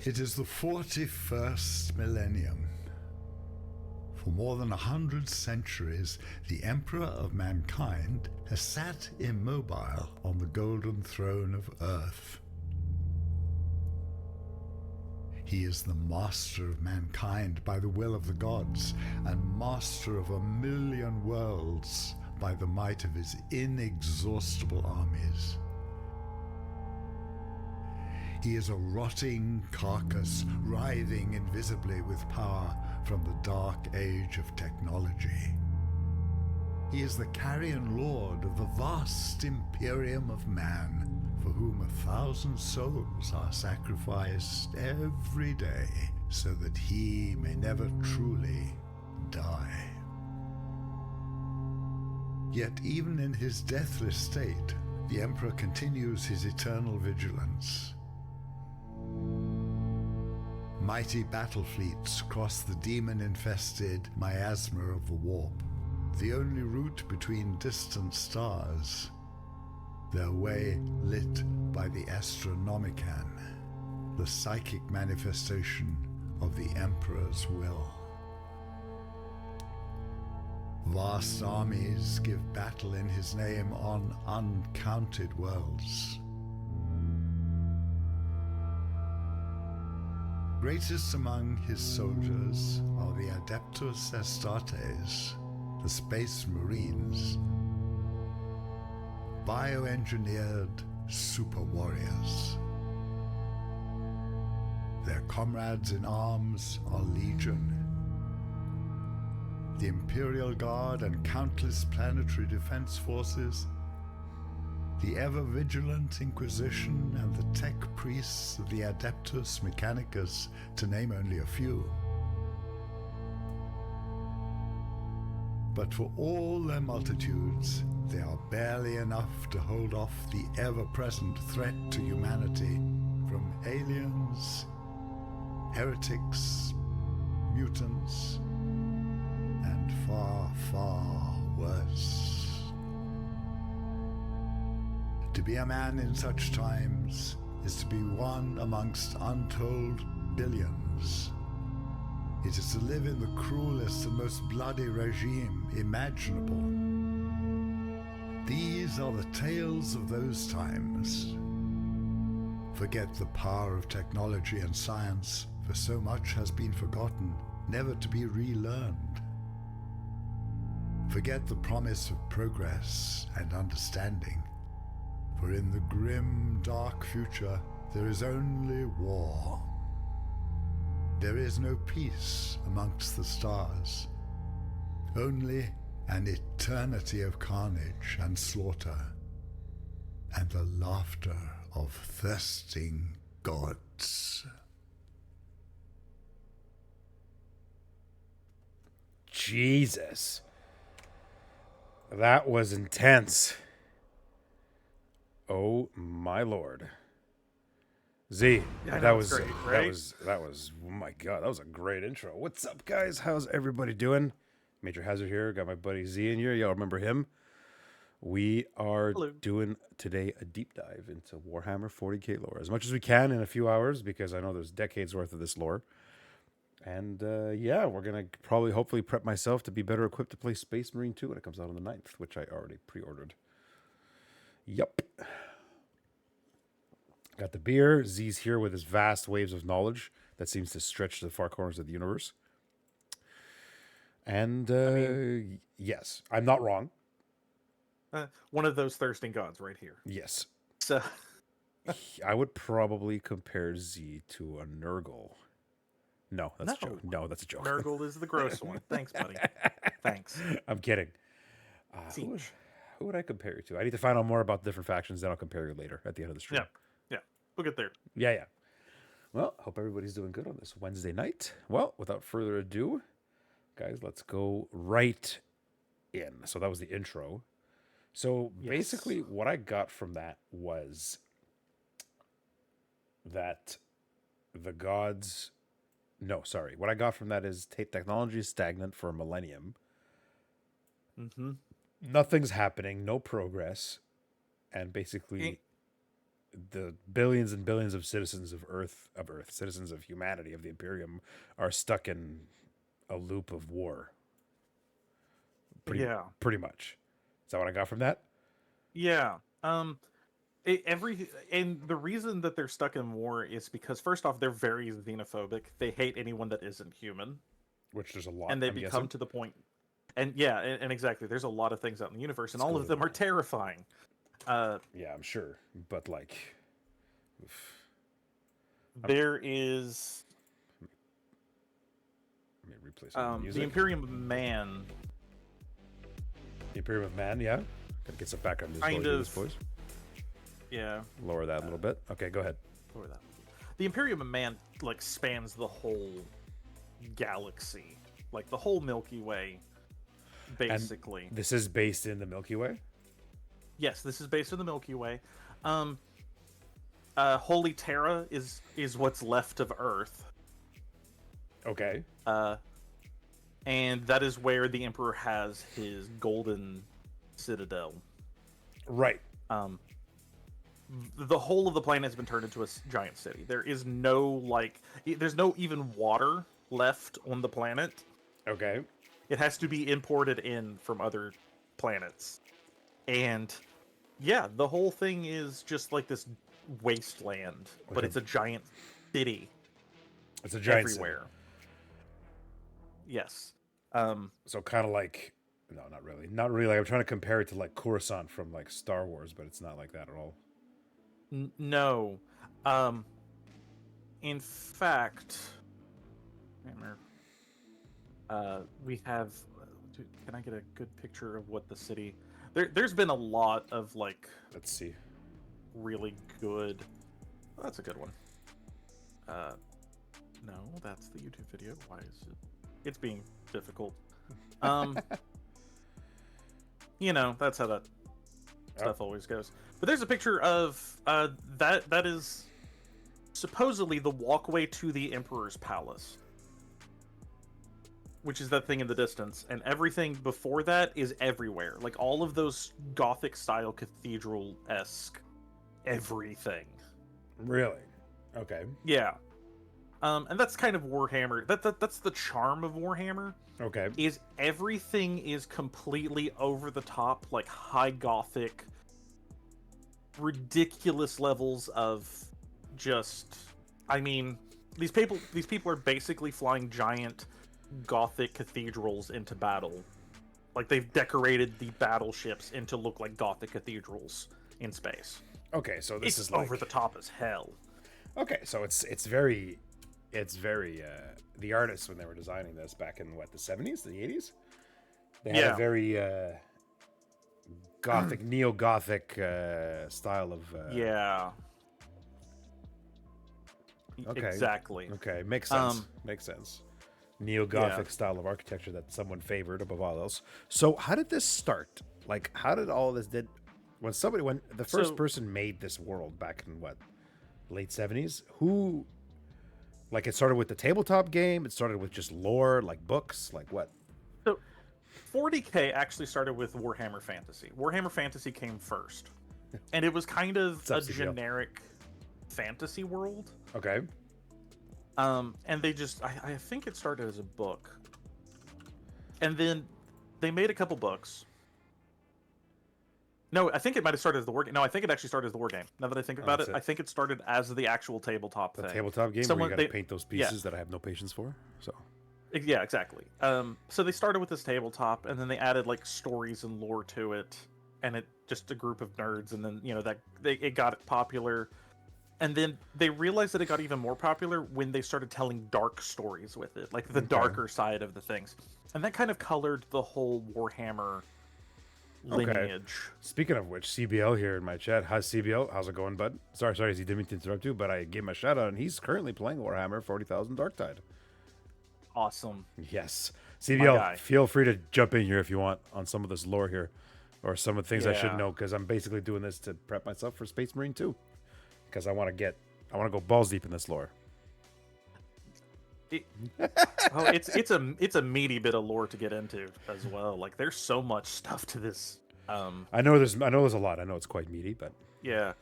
It is the 41st millennium. For more than 100 centuries, the Emperor of Mankind has sat immobile on the golden throne of Earth. He is the master of mankind by the will of the gods, and master of 1,000,000 worlds by the might of his inexhaustible armies. He is a rotting carcass, writhing invisibly with power from the dark age of technology. He is the carrion lord of the vast imperium of man, for whom 1,000 souls are sacrificed every day, so that he may never truly die. Yet even in his deathless state, the Emperor continues his eternal vigilance. Mighty battle fleets cross the demon-infested miasma of the warp, the only route between distant stars, their way lit by the Astronomicon, the psychic manifestation of the Emperor's will. Vast armies give battle in his name on uncounted worlds. Greatest among his soldiers are the Adeptus Astartes, the Space Marines, bioengineered super warriors. Their comrades in arms are legion. The Imperial Guard and countless planetary defense forces, the ever-vigilant Inquisition and the tech priests of the Adeptus Mechanicus, to name only a few. But for all their multitudes, they are barely enough to hold off the ever-present threat to humanity from aliens, heretics, mutants, and far, far worse. To be a man in such times is to be one amongst untold billions. It is to live in the cruelest and most bloody regime imaginable. These are the tales of those times. Forget the power of technology and science, for so much has been forgotten, never to be relearned. Forget the promise of progress and understanding, for in the grim, dark future there is only war. There is no peace amongst the stars, only an eternity of carnage and slaughter, and the laughter of thirsting gods. Jesus. That was intense. Oh my lord. Z, Yeah, that was great, right? that was oh my god, that was a great intro. What's up, guys? How's everybody doing? Major Hazard here. Got my buddy Z in here. Y'all remember him? We are Hello. doing today a deep dive into Warhammer 40k lore as much as we can in a few hours, because I know there's decades worth of this lore. And yeah, we're gonna probably hopefully prep myself to be better equipped to play Space Marine 2 when it comes out on the 9th, which I already pre-ordered. Yup. Got the beer. Z's here with his vast waves of knowledge that seems to stretch to the far corners of the universe. And yes, I'm not wrong. One of those thirsting gods right here. Yes. So I would probably compare Z to a Nurgle. No, that's a joke. No, that's a joke. Nurgle is the gross one. Thanks, buddy. Thanks. I'm kidding. Who would I compare you to? I need to find out more about different factions, then I'll compare you later at the end of the stream. Yeah. We'll get there. Yeah. Well, hope everybody's doing good on this Wednesday night. Well, without further ado, guys, let's go right in. So that was the intro. So basically what I got from that was that the gods... No, sorry. What I got from that is technology is stagnant for a millennium. Nothing's happening, no progress. And basically the billions and billions of citizens of Earth, citizens of humanity, of the Imperium, are stuck in a loop of war. Yeah. Pretty much. Is that what I got from that? Yeah. And the reason that they're stuck in war is because first off, they're very xenophobic. They hate anyone that isn't human, Which there's a lot. and they I'm become guessing. to the point. And yeah, and exactly, there's a lot of things out in the universe, and Let's all go of to them are terrifying. Uh, Yeah, I'm sure, but like, oof. there is Let me replay some the music. Imperium of Man. The Imperium of Man, yeah. Gotta get some background music Kind while you do this, of. boys. Yeah, Lower that a little bit. Okay, go ahead. lower that. The Imperium of Man like spans the whole galaxy, like the whole Milky Way, basically. And this is based in the Milky Way. Yes, this is based on the Milky Way. Holy Terra is what's left of Earth, Okay. and that is where the Emperor has his golden citadel. Right. The whole of the planet has been turned into a giant city. There is no there's no even water left on the planet. Okay. It has to be imported in from other planets, and yeah, the whole thing is just like this wasteland, but Okay. it's a giant city It's a giant city. everywhere. Yes. So kind of like, no, not really. Not really. Like, I'm trying to compare it to like Coruscant from like Star Wars, but it's not like that at all. No. In fact, we have. Dude, can I get a good picture of what the city? There's been a lot of like Let's see. really good. Oh, that's a good one. No, that's the YouTube video. Why is it? It's being difficult. You know, that's how that stuff always goes. But there's a picture of that is supposedly the walkway to the Emperor's palace, which is that thing in the distance, and everything before that is everywhere. Like all of those Gothic style cathedral-esque everything. Really? Okay. Yeah. And that's kind of Warhammer. That's the charm of Warhammer. Okay. Is everything is completely over the top, like high Gothic, ridiculous levels of just. I mean, these people are basically flying giant Gothic cathedrals into battle. Like they've decorated the battleships into look like Gothic cathedrals in space. Okay, so this It's is like over the top as hell. Okay, so it's very the artists when they were designing this back in what, the 70s, the 80s, they had Yeah. a very gothic neo-gothic style of Yeah. Okay. Exactly. Okay, makes sense. Makes sense. Neo-Gothic style of architecture that someone favored above all else. So how did this start? Like, how did all this when the first person made this world back in what, late 70s? Who, like, it started with the tabletop game? It started with just lore, like books, like what? So 40K actually started with Warhammer Fantasy. Warhammer Fantasy came first. And it was kind of a up, CBL? generic fantasy world. Okay. And they just I think it started as a book. And then they made a couple books. No, I think it might have started as the war game. No, I think it actually started as the war game. Now that I think about it, I think it started as the actual tabletop The thing. tabletop game Someone- where you got to they- paint those pieces that I have no patience for. So Yeah, exactly. So they started with this tabletop, and then they added like stories and lore to it, and it just a group of nerds, and then it got popular, and then they realized that it got even more popular when they started telling dark stories with it, like the darker side of the things, and that kind of colored the whole Warhammer lineage. Speaking of which, CBL here in my chat. How's CBL? How's it going, bud? Sorry, he didn't mean to interrupt you, but I gave him a shout out, and he's currently playing Warhammer 40,000 Darktide. Awesome. Yes. My CBL, guy. feel free to jump in here if you want on some of this lore here, or some of the things I should Yeah. know, because I'm basically doing this to prep myself for Space Marine 2, because I want to go balls deep in this lore. It's a meaty bit of lore to get into as well. Like there's so much stuff to this. I know there's a lot. I know it's quite meaty, but Yeah.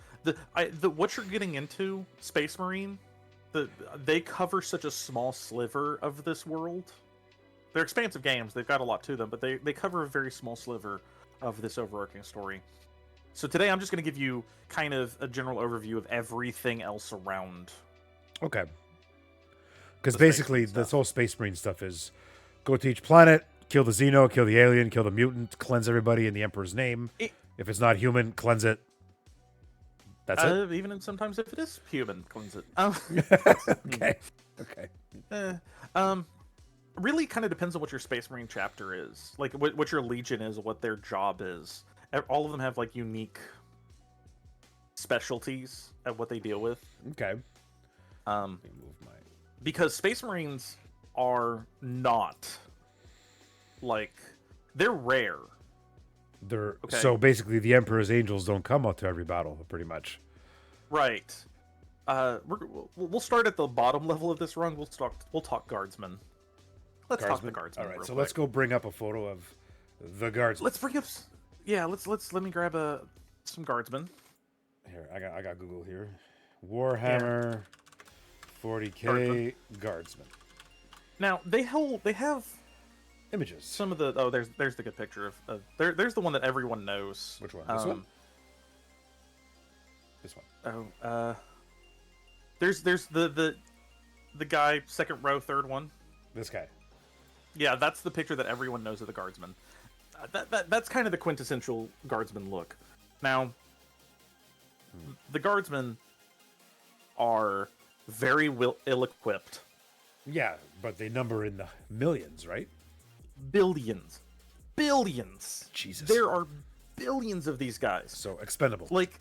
What you're getting into, Space Marine, they cover such a small sliver of this world. They're expansive games. They've got a lot to them, but they cover a very small sliver of this overarching story. So today I'm just going to give you kind of a general overview of everything else around. Okay. Because The Space basically, Marine this stuff. whole Space Marine stuff is go to each planet, kill the Xeno, kill the alien, kill the mutant, cleanse everybody in the Emperor's name. If it's not human, cleanse it. That's it? Even sometimes if it is human, cleanse it. Okay. Okay. Really kind of depends on what your Space Marine chapter is. Like, what your Legion is, what their job is. All of them have, like, unique specialties at what they deal with. Okay. Let me move my... Because Space Marines are not, like, they're rare. They're Okay. So basically, the Emperor's angels don't come out to every battle, pretty much. Right. We'll start at the bottom level of this run. We'll talk Guardsmen. Let's talk the Guardsmen. All right, real so quick. let's go bring up a photo of the Guardsmen. Let's bring up. Yeah, let me grab some Guardsmen. Here, I got Google here. Warhammer 40K Guardsmen. Now they have Images. some of the. Oh, there's the good picture of there's the one that everyone knows. Which one? This one? This one. Oh, there's the guy second row, third one. This guy. Yeah, that's the picture that everyone knows of the Guardsman. That's kind of the quintessential Guardsman look. Now, the Guardsmen are very ill-equipped. Yeah, but they number in the millions, right? Billions. Jesus. There are billions of these guys. So expendable. Like,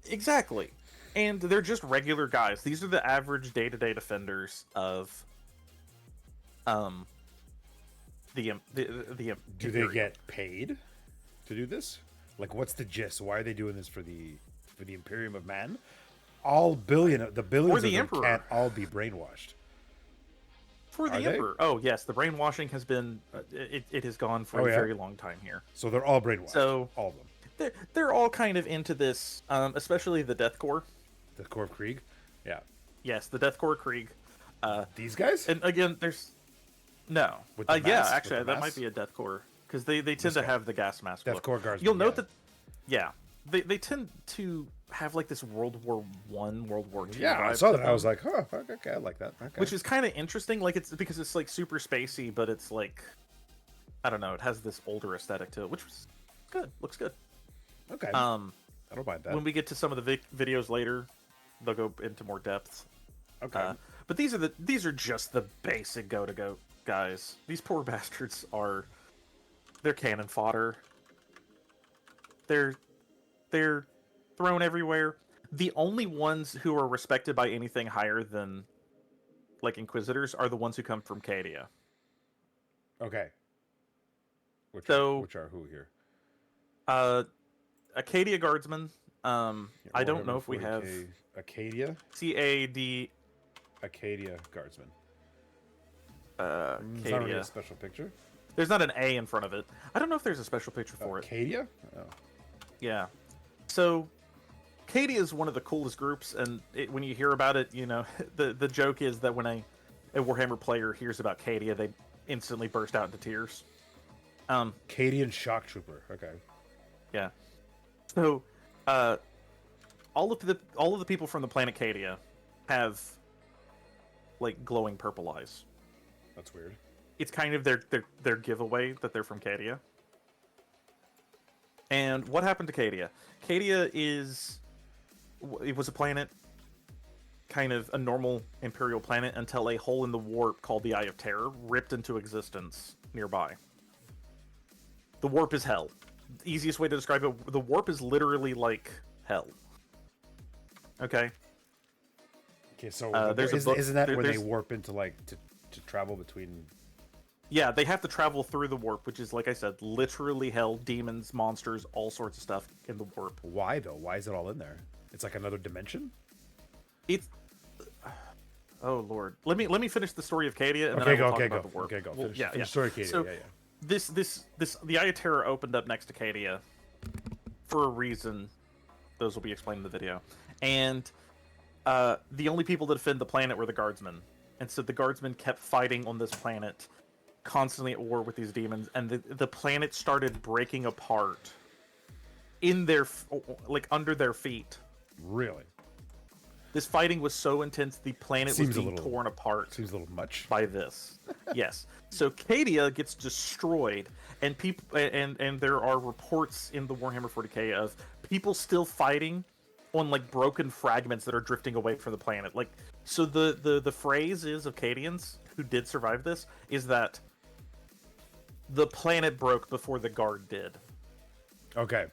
exactly. And they're just regular guys. These are the average day-to-day defenders of the Do they get paid to do this? Like, what's the gist? Why are they doing this for the Imperium of Man? The billions Or the of them Emperor. can't all be brainwashed. For the Are they? Emperor. Oh, yes, the brainwashing has been it has gone for Oh, a yeah? very long time here. So they're all brainwashed. So- all of them. They're all kind of into this, especially the Death Corps. The Corps of Krieg. Yeah. Yes, the Death Corps Krieg. These guys? And again, there's no. With the Yeah, mask? actually, With the that might mask? be a Death Corps because they tend to guy. have the gas mask. Death look. Corps Guardsmen. You'll note yeah. that. Yeah, they tend to have like this World War I, World War II. Yeah, I vibe saw to that. I them, was like, huh, okay, I like that. Okay. which is kind of interesting. Like it's because it's like super spacey, but it's like I don't know. It has this older aesthetic to it, which was good. Looks good. okay. I don't mind that. When we get to some of the videos later, they'll go into more depth. Okay. But these are just the basic go guys. These poor bastards they're cannon fodder. They're thrown everywhere. The only ones who are respected by anything higher than like Inquisitors are the ones who come from Cadia. Okay. Which So- are who here? Acadia Guardsmen. I don't know Warhammer if we have 40K Acadia. CAD. Acadia Guardsmen. It's not really Acadia. a special picture. There's not an A in front of it. I don't know if there's a special picture for it. Acadia? Oh. Yeah. So, Cadia is one of the coolest groups, and when you hear about it, you know, the joke is that when a Warhammer player hears about Cadia, they instantly burst out into tears. Cadian Shock Trooper. Okay. Yeah. So, all of the people from the planet Cadia have like glowing purple eyes. That's weird. It's kind of their giveaway that they're from Cadia. And what happened to Cadia? Cadia it was a planet, kind of a normal Imperial planet, until a hole in the warp called the Eye of Terror ripped into existence nearby. The warp is hell. The easiest way to describe it, the warp is literally like hell. Okay? Okay, so there's a book- isn't that when they there's- warp into like to travel between? Yeah, they have to travel through the warp, which is, like I said, literally hell, demons, monsters, all sorts of stuff in the warp. Why though? Why is it all in there? It's like another dimension. It's oh lord. Let me finish the story of Cadia, and Okay, then I will talk go. about the warp. Okay, go. Well, Finish story, Cadia. So yeah. this the Eye of Terror opened up next to Cadia for a reason, those will be explained in the video. And the only people that defend the planet were the guardsmen. And so the guardsmen kept fighting on this planet, constantly at war with these demons, and the planet started breaking apart in their under their feet. Really? This fighting was so intense, the planet was being torn apart. Seems a little much. By this. Yes. So Cadia gets destroyed, and people and there are reports in the Warhammer 40K of people still fighting on like broken fragments that are drifting away from the planet. Like, so the phrase is of Cadians who did survive this is that the planet broke before the guard did. Okay.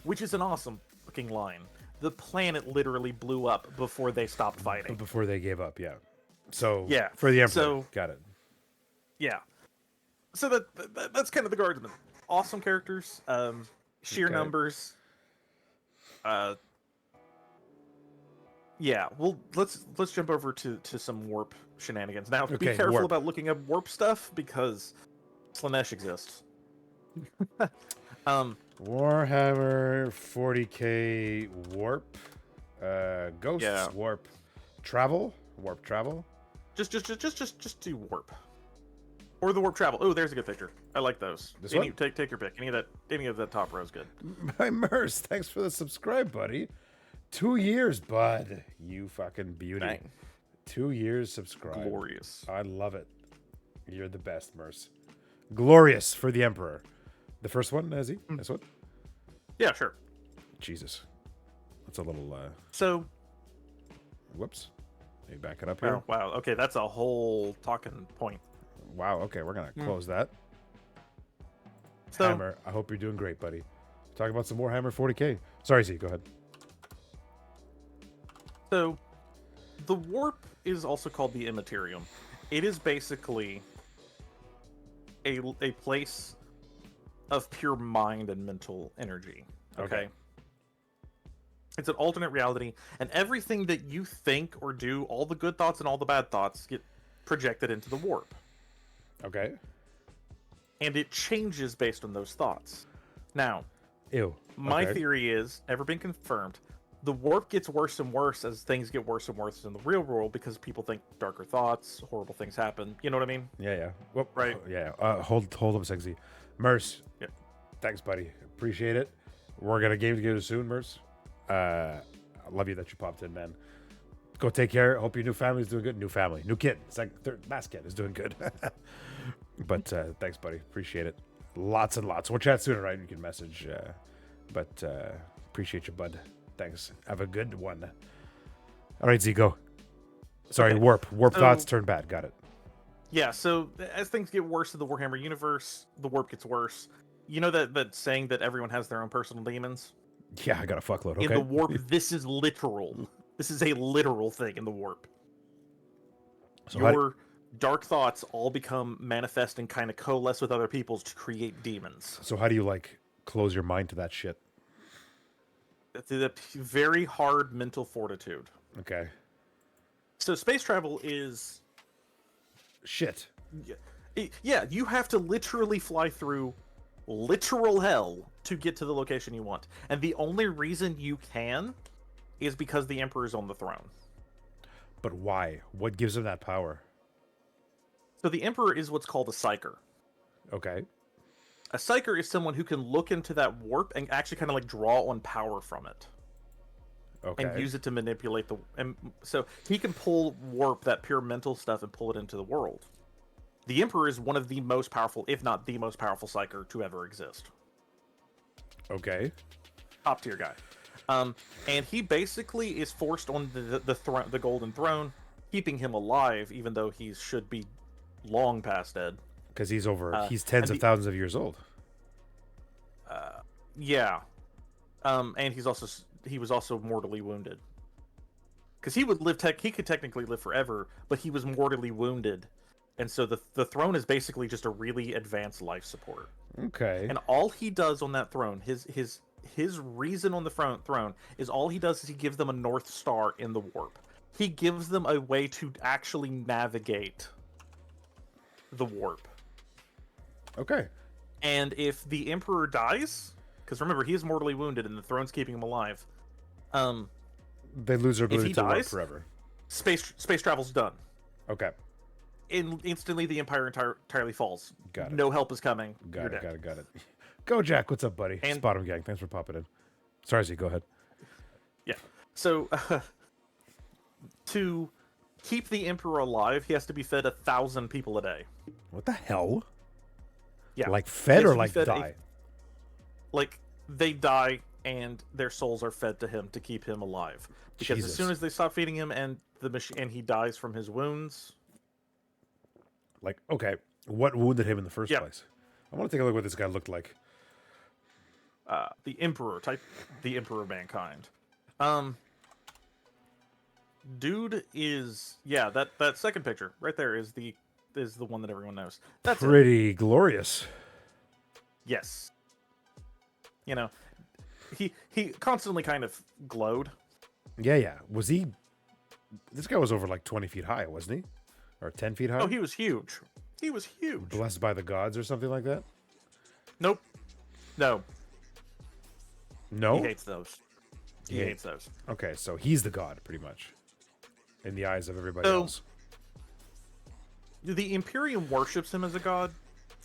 Which is an awesome fucking line. The planet literally blew up before they stopped fighting. Before they gave up, yeah. So yeah, for the Emperor, so, got it. Yeah. So that's kind of the guardsmen. Awesome characters. Sheer numbers. Yeah. Well, let's jump over to some warp shenanigans. Now, be careful about looking up warp stuff because Slaanesh exists. Warhammer 40K warp, ghosts, warp travel. Just do warp, or the warp travel. Oh, there's a good picture. I like those. Take your pick. Any of that top row is good. My Merce, thanks for the subscribe, buddy. 2 years, bud. You fucking beauty. Dang. 2 years subscribe. Glorious. I love it. You're the best, Merce. Glorious for the Emperor. The first one, Ezzy? This one? Yeah, sure. Jesus. That's a little, So... Whoops. Let me back it up here. Oh, wow. Okay, that's a whole talking point. Wow, okay, we're going to close that. So, Hammer, I hope you're doing great, buddy. Talk about some Warhammer 40K. Sorry, Z, go ahead. So, the warp is also called the Immaterium. It is basically a place of pure mind and mental energy. Okay? It's an alternate reality, and everything that you think or do, all the good thoughts and all the bad thoughts, get projected into the warp. Okay. And it changes based on those thoughts. Now, Ew. My theory is, never been confirmed, the warp gets worse and worse as things get worse and worse in the real world because people think darker thoughts, horrible things happen. You know what I mean? Yeah. Well, right. Yeah. Hold up, Sexy. Merce. Yeah. Thanks, buddy. Appreciate it. We're gonna game together soon, Merce. I love you that you popped in, man. Go take care. Hope your new family's doing good. New family, new kid. It's like third last kid is doing good. But thanks, buddy. Appreciate it. Lots and lots. We'll chat soon, right? You can message. But appreciate you, bud. Thanks. Have a good one. All right, Z, go. Sorry, Okay. warp. So- Thoughts turn bad. Got it. Yeah, so as things get worse in the Warhammer universe, the warp gets worse. You know that saying that everyone has their own personal demons? Yeah, I got a fuckload. Okay. In the warp, this is literal. This is a literal thing in the warp. So Your dark thoughts all become manifest and kind of coalesce with other people's to create demons. So how do you like close your mind to that shit? It's a very hard mental fortitude. Okay. So space travel is... Shit. Yeah, you have to literally fly through literal hell to get to the location you want. And the only reason you can is because the Emperor is on the throne. But why? What gives him that power? So the Emperor is what's called a psyker. Okay. A psyker is someone who can look into that warp and actually kind of like draw on power from it. Okay. And use it to manipulate the... And so he can pull warp, that pure mental stuff, and pull it into the world. The Emperor is one of the most powerful, if not the most powerful psyker to ever exist. Okay. Top tier guy. And he basically is forced on the golden throne, keeping him alive, even though he should be long past dead. Because he's over. He's tens of thousands of years old. Yeah. And he was also mortally wounded. Because he would live. He could technically live forever, but he was mortally wounded, and so the throne is basically just a really advanced life support. Okay. And all he does on that throne, his reason on the throne is all he does is he gives them a North Star in the warp. He gives them a way to actually navigate the warp. Okay. And if the Emperor dies, because remember, he is mortally wounded, and the throne's keeping him alive. They lose their If ability he to warp dies, forever. space travel's done. Okay. Instantly, the Empire entirely falls. Got it. No help is coming. Got You're it. dead. Got it. Go, Jack. What's up, buddy? And- Spottum Gang. Thanks for popping in. Sorry, Z. Go ahead. Yeah. So, to keep the Emperor alive, he has to be fed 1,000 people a day. What the hell? Yeah. Like He fed has or to be like fed die? Like, they die, and their souls are fed to him to keep him alive. Because Jesus. as soon as they stop feeding him, and and he dies from his wounds. Like, okay, what wounded him in the first Yeah. place? I want to take a look at what this guy looked like. The Emperor of mankind. Dude is that second picture right there is the one that everyone knows. That's it. Pretty glorious. Yes. You know, he constantly kind of glowed. Yeah. Was he? This guy was over like 20 feet high, wasn't he? Or 10 feet high? Oh, he was huge. He was huge. Blessed by the gods or something like that? Nope. No, No? he hates those. He Yeah. hates those. Okay, so he's the god, pretty much. In the eyes of everybody So- else. The Imperium worships him as a god,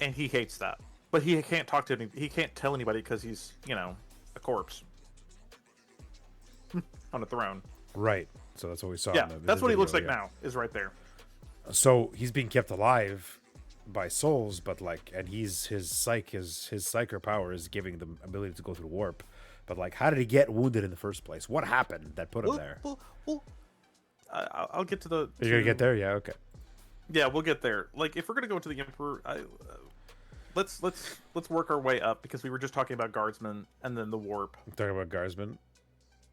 and he hates that. But he can't talk to he can't tell anybody because he's, a corpse on a throne. Right. So that's what we saw. Yeah, in the that's what he video, looks like yeah. now. Is right there. So he's being kept alive by souls, but like, and his psyker power is giving them ability to go through warp. But like, how did he get wounded in the first place? What happened that put him there? I'll get to the. You're gonna get there, yeah. Okay. Yeah, we'll get there. Like, if we're gonna go into the Emperor, let's work our way up because we were just talking about guardsmen and then the warp. I'm talking about Guardsman.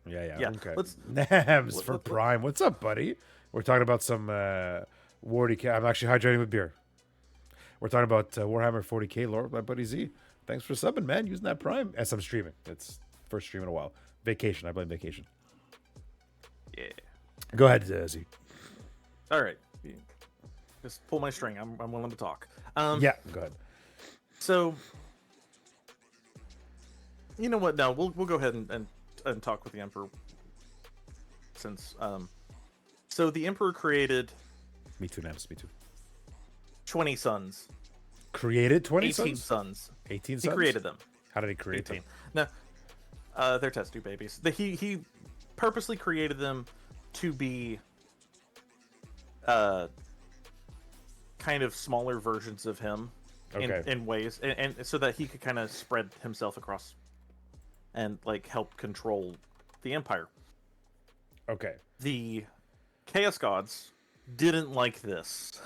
Yeah. Yeah, Okay. let's- Nams for Prime. What's up, buddy? We're talking about some 40K. I'm actually hydrating with beer. We're talking about Warhammer 40K lore with my buddy Z. Thanks for subbing, man. Using that Prime. As I'm streaming. It's first stream in a while. Vacation. I blame vacation. Yeah. Go ahead, Z. All right. Just pull my string. I'm willing to talk. Yeah, go ahead. So, you know what? No, we'll go ahead and talk with the Emperor. Since so the Emperor created Me too, Nams. Me too. 20 sons, Created 20 18 sons? sons. 18 He sons? created them. How did he create 18. them? No, they're test tube babies. He purposely created them to be kind of smaller versions of him Okay. in ways, and so that he could kind of spread himself across and like help control the Empire. Okay. The Chaos Gods didn't like this.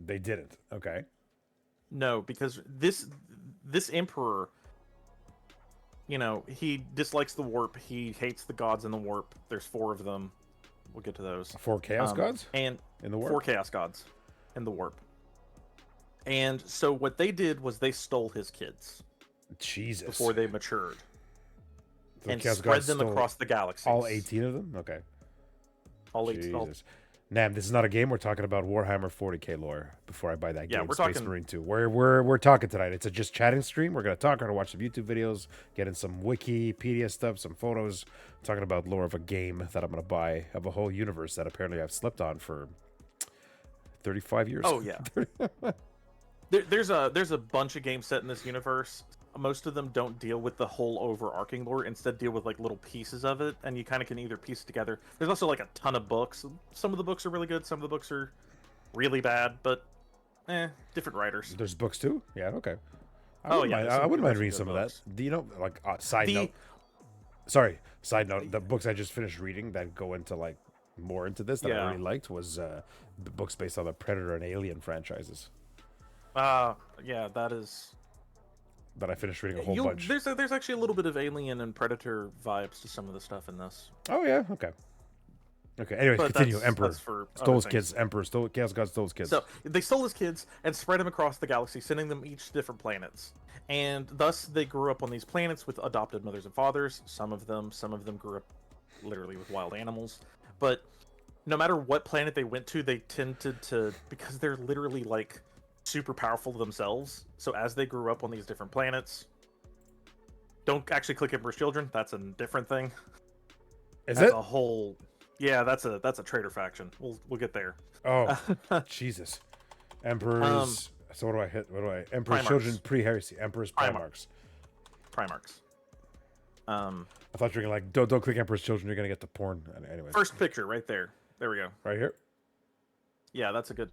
They didn't. Okay. No, because this Emperor, he dislikes the warp. He hates the gods in the warp. There's 4 of them. We'll get to those. 4 Chaos Gods? And In the warp? 4 Chaos Gods in the warp. And so what they did was they stole his kids Jesus. before they matured The and Chaos spread Gods them stole across the galaxies. all 18 of them? Okay. All 18. all- Jesus. Nam, this is not a game. We're talking about Warhammer 40K lore before I buy that Yeah, game, we're Space talking- Marine 2. We're talking tonight. It's a just chatting stream. We're going to talk. We're going to watch some YouTube videos, get in some Wikipedia stuff, some photos, talking about lore of a game that I'm going to buy, of a whole universe that apparently I've slept on for 35 years. Oh yeah. There's a bunch of games set in this universe. Most of them don't deal with the whole overarching lore. Instead, deal with like little pieces of it, and you kind of can either piece it together. There's also like a ton of books. Some of the books are really good. Some of the books are really bad, but different writers. There's books too? Yeah, okay. Oh, yeah, there's some I wouldn't mind good reading some of that. books. Do you know, like, side The- note? Sorry, side note. The books I just finished reading that go into, like, more into this that I Yeah. really liked was books based on the Predator and Alien franchises Yeah, that is. that I finished reading a whole bunch. There's actually a little bit of Alien and Predator vibes to some of the stuff in this. Oh, yeah, okay. Okay, anyways, But continue. that's- Emperor that's for stole other his things. kids. Emperor stole, Chaos God stole his kids. So they stole his kids and spread them across the galaxy, sending them each to different planets. And thus they grew up on these planets with adopted mothers and fathers. Some of them grew up literally with wild animals. But no matter what planet they went to, they tended to, because they're literally like super powerful themselves. So as they grew up on these different planets, Don't actually click Emperor's Children. That's a different thing. Is That's it? a whole. Yeah, that's a traitor faction. We'll get there. Oh, Jesus. Emperors. So what do I hit? What do I? Emperor's Primarchs. Children pre-heresy. Emperor's Primarchs. Primarchs. I thought you were gonna like don't click Emperor's Children. You're gonna get the porn. Anyway. First picture right there. There we go. Right here. Yeah, that's a good.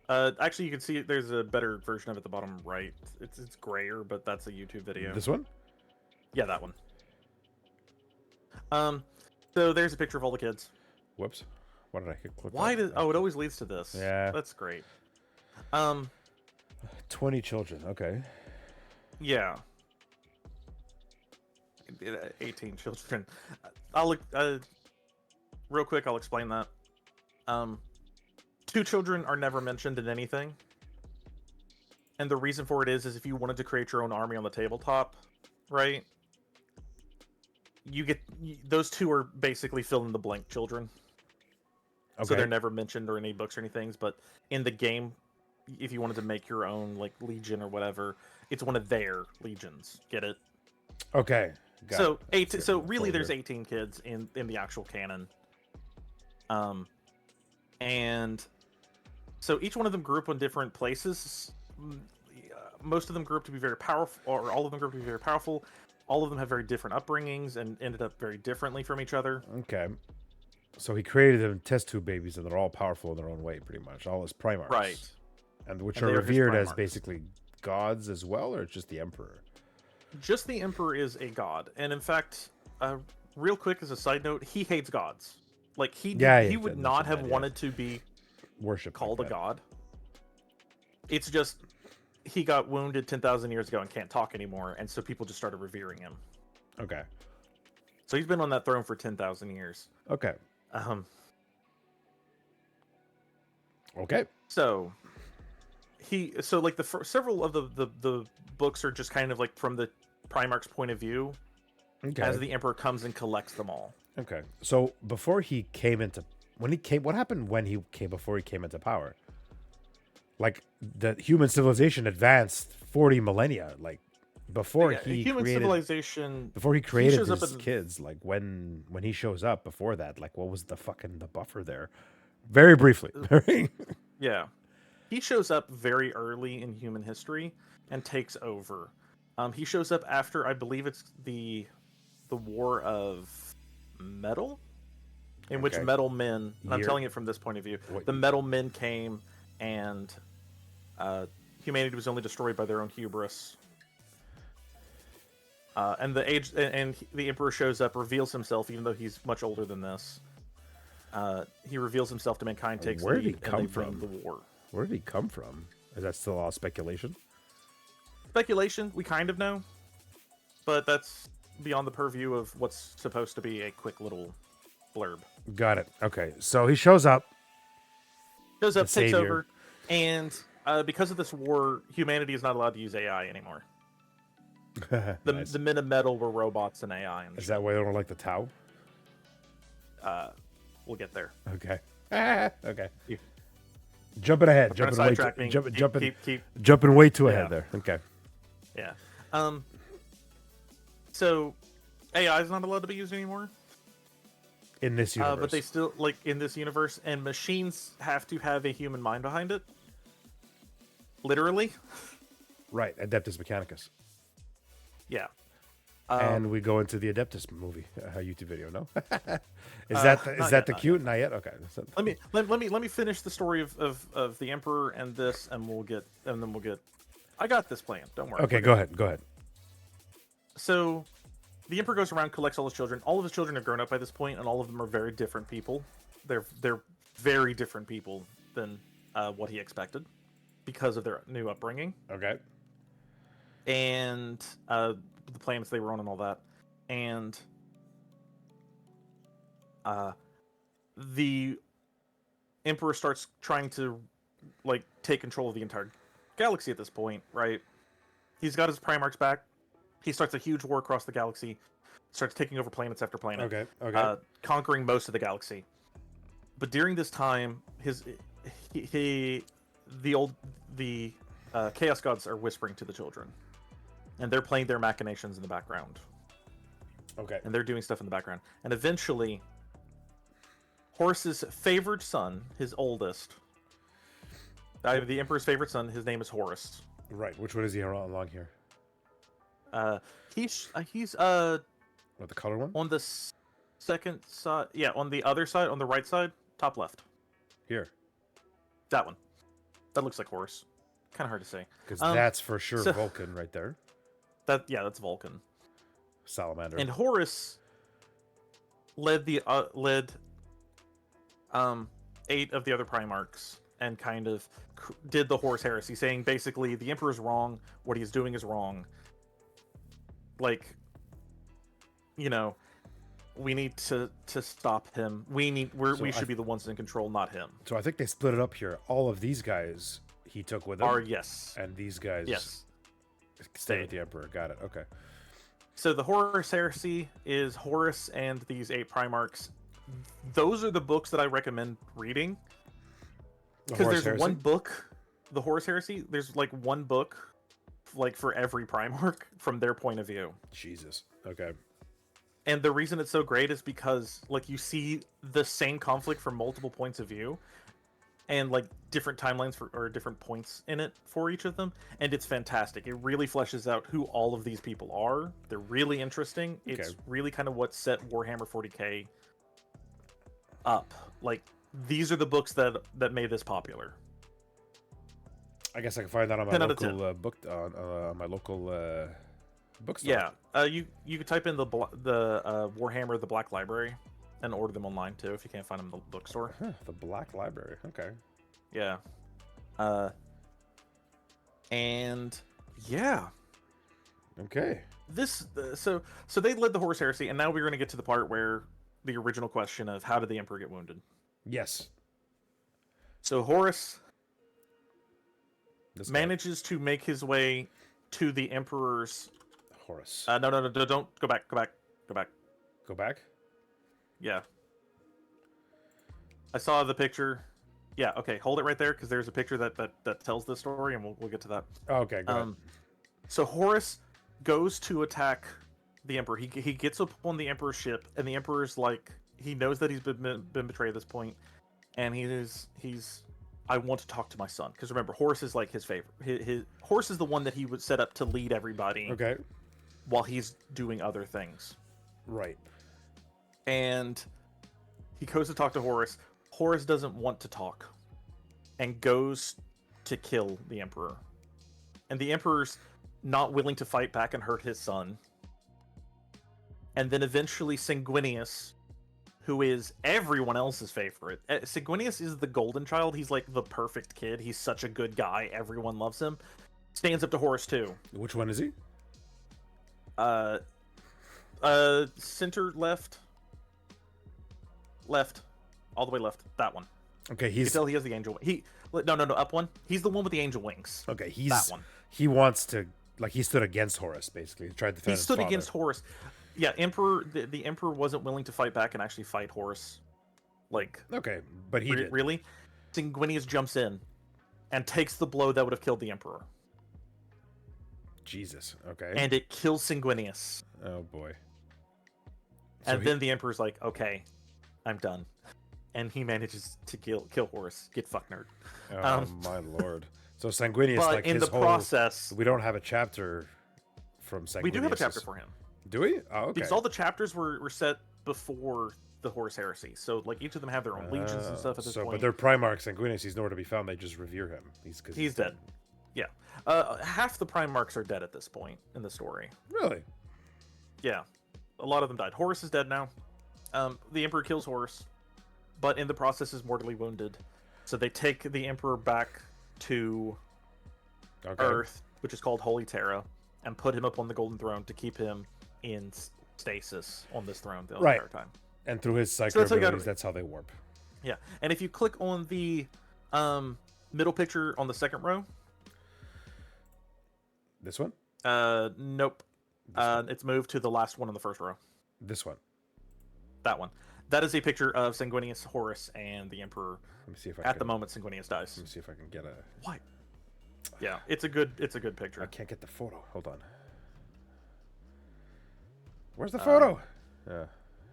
Actually, you can see there's a better version of it at the bottom right. It's grayer, but that's a YouTube video. This one. Yeah, that one. So there's a picture of all the kids. Whoops. Why did I click? Why that? did? Oh, it always leads to this. Yeah. That's great. 20 children. Okay. Yeah. 18 children. I'll look. Real quick, I'll explain that. 2 children are never mentioned in anything. And the reason for it is if you wanted to create your own army on the tabletop, right? Those 2 are basically fill in the blank children. Okay. So they're never mentioned or any books or anything. But in the game, if you wanted to make your own like legion or whatever, it's one of their legions. Get it? Okay. Got So it. So really, Folder. there's 18 kids in the actual canon. And so each one of them grew up in different places. Most of them grew up to be very powerful, or all of them grew up to be very powerful. All of them have very different upbringings and ended up very differently from each other. Okay. So he created them test tube babies, and they're all powerful in their own way, pretty much. All his Primarchs. Right. And which And are they are his revered as Primarchs. basically gods as well, or just the Emperor? Just the Emperor is a god, and in fact, real quick as a side note, he hates gods. Like he would not have wanted to be Worship called like a that. god. It's just he got wounded 10,000 years ago and can't talk anymore, and so people just started revering him. Okay. So he's been on that throne for 10,000 years. Okay. Okay. So like several of the books are just kind of like from the Primarch's point of view, Okay. as the Emperor comes and collects them all. Okay. So before he came into what happened when he came before he came into power? Like the human civilization advanced 40 millennia. Like before he human created civilization. before he created shows up his in- kids, like when he shows up before that, like what was the buffer there? Very briefly. Yeah, he shows up very early in human history and takes over. He shows up after, I believe it's the War of Metal, in which Okay. metal men, and I'm Year- telling it from this point of view, What- the metal men came and humanity was only destroyed by their own hubris. And the Emperor shows up, reveals himself, even though he's much older than this. He reveals himself to mankind, takes Where did lead, he come and they from? win the war. Where did he come from? Is that still all speculation? Speculation, we kind of know, but that's beyond the purview of what's supposed to be a quick little blurb. Got it. Okay. So he shows up. Shows up, The takes savior. over, and because of this war, humanity is not allowed to use AI anymore. Nice. The men of metal were robots and AI. And Is that why they don't like the Tau? we'll get there. Okay. Okay. You- Jumping ahead. Trying to Jumping way sidetrack too, me. jumping way too Yeah. ahead there. Okay. Yeah. So AI is not allowed to be used anymore. In this universe. But they still, like, in this universe, and machines have to have a human mind behind it. Literally. Right. Adeptus Mechanicus. Yeah. And we go into the Adeptus movie, YouTube video. No, is not that yet, the not cute? Not yet. Okay. So- Let me finish the story of the Emperor and this, and then we'll get. I got this plan. Don't worry. okay. Go ahead. Go ahead. So, the Emperor goes around, collects all his children. All of his children have grown up by this point, and all of them are very different people. They're very different people than what he expected because of their new upbringing Okay. and the planets they were on and all that. And the Emperor starts trying to like take control of the entire galaxy at this point, right? He's got his Primarchs back. He starts a huge war across the galaxy, starts taking over planets after planet, Okay. Okay. conquering most of the galaxy. But during this time, the Chaos Gods are whispering to the children, and they're playing their machinations in the background. Okay. and they're doing stuff in the background. And eventually, Horus's favored son, his oldest, the Emperor's favorite son, his name is Horus. Right. Which one is he along here? He's What, the color one? on the second side. Yeah, on the other side, on the right side, top left. Here. That one. That looks like Horus. Kind of hard to say. Because that's for sure so- Vulcan right there. That's Vulcan. Salamander. And Horus led 8 of the other Primarchs and kind of did the Horus heresy, saying basically the Emperor's wrong, what he's doing is wrong. Like, you know, we need to stop him. We should be the ones in control, not him. So I think they split it up here. All of these guys he took with him. Yes. And these guys stay with the Emperor. Got it. Okay. So the Horus Heresy is Horus and these 8 Primarchs. Those are the books that I recommend reading. Because there's one book, the Horus Heresy, there's like one book like for every Primarch from their point of view. Jesus. Okay. And the reason it's so great is because like you see the same conflict from multiple points of view and like different timelines or different points in it for each of them, and it's fantastic. It really fleshes out who all of these people are. They're really interesting. Okay. It's really kind of what set Warhammer 40K up. Like these are the books that made this popular. I guess I can find that on my 10 out of local book on my local bookstore. Yeah, you could type in the Warhammer the Black Library and order them online too if you can't find them in the bookstore. Huh, the Black Library. Okay. Yeah. And yeah. Okay. This so they led the Horus Heresy, and now we're going to get to the part where the original question of how did the Emperor get wounded? Yes. So Horus This guy. manages to make his way to the Emperor's. Horus. No, don't go back. Go back. Yeah. I saw the picture. Yeah. Okay. Hold it right there because there's a picture that tells this story, and we'll get to that. Okay. Go ahead. So Horus goes to attack the Emperor. He gets up on the Emperor's ship, and the Emperor's like he knows that he's been betrayed at this point, and he's I want to talk to my son because remember Horus is like his favorite. His Horus is the one that he would set up to lead everybody. Okay. While he's doing other things. Right. And he goes to talk to Horus. Horus doesn't want to talk and goes to kill the Emperor. And the Emperor's not willing to fight back and hurt his son. And then eventually Sanguinius, who is everyone else's favorite. Sanguinius is the golden child. He's like the perfect kid. He's such a good guy. Everyone loves him. Stands up to Horus too. Which one is he? Center left, all the way left. That one. Okay, You can tell he has the angel. No, up one. He's the one with the angel wings. Okay, he's that one. He wants to he stood against Horus basically. He tried to defend He stood his father. against Horus. Yeah, Emperor. The Emperor wasn't willing to fight back and actually fight Horus. Like Okay, but he did. really. Sanguinius jumps in and takes the blow that would have killed the Emperor. Jesus. Okay. And it kills Sanguinius. Oh boy. And then the Emperor's like, okay, I'm done. And he manages to kill Horus. Get fucked, nerd. Oh my lord. So Sanguinius, But like in his the whole process, we don't have a chapter from Sanguinius. we do have a chapter for him. Do we? Oh, okay. Because all the chapters were set before the Horus Heresy. So like each of them have their own legions and stuff at this point. But they're Primarch Sanguinius. He's nowhere to be found. They just revere him. He's dead. Yeah. Half the Primarchs are dead at this point in the story. Really? Yeah. A lot of them died. Horus is dead now. The Emperor kills Horus, but in the process is mortally wounded. So they take the Emperor back to Earth, which is called Holy Terra, and put him up on the Golden Throne to keep him in stasis on this throne the entire time. And through his psycho So abilities, that's how they warp. Yeah. And if you click on the middle picture on the second row, This one? nope. It's moved to the last one in the first row. This one. That one. That is a picture of Sanguinius, Horus, and the Emperor. Let me see if I At can, the moment, Sanguinius dies. Let me see if I can get a. What? Yeah, it's a good picture. I can't get the photo. Hold on. Where's the photo?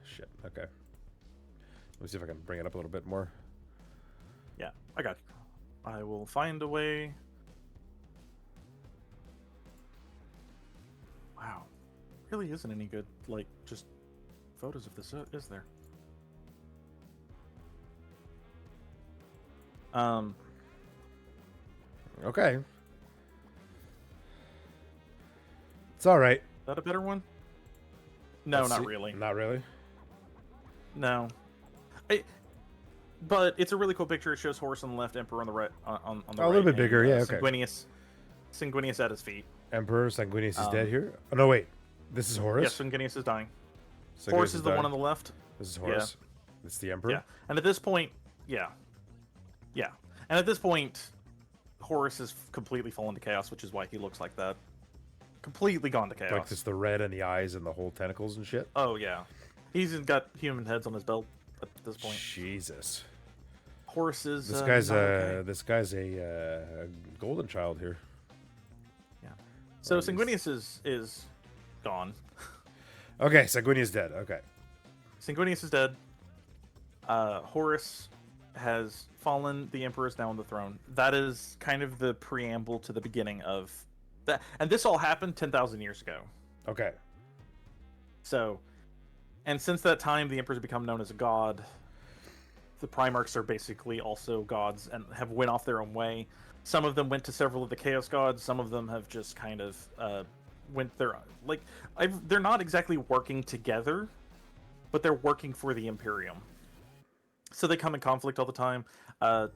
Shit. Okay. Let me see if I can bring it up a little bit more. Yeah, I got you. I will find a way. Wow. Really isn't any good, like, just photos of this, is there? Okay. It's all right. Is that a better one? No, Let's not see. really. Not really. No. But it's a really cool picture. It shows Horus on the left, Emperor on the right. On the right. A little bit and, bigger, yeah. Okay. Sanguinius at his feet. Emperor Sanguinius is dead here. Oh no, wait. This is Horus. Yes, Sanguinius is dying. Sanguinius Horus is the dying. one on the left. This is Horus. It's the Emperor. Yeah, and at this point, yeah, and at this point, Horus has completely fallen to chaos, which is why he looks like that. Completely gone to chaos. Like just the red and the eyes and the whole tentacles and shit. Oh yeah, he's got human heads on his belt at this point. Jesus. Horus is. This guy's a golden child here. Yeah. So Or at least- Sanguinius is gone. Okay, Sanguinius dead. Okay. Sanguinius is dead. Horus has fallen. The Emperor is now on the throne. That is kind of the preamble to the beginning of that. And this all happened 10,000 years ago. Okay. So, and since that time, the Emperor's become known as a god. The Primarchs are basically also gods and have went off their own way. Some of them went to several of the Chaos gods. Some of them have just kind of went their they're not exactly working together, but they're working for the Imperium. So they come in conflict all the time.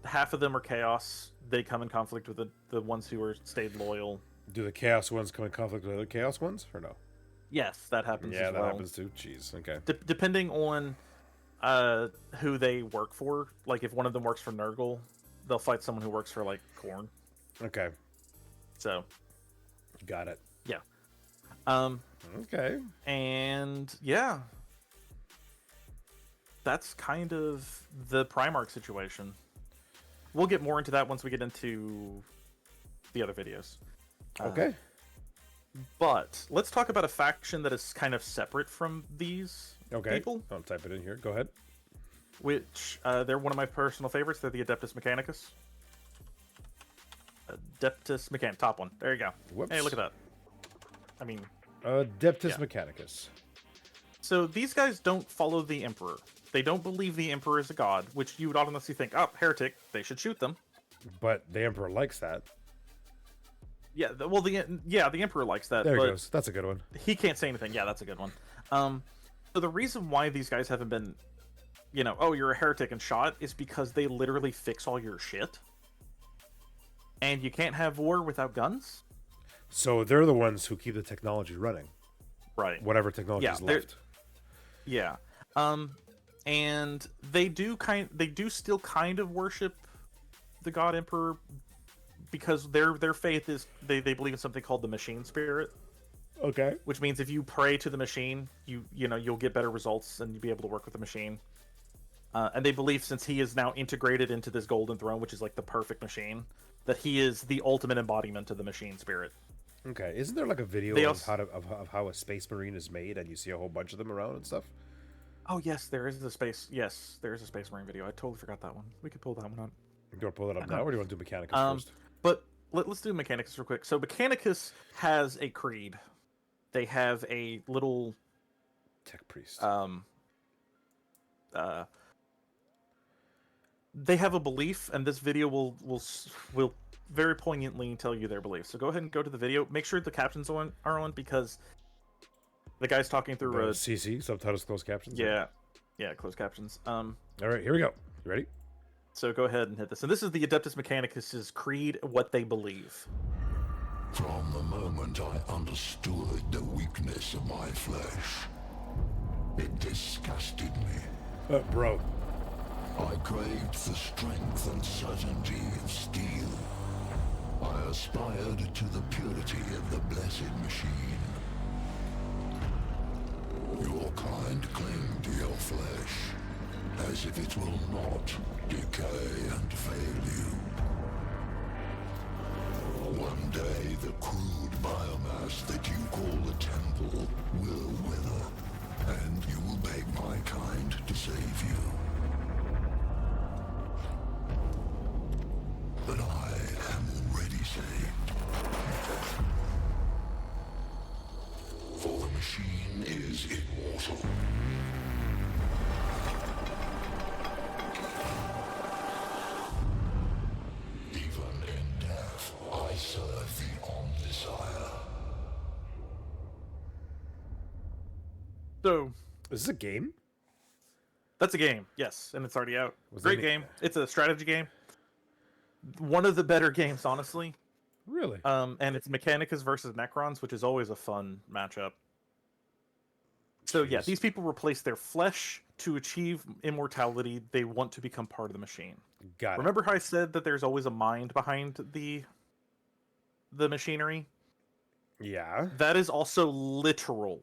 Half of them are Chaos. They come in conflict with the ones who are stayed loyal. Do the Chaos ones come in conflict with other Chaos ones, or no? Yes, that happens. Yeah, as that well. happens too. Jeez. Okay. Depending on who they work for. Like if one of them works for Nurgle, they'll fight someone who works for like Khorne. Okay. So, Got it. yeah. Okay. And yeah, that's kind of the Primarch situation. We'll get more into that once we get into the other videos. Okay. But let's talk about a faction that is kind of separate from these Okay. people, I'll type it in here. Go ahead. which they're one of my personal favorites. They're the Adeptus Mechanicus. Adeptus Mechanicus, top one. There you go. Whoops. Hey, look at that. I mean, Adeptus Yeah. Mechanicus. so these guys don't follow the Emperor. They don't believe the Emperor is a god, which you would honestly think, oh, heretic, they should shoot them. But the Emperor likes that. Yeah, the Emperor likes that. There but it goes. That's a good one. he can't say anything. Yeah, that's a good one. So the reason why these guys haven't been, oh, you're a heretic and shot is because they literally fix all your shit. And you can't have war without guns. So they're the ones who keep the technology running. Right. Whatever technology Yeah, is they're- left. Yeah. And they do still kind of worship the God Emperor because their faith is they believe in something called the machine spirit, Okay. which means if you pray to the machine, you'll get better results and you'll be able to work with the machine. And they believe since he is now integrated into this golden throne, which is like the perfect machine, that he is the ultimate embodiment of the machine spirit. Okay. Isn't there like a video They of also- how a space marine is made, and you see a whole bunch of them around and stuff? Oh yes, there is a space marine video. I totally forgot that one. We could pull that one up. You want to pull that up now, or do you want to do Mechanicus first? But let's do Mechanicus real quick. So Mechanicus has a creed. They have a little Tech priest. they have a belief, and this video will very poignantly tell you their belief. So go ahead and go to the video. Make sure the captions are on because the guy's talking through a CC subtitles, closed captions. yeah closed captions. All right, here we go. You ready? So go ahead and hit this. And this is the Adeptus Mechanicus's creed, what they believe. From the moment I understood the weakness of my flesh, it disgusted me. Bro. I craved the strength and certainty of steel. I aspired to the purity of the blessed machine. Your kind cling to your flesh, as if it will not decay and fail you. One day the crude biomass that you call the temple will wither. But I am already saved. For the machine is immortal. Even in death, I serve the Omnisire. So Is this a game? that's a game, yes, and it's already out. Was Great any- game. It's a strategy game. One of the better games, honestly. Really? And it's Mechanicus versus Necrons, which is always a fun matchup. So yeah, Jeez. these people replace their flesh to achieve immortality. They want to become part of the machine. Got it. Remember how I said that there's always a mind behind the machinery? Yeah. That is also literal.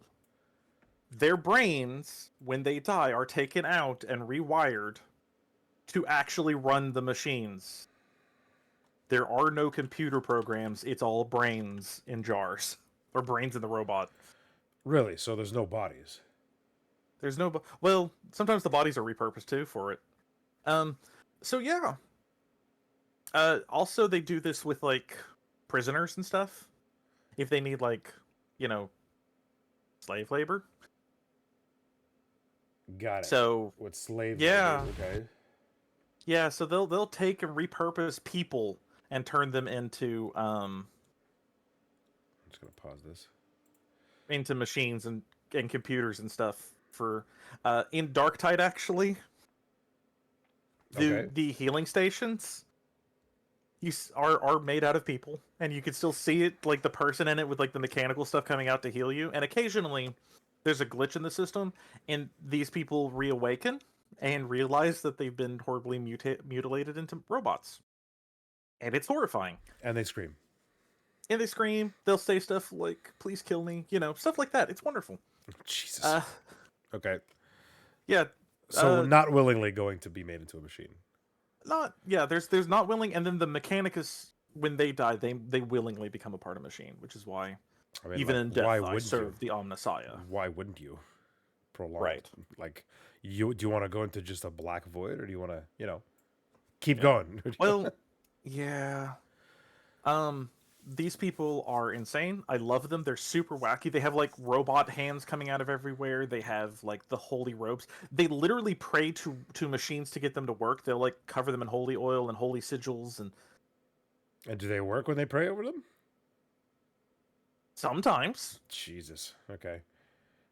Their brains, when they die, are taken out and rewired to actually run the machines. There are no computer programs. It's all brains in jars. Or brains in the robot. Really? So there's no bodies? There's no... Well, sometimes the bodies are repurposed, too, for it. So, yeah. Also, they do this with, like, prisoners and stuff. If they need, like, you know, slave labor. Got it. So, with slave yeah. labor, okay. yeah, so they'll take and repurpose people and turn them into I'm just gonna pause this. machines and computers and stuff for in Darktide actually. Okay. The healing stations are made out of people, and you can still see it, like the person in it with like the mechanical stuff coming out to heal you. And occasionally, there's a glitch in the system, and these people reawaken and realize that they've been horribly mutilated into robots, and it's horrifying. And they scream. And they scream. They'll say stuff like "Please kill me," stuff like that. It's wonderful. Jesus. Okay. Yeah. So not willingly going to be made into a machine. There's not willing, and then the Mechanicus, when they die, they willingly become a part of machine, which is why I mean, even like, in death why I wouldn't serve you? the Omnisire. Why wouldn't you? Prolong Right. it? Like, do you want to go into just a black void, or do you want to, keep going? Well, yeah. These people are insane. I love them. They're super wacky. They have like robot hands coming out of everywhere. They have like the holy robes. They literally pray to machines to get them to work. They'll like cover them in holy oil and holy sigils, and And do they work when they pray over them? sometimes. Jesus. Okay.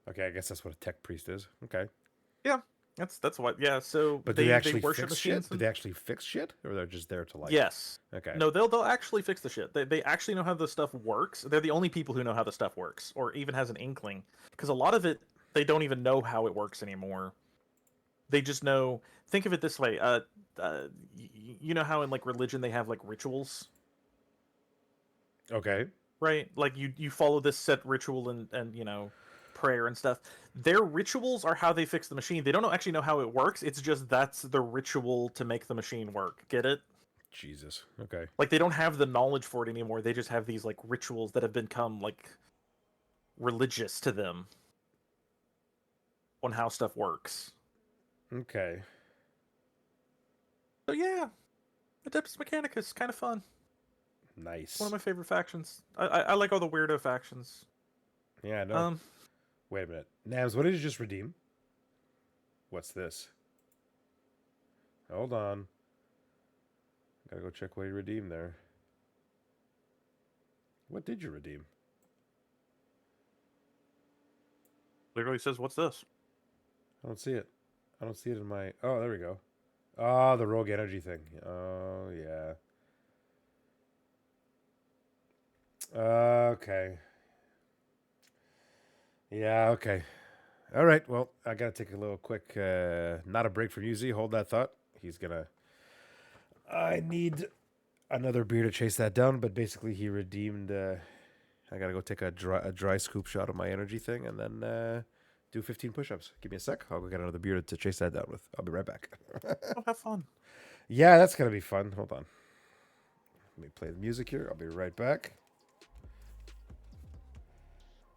Okay, I guess that's what a tech priest is. Okay. Yeah. That's what. Yeah. So But do they actually worship fix machines. shit? Do they actually fix shit, or they're just there to like? Yes. Okay. No, they'll actually fix the shit. They actually know how the stuff works. They're the only people who know how the stuff works, or even has an inkling. Because a lot of it, they don't even know how it works anymore. They just know. Think of it this way. You know how in like religion they have like rituals, Okay. right? Like you follow this set ritual and prayer and stuff. Their rituals are how they fix the machine. They don't actually know how it works. It's just that's the ritual to make the machine work. Get it? Jesus. Okay. Like they don't have the knowledge for it anymore. They just have these like rituals that have become like religious to them on how stuff works. Okay. So yeah, Adeptus Mechanicus, kind of fun. Nice. One of my favorite factions. I like all the weirdo factions. Yeah. No. Wait a minute. Nams, what did you just redeem? What's this? Hold on. Gotta go check what you redeemed there. What did you redeem? Literally says, "What's this?" I don't see it. I don't see it in my... Oh, there we go. Oh, the rogue energy thing. Oh, yeah. Okay. Yeah, okay. All right, well, I gotta take a little quick, not a break from UZ. Hold that thought. He's gonna... I need another beer to chase that down, but basically he redeemed... I gotta go take a dry scoop shot of my energy thing, and then do 15 push-ups. Give me a sec. I'll go get another beer to chase that down with. I'll be right back. Oh, have fun. Yeah, that's gonna be fun. Hold on. Let me play the music here. I'll be right back.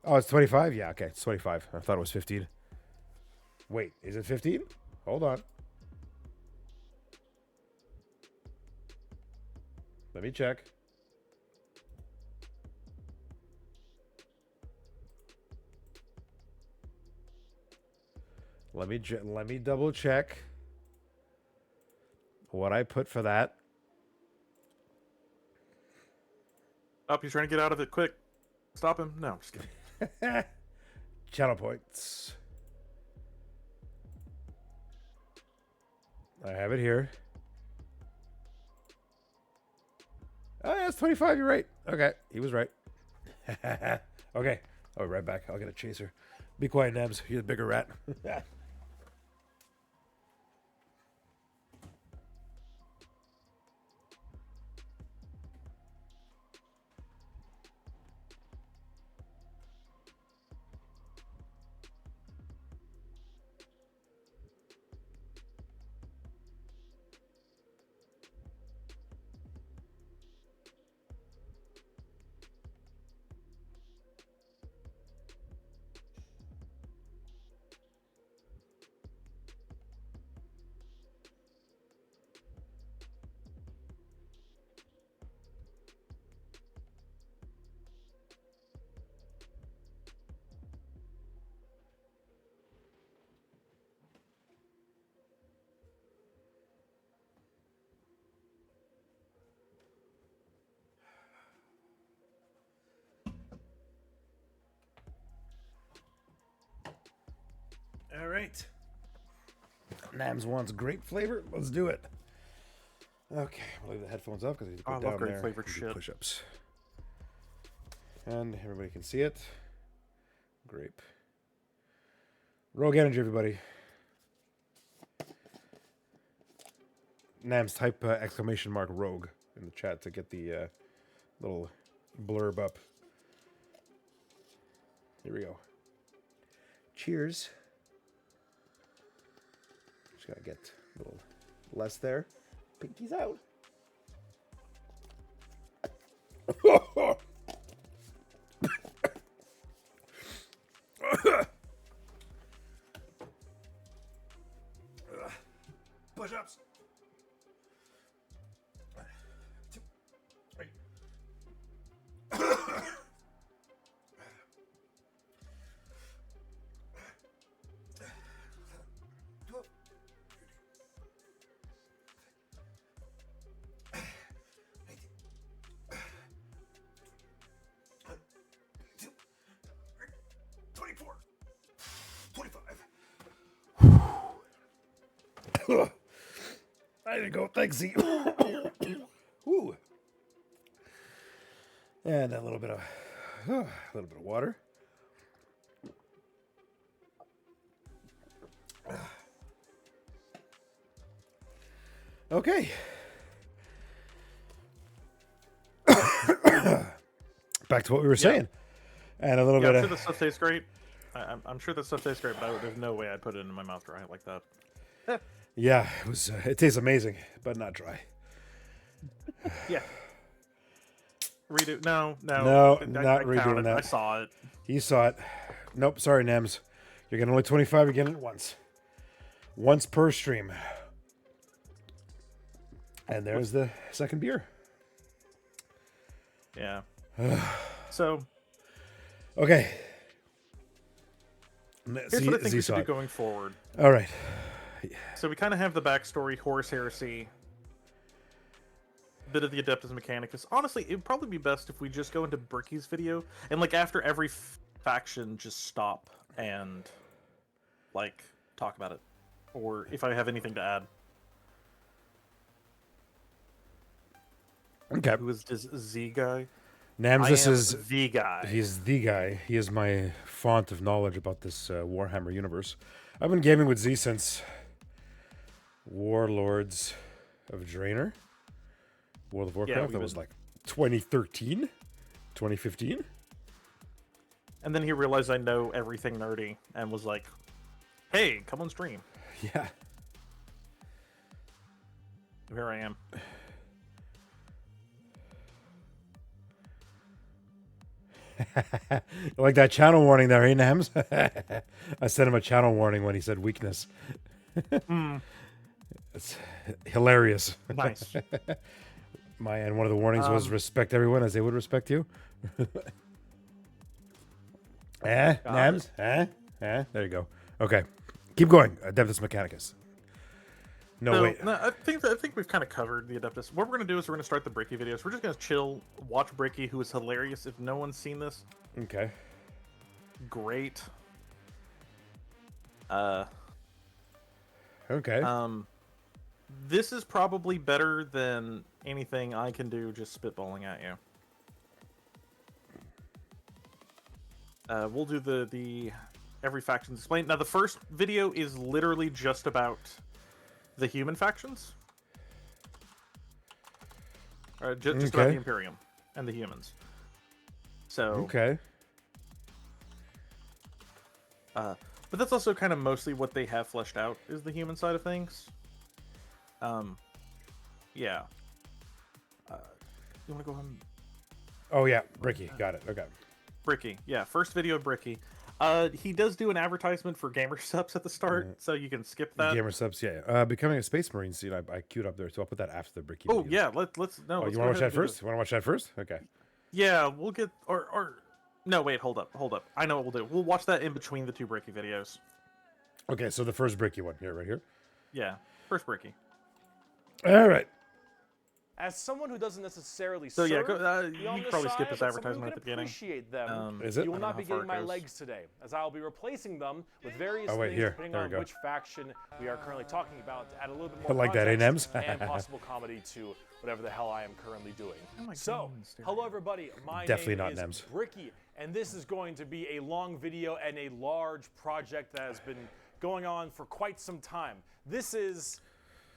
Oh, it's 25? Yeah, okay. It's 25. I thought it was 15. Wait, is it 15? Hold on. Let me check. Let me double check what I put for that. Oh, you're trying to get out of it quick. Stop him. No, I'm just kidding. Channel points. I have it here. Oh, yeah, it's 25. You're right. Okay, he was right. Okay, I'll be right back. I'll get a chaser. Be quiet, Nebs. You're the bigger rat. All right. Nams wants grape flavor. Let's do it. Okay, I'll leave the headphones off because I need to go I love down grape there flavored and do shit. push-ups. And everybody can see it. Grape. Rogue energy, everybody. Nams, type exclamation mark rogue in the chat to get the little blurb up. Here we go. Cheers. Just gotta get a little less there. Pinky's out. Push-ups. 2, 3. There you go. Thanks, Z. Woo. And a little bit of water. Okay. Back to what we were saying. And a little Yeah, bit I'm of sure this stuff tastes great. I'm sure this stuff tastes great, but there's no way I'd put it in my mouth dry like that. yeah, it was. It tastes amazing, but not dry. Yeah. Redo. No. No, I not redoing counted. that. I saw it. He saw it. Nope, sorry, Nems. You're getting only 25. You're getting it once. Once per stream. And there's the second beer. Yeah. So Okay. here's what I think we should do going forward. All right. So we kind of have the backstory, Horus Heresy, bit of the Adeptus Mechanicus. Honestly, it would probably be best if we just go into Bricky's video and, like, after every faction, just stop and, like, talk about it. Or if I have anything to add. Okay. Who is this Z guy? Nams, this I am is the guy. He's the guy. He is my font of knowledge about this Warhammer universe. I've been gaming with Z since Warlords of Draenor. World of Warcraft. That was like 2013, 2015. And then he realized I know everything nerdy and was like, hey, come on stream. Yeah. Here I am. Like that channel warning there, eh, Nams? I sent him a channel warning when he said weakness. It's hilarious. Nice. And one of the warnings was respect everyone as they would respect you. Nams? There you go. Okay. Keep going, Adeptus Mechanicus. No, wait. No, I think we've kind of covered the Adeptus. What we're gonna do is we're gonna start the Bricky videos. We're just gonna chill, watch Bricky, who is hilarious. If no one's seen this, Okay. great. Okay. This is probably better than anything I can do just spitballing at you. We'll do the every faction explained. Now the first video is literally just about the human factions. Just about the Imperium and the humans. So okay. But that's also kind of mostly what they have fleshed out is the human side of things. Yeah. You want to go ahead and... Oh yeah, Bricky. Got it. Okay. Bricky. Yeah, first video of Bricky. He does do an advertisement for Gamer Subs at the start, so you can skip that. Gamer Subs, yeah. Becoming a Space Marine scene, I queued up there, so I'll put that after the Bricky. Oh videos. yeah, let's no. Oh, let's you go want to watch ahead that and do first? You want to watch that first? Okay. Yeah, we'll get or no, wait, hold up. I know what we'll do. We'll watch that in between the two Bricky videos. Okay, so the first Bricky one here, right here. Yeah, first Bricky. All right. As someone who doesn't necessarily So serve yeah, you the can probably skip this Omnicide, advertisement but at the beginning. Appreciate them. Is it? You will I don't not be know how far getting my it goes. legs today, as I will be replacing them with various Oh, wait, things here. depending There we on go. which faction we are currently talking about to add a little bit more I like that, eh, context Nems? and possible comedy to whatever the hell I am currently doing. my So, goodness, dude. hello everybody, my Definitely name not is Nems. Bricky, and this is going to be a long video and a large project that has been going on for quite some time. This is...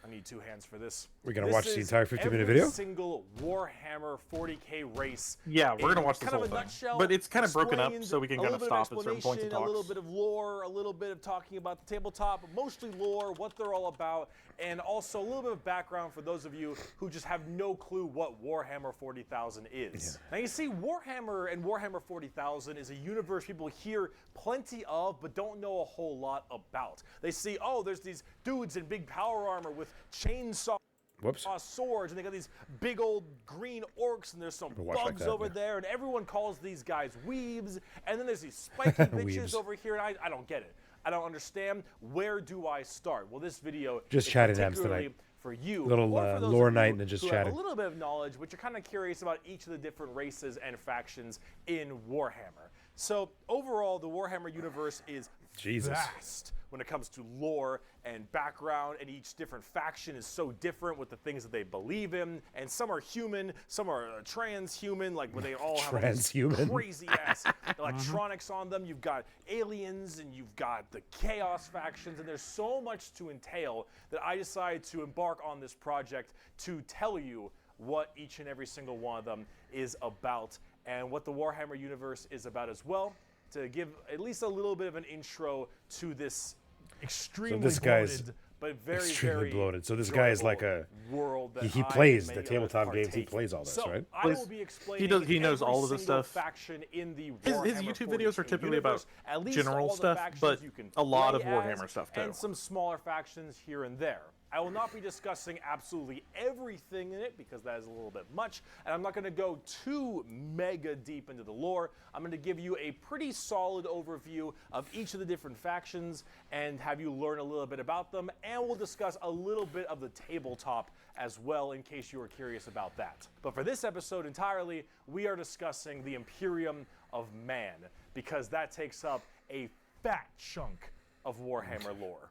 I need two hands for this. We're gonna This watch the is entire 50-minute every video? single Warhammer 40k race. Yeah, we're gonna in watch this kind of whole a thing. nutshell, But it's kind of broken up, explains so we can a kind little of bit stop at certain points and explanation, talk. a little bit of lore, a little bit of talking about the tabletop, mostly lore, what they're all about, and also a little bit of background for those of you who just have no clue what Warhammer 40,000 is. Now you see, Warhammer and Warhammer 40,000 is a universe people hear plenty of, but don't know a whole lot about. They see, oh, there's these dudes in big power armor with chainsaw Whoops. swords, and they got these big old green orcs, and there's some Watch like bugs that, over yeah. there, and everyone calls these guys weaves, and then there's these spiky bitches Weaves. over here, and I don't get it. I don't understand. Where do I start? Well, this video Just is chatting Ems particularly tonight. for you, Little, or for those lore of night you and just who chatting. have a little bit of knowledge, but you're kind of curious about each of the different races and factions in Warhammer. So overall, the Warhammer universe is Jesus. vast when it comes to lore and background, and each different faction is so different with the things that they believe in, and some are human, some are transhuman, like where they all have all these Transhuman. crazy ass electronics on them. You've got aliens, and you've got the chaos factions, and there's so much to entail that I decided to embark on this project to tell you what each and every single one of them is about, and what the Warhammer universe is about as well, to give at least a little bit of an intro to this extremely this guy's bloated, but very, extremely very bloated. So this guy is like enjoyable a- world that he I plays may the tabletop games, he partake in. plays all this, So, right? I will be explaining he knows every all of this single stuff. faction in the His Warhammer YouTube videos are 40K typically universe, about at least general all the stuff, factions but you can a lot of play Warhammer as, stuff, too. and some smaller factions here and there. I will not be discussing absolutely everything in it because that is a little bit much, and I'm not going to go too mega deep into the lore. I'm going to give you a pretty solid overview of each of the different factions and have you learn a little bit about them, and we'll discuss a little bit of the tabletop as well in case you were curious about that. But for this episode entirely, we are discussing the Imperium of Man because that takes up a fat chunk of Warhammer lore.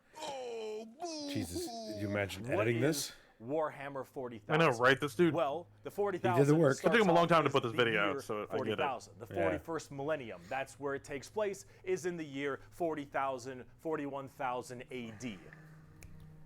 Jesus. Did you imagine What editing is this? Warhammer 40,000? I know, right? This dude. Well, the 40,000 He did the work. It took him a long time to starts put this off video, as the so year I get it. 40,000, the Yeah. 41st millennium. That's where it takes place, is in the year 40,000, 41,000 AD.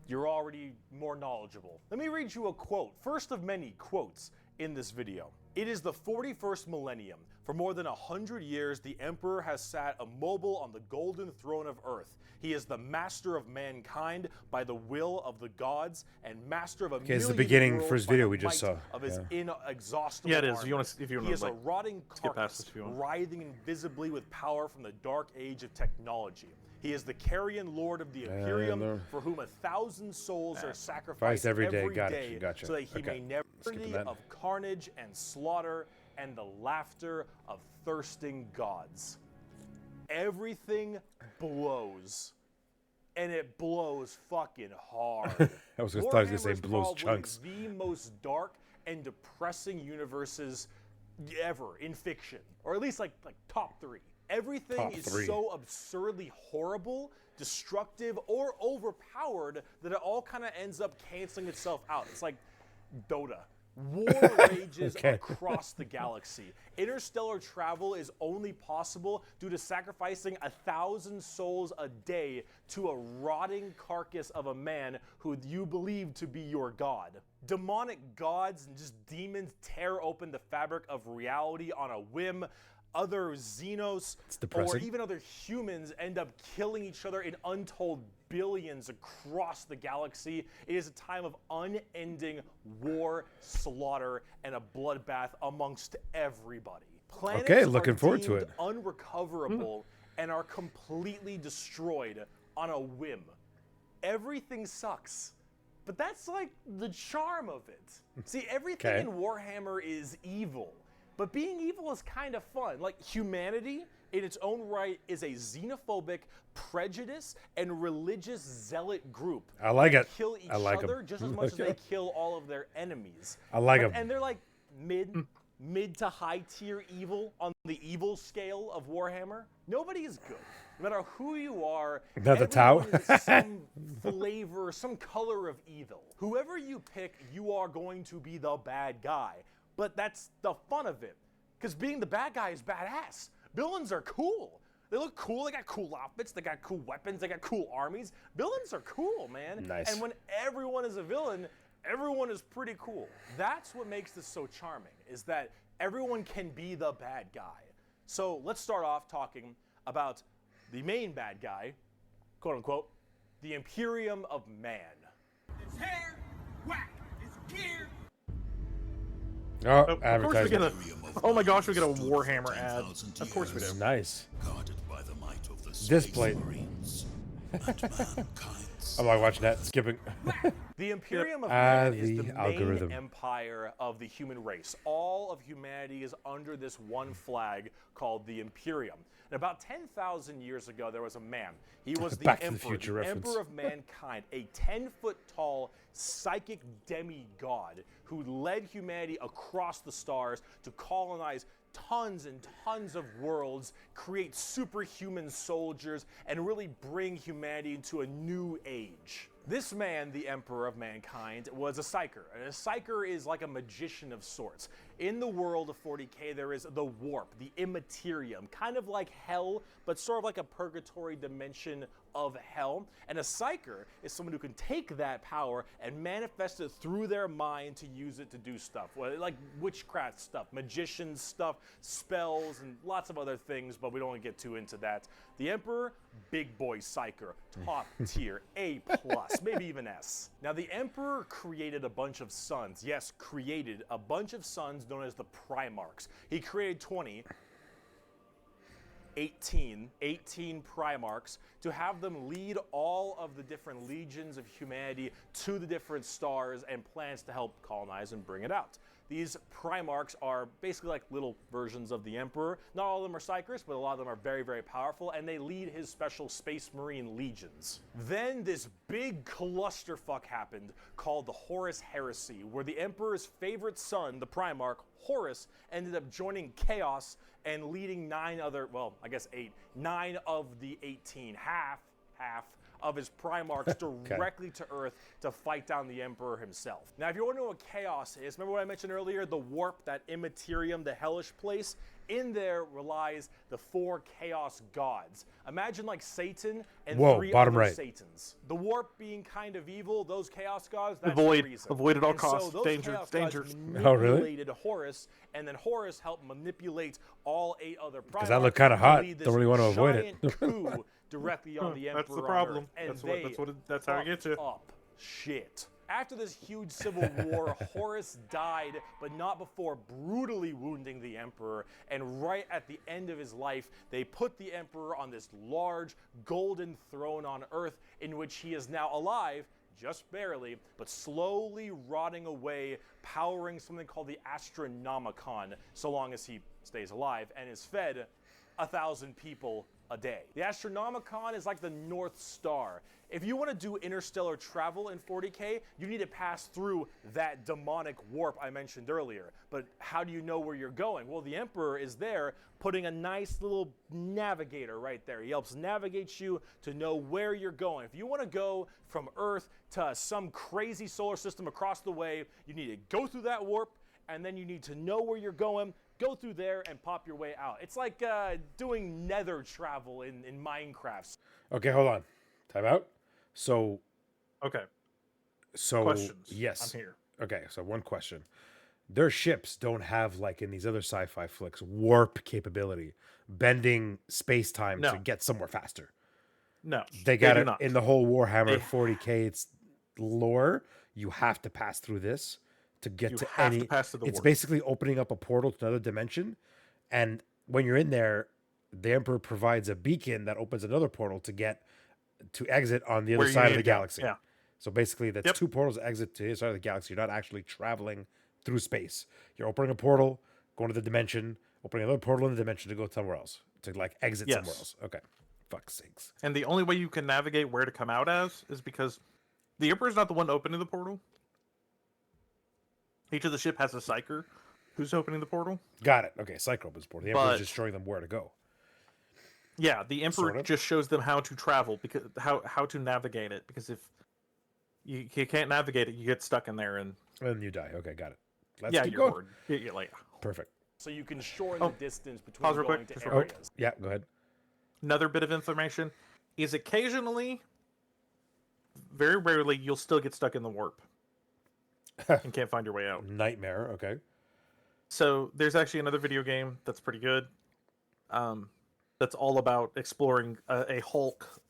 You're already more knowledgeable. Let me read you a quote, first of many quotes in this video. It is the 41st millennium. For more than 100 years, the Emperor has sat immobile on the golden throne of Earth. He is the master of mankind by the will of the gods, and master of a Okay, it's the million beginning worlds first by video the we just might saw. of his inexhaustible Yeah, it is. army. You wanna- if you wanna, He is a like, rotting skip past carcass, this if you want. writhing invisibly with power from the dark age of technology. He is the carrion lord of the Imperium, no. for whom 1,000 souls are sacrificed every every day. Got it. day Gotcha. so that he Okay. may never skipping that. of carnage and slaughter, and the laughter of thirsting gods. Everything blows. And it blows fucking hard. I thought he was Warhammer going to say is blows probably chunks. the most dark and depressing universes ever in fiction, or at least like top 3. Everything Top is 3. so absurdly horrible, destructive, or overpowered that it all kind of ends up canceling itself out. It's like Dota. War rages Okay. across the galaxy. Interstellar travel is only possible due to sacrificing 1,000 souls a day to a rotting carcass of a man who you believe to be your god. Demonic gods and just demons tear open the fabric of reality on a whim. Other Xenos or depressing. even other humans end up killing each other in untold billions across the galaxy. It is a time of unending war, slaughter, and a bloodbath amongst everybody. Planets Okay, looking are forward to deemed it. unrecoverable and are completely destroyed on a whim. Everything sucks. But that's like the charm of it. See, everything Okay. in Warhammer is evil. But being evil is kind of fun. Like, humanity, in its own right, is a xenophobic, prejudice, and religious zealot group. I like that it. Kill each I like 'em. other just as much as they kill all of their enemies. I like 'em. And they're like mid to high tier evil on the evil scale of Warhammer. Nobody is good. No matter who you are, Not the Tau? everyone is some flavor, some color of evil. Whoever you pick, you are going to be the bad guy. But that's the fun of it. Because being the bad guy is badass. Villains are cool. They look cool. They got cool outfits. They got cool weapons. They got cool armies. Villains are cool, man. Nice. And when everyone is a villain, everyone is pretty cool. That's what makes this so charming, is that everyone can be the bad guy. So let's start off talking about the main bad guy, quote unquote, the Imperium of Man. It's hair, whack. It's gear. Oh, Of course we get advertisement. a. Oh my gosh, we get a Warhammer ad. Of course we do. Nice. Guarded by the might of the Display. Space Marines and mankind's I'm like watching that, skipping. The Imperium of Ah, Man is the the algorithm. main empire of the human race. All of humanity is under this one flag called the Imperium. And about 10,000 years ago, there was a man. He was the Back to the Emperor, Future the reference. Emperor of mankind, a 10-foot-tall psychic demigod who led humanity across the stars to colonize tons and tons of worlds, create superhuman soldiers, and really bring humanity into a new age. This man, the Emperor of Mankind, was a psyker. And a psyker is like a magician of sorts. In the world of 40K, there is the warp, the immaterium, kind of like hell, but sort of like a purgatory dimension of hell. And a psyker is someone who can take that power and manifest it through their mind to use it to do stuff, like witchcraft stuff, magician stuff, spells, and lots of other things, but we don't want to get too into that. The Emperor, big boy psyker, top tier, A+, maybe even S. Now, the Emperor created a bunch of sons. Yes, created a bunch of sons known as the Primarchs. He created 18 Primarchs to have them lead all of the different legions of humanity to the different stars and planets to help colonize and bring it out. These Primarchs are basically like little versions of the Emperor. Not all of them are psychers, but a lot of them are very, very powerful, and they lead his special Space Marine legions. Then this big clusterfuck happened called the Horus Heresy, where the Emperor's favorite son, the Primarch, Horus, ended up joining Chaos and leading 9 of the 18, half of his Primarchs directly to Earth to fight down the Emperor himself. Now, if you want to know what Chaos is, remember what I mentioned earlier, the warp, that immaterium, the hellish place? In there relies the 4 Chaos gods. Imagine like Satan and Whoa, 3 bottom other right. Satans. The warp being kind of evil, those Chaos gods, that's Avoid- the reason. avoid at all And costs. So those Danger, Chaos danger. gods Oh, really? manipulated Horus, and then Horus helped manipulate all 8 other Primarchs. that looked kinda to hot. lead Don't this really wanna avoid it. giant coup directly on the Emperor. That's the on problem. Earth, and That's they that's how it gets you. up shit. After this huge civil war, Horus died, but not before brutally wounding the Emperor. And right at the end of his life, they put the Emperor on this large golden throne on Earth, in which he is now alive, just barely, but slowly rotting away, powering something called the Astronomicon, so long as he stays alive, and is fed 1,000 people a day. The Astronomicon is like the North Star. If you want to do interstellar travel in 40K, you need to pass through that demonic warp I mentioned earlier. But how do you know where you're going? Well, the Emperor is there putting a nice little navigator right there. He helps navigate you to know where you're going. If you want to go from Earth to some crazy solar system across the way, you need to go through that warp, and then you need to know where you're going, go through there, and pop your way out. It's like doing nether travel in Minecraft. Okay, hold on. Time out. So Okay. questions. Questions. Yes. I'm here. Okay, so one question. Their ships don't have, like in these other sci-fi flicks, warp capability, bending space-time No. to get somewhere faster. No. They got do it not. in the whole Warhammer They- 40K lore. You have to pass through this to get You to have any. to pass through the It's warp. basically opening up a portal to another dimension, and when you're in there, the Emperor provides a beacon that opens another portal to exit on the other Where you side need of the to go. galaxy. Yeah. So basically, that's Yep. 2 portals to exit to the other side of the galaxy. You're not actually traveling through space. You're opening a portal, going to the dimension, opening another portal in the dimension to go somewhere else, to like exit somewhere Yes. else. Okay. Fuck's sakes. And the only way you can navigate where to come out as is because the Emperor's not the one opening the portal. Each of the ship has a psyker who's opening the portal. Got it. Okay, Cyclope is portal. The Emperor's But- just showing them where to go. Yeah, the Emperor Sort of. just shows them how to travel, because how to navigate it. Because if you can't navigate it, you get stuck in there, and And then you die. Okay, got it. Let's yeah, keep you're going. bored. You're like, Perfect. So you can shorten Oh, the distance between pause real going quick, to just real quick. areas. Yeah, go ahead. another bit of information is occasionally, very rarely, you'll still get stuck in the warp and can't find your way out. Nightmare. Okay. So there's actually another video game that's pretty good. That's all about exploring a hulk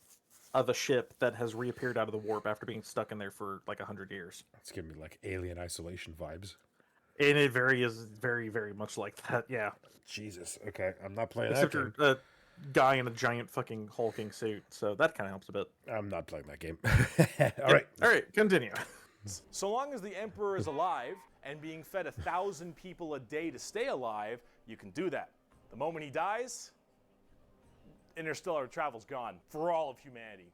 of a ship that has reappeared out of the warp after being stuck in there for like 100 years. It's giving me like Alien Isolation vibes. And it is very, very much like that. Yeah. Jesus. Okay, I'm not playing Except that you're game. a guy in a giant fucking hulking suit, so that kind of helps a bit. I'm not playing that game. All right. All right, continue. So long as the Emperor is alive and being fed 1,000 people a day to stay alive, you can do that. The moment he dies, interstellar travel's gone for all of humanity.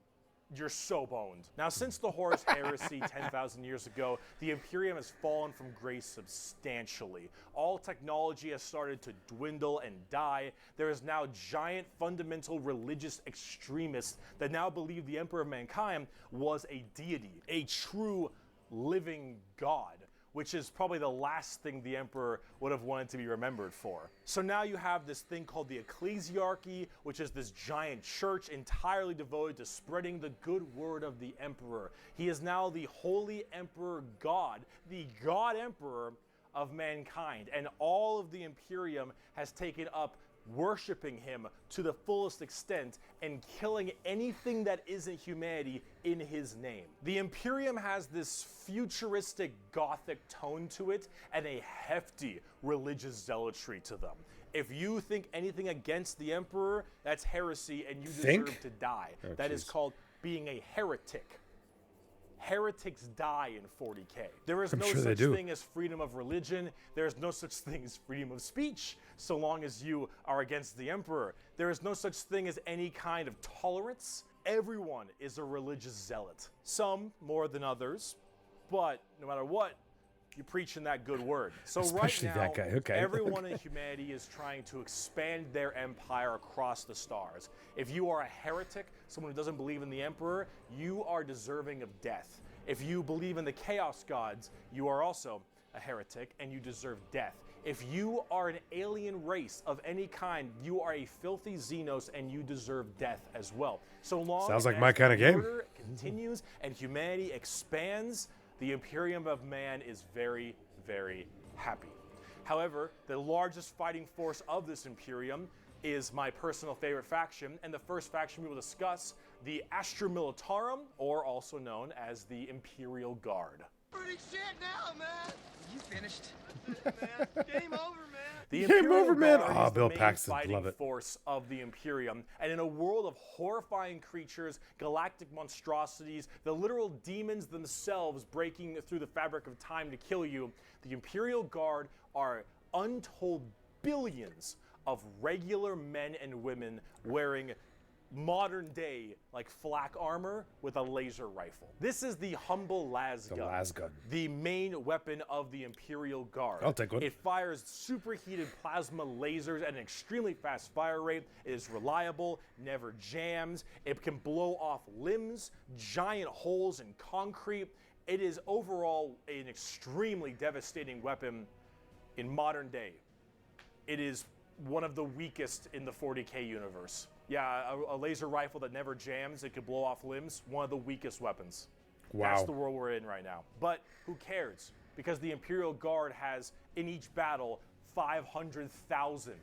You're so boned. Now, since the Horus Heresy 10,000 years ago, the Imperium has fallen from grace substantially. All technology has started to dwindle and die. There is now giant fundamental religious extremists that now believe the Emperor of Mankind was a deity, a true living god, which is probably the last thing the Emperor would have wanted to be remembered for. So now you have this thing called the Ecclesiarchy, which is this giant church entirely devoted to spreading the good word of the Emperor. He is now the Holy Emperor God, the God Emperor of mankind, and all of the Imperium has taken up worshiping him to the fullest extent and killing anything that isn't humanity in his name. The Imperium has this futuristic gothic tone to it and a hefty religious zealotry to them. If you think anything against the Emperor, that's heresy and you deserve to die. Oh, That is jeez. called being a heretic. Heretics die in 40K. There is I'm no sure they such do. thing as freedom of religion. There is no such thing as freedom of speech, so long as you are against the Emperor. There is no such thing as any kind of tolerance. Everyone is a religious zealot. Some more than others, but no matter what, you're preaching that good word. So Especially right now, that guy, okay. everyone in humanity is trying to expand their empire across the stars. If you are a heretic, someone who doesn't believe in the Emperor, you are deserving of death. If you believe in the Chaos Gods, you are also a heretic and you deserve death. If you are an alien race of any kind, you are a filthy Xenos and you deserve death as well. So long Sounds like as my kinda the game. order continues and humanity expands, the Imperium of Man is very, very happy. However, the largest fighting force of this Imperium is my personal favorite faction, and the first faction we will discuss, the Astra Militarum, or also known as the Imperial Guard. Pretty shit now, man. You finished? That's it, man. Game over, man. The Game Imperial over, man. Guard Ah, is the Bill main Paxton, fighting love it. force of the Imperium, and in a world of horrifying creatures, galactic monstrosities, the literal demons themselves breaking through the fabric of time to kill you, the Imperial Guard are untold billions of regular men and women wearing modern day like flak armor with a laser rifle. This is the humble las The gun, lasgun. the main weapon of the Imperial Guard. I'll take one. It fires superheated plasma lasers at an extremely fast fire rate. It is reliable, never jams. It can blow off limbs, giant holes in concrete. It is overall an extremely devastating weapon in modern day. It is one of the weakest in the 40K universe. Yeah, a laser rifle that never jams, it could blow off limbs, one of the weakest weapons. Wow. That's the world we're in right now. But who cares? Because the Imperial Guard has, in each battle, 500,000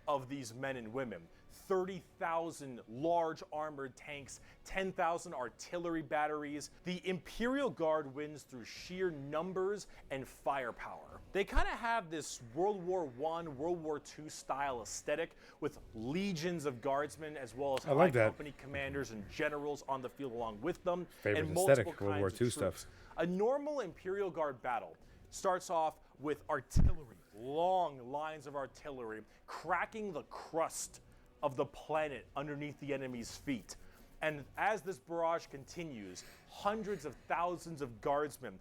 of these men and women. 30,000 large armored tanks, 10,000 artillery batteries. The Imperial Guard wins through sheer numbers and firepower. They kind of have this World War I, World War II style aesthetic with legions of guardsmen as well as I like that. company commanders and generals on the field along with them. Favorite and multiple aesthetic, World kinds War of II troops. stuff. A normal Imperial Guard battle starts off with artillery, long lines of artillery, cracking the crust of the planet underneath the enemy's feet. And as this barrage continues, hundreds of thousands of guardsmen,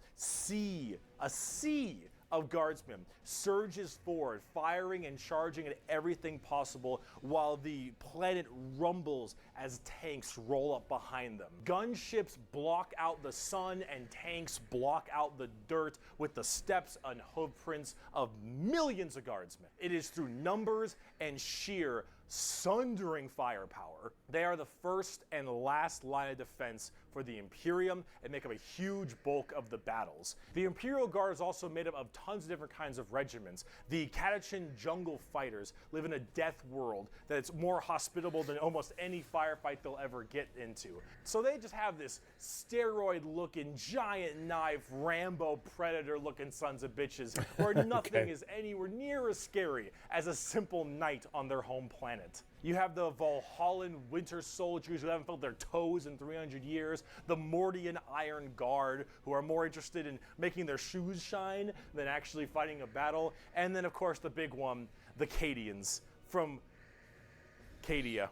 a sea of guardsmen surges forward, firing and charging at everything possible while the planet rumbles as tanks roll up behind them. Gunships block out the sun and tanks block out the dirt with the steps and hoof prints of millions of guardsmen. It is through numbers and sheer sundering firepower. They are the first and last line of defense for the Imperium and make up a huge bulk of the battles. The Imperial Guard is also made up of tons of different kinds of regiments. The Catachin Jungle Fighters live in a death world that's more hospitable than almost any firefight they'll ever get into. So they just have this steroid-looking, giant knife, Rambo Predator-looking sons of bitches where nothing is anywhere near as scary as a simple knight on their home planet. You have the Valhallan Winter Soldiers who haven't felt their toes in 300 years, the Mordian Iron Guard who are more interested in making their shoes shine than actually fighting a battle, and then of course the big one, the Cadians from Cadia.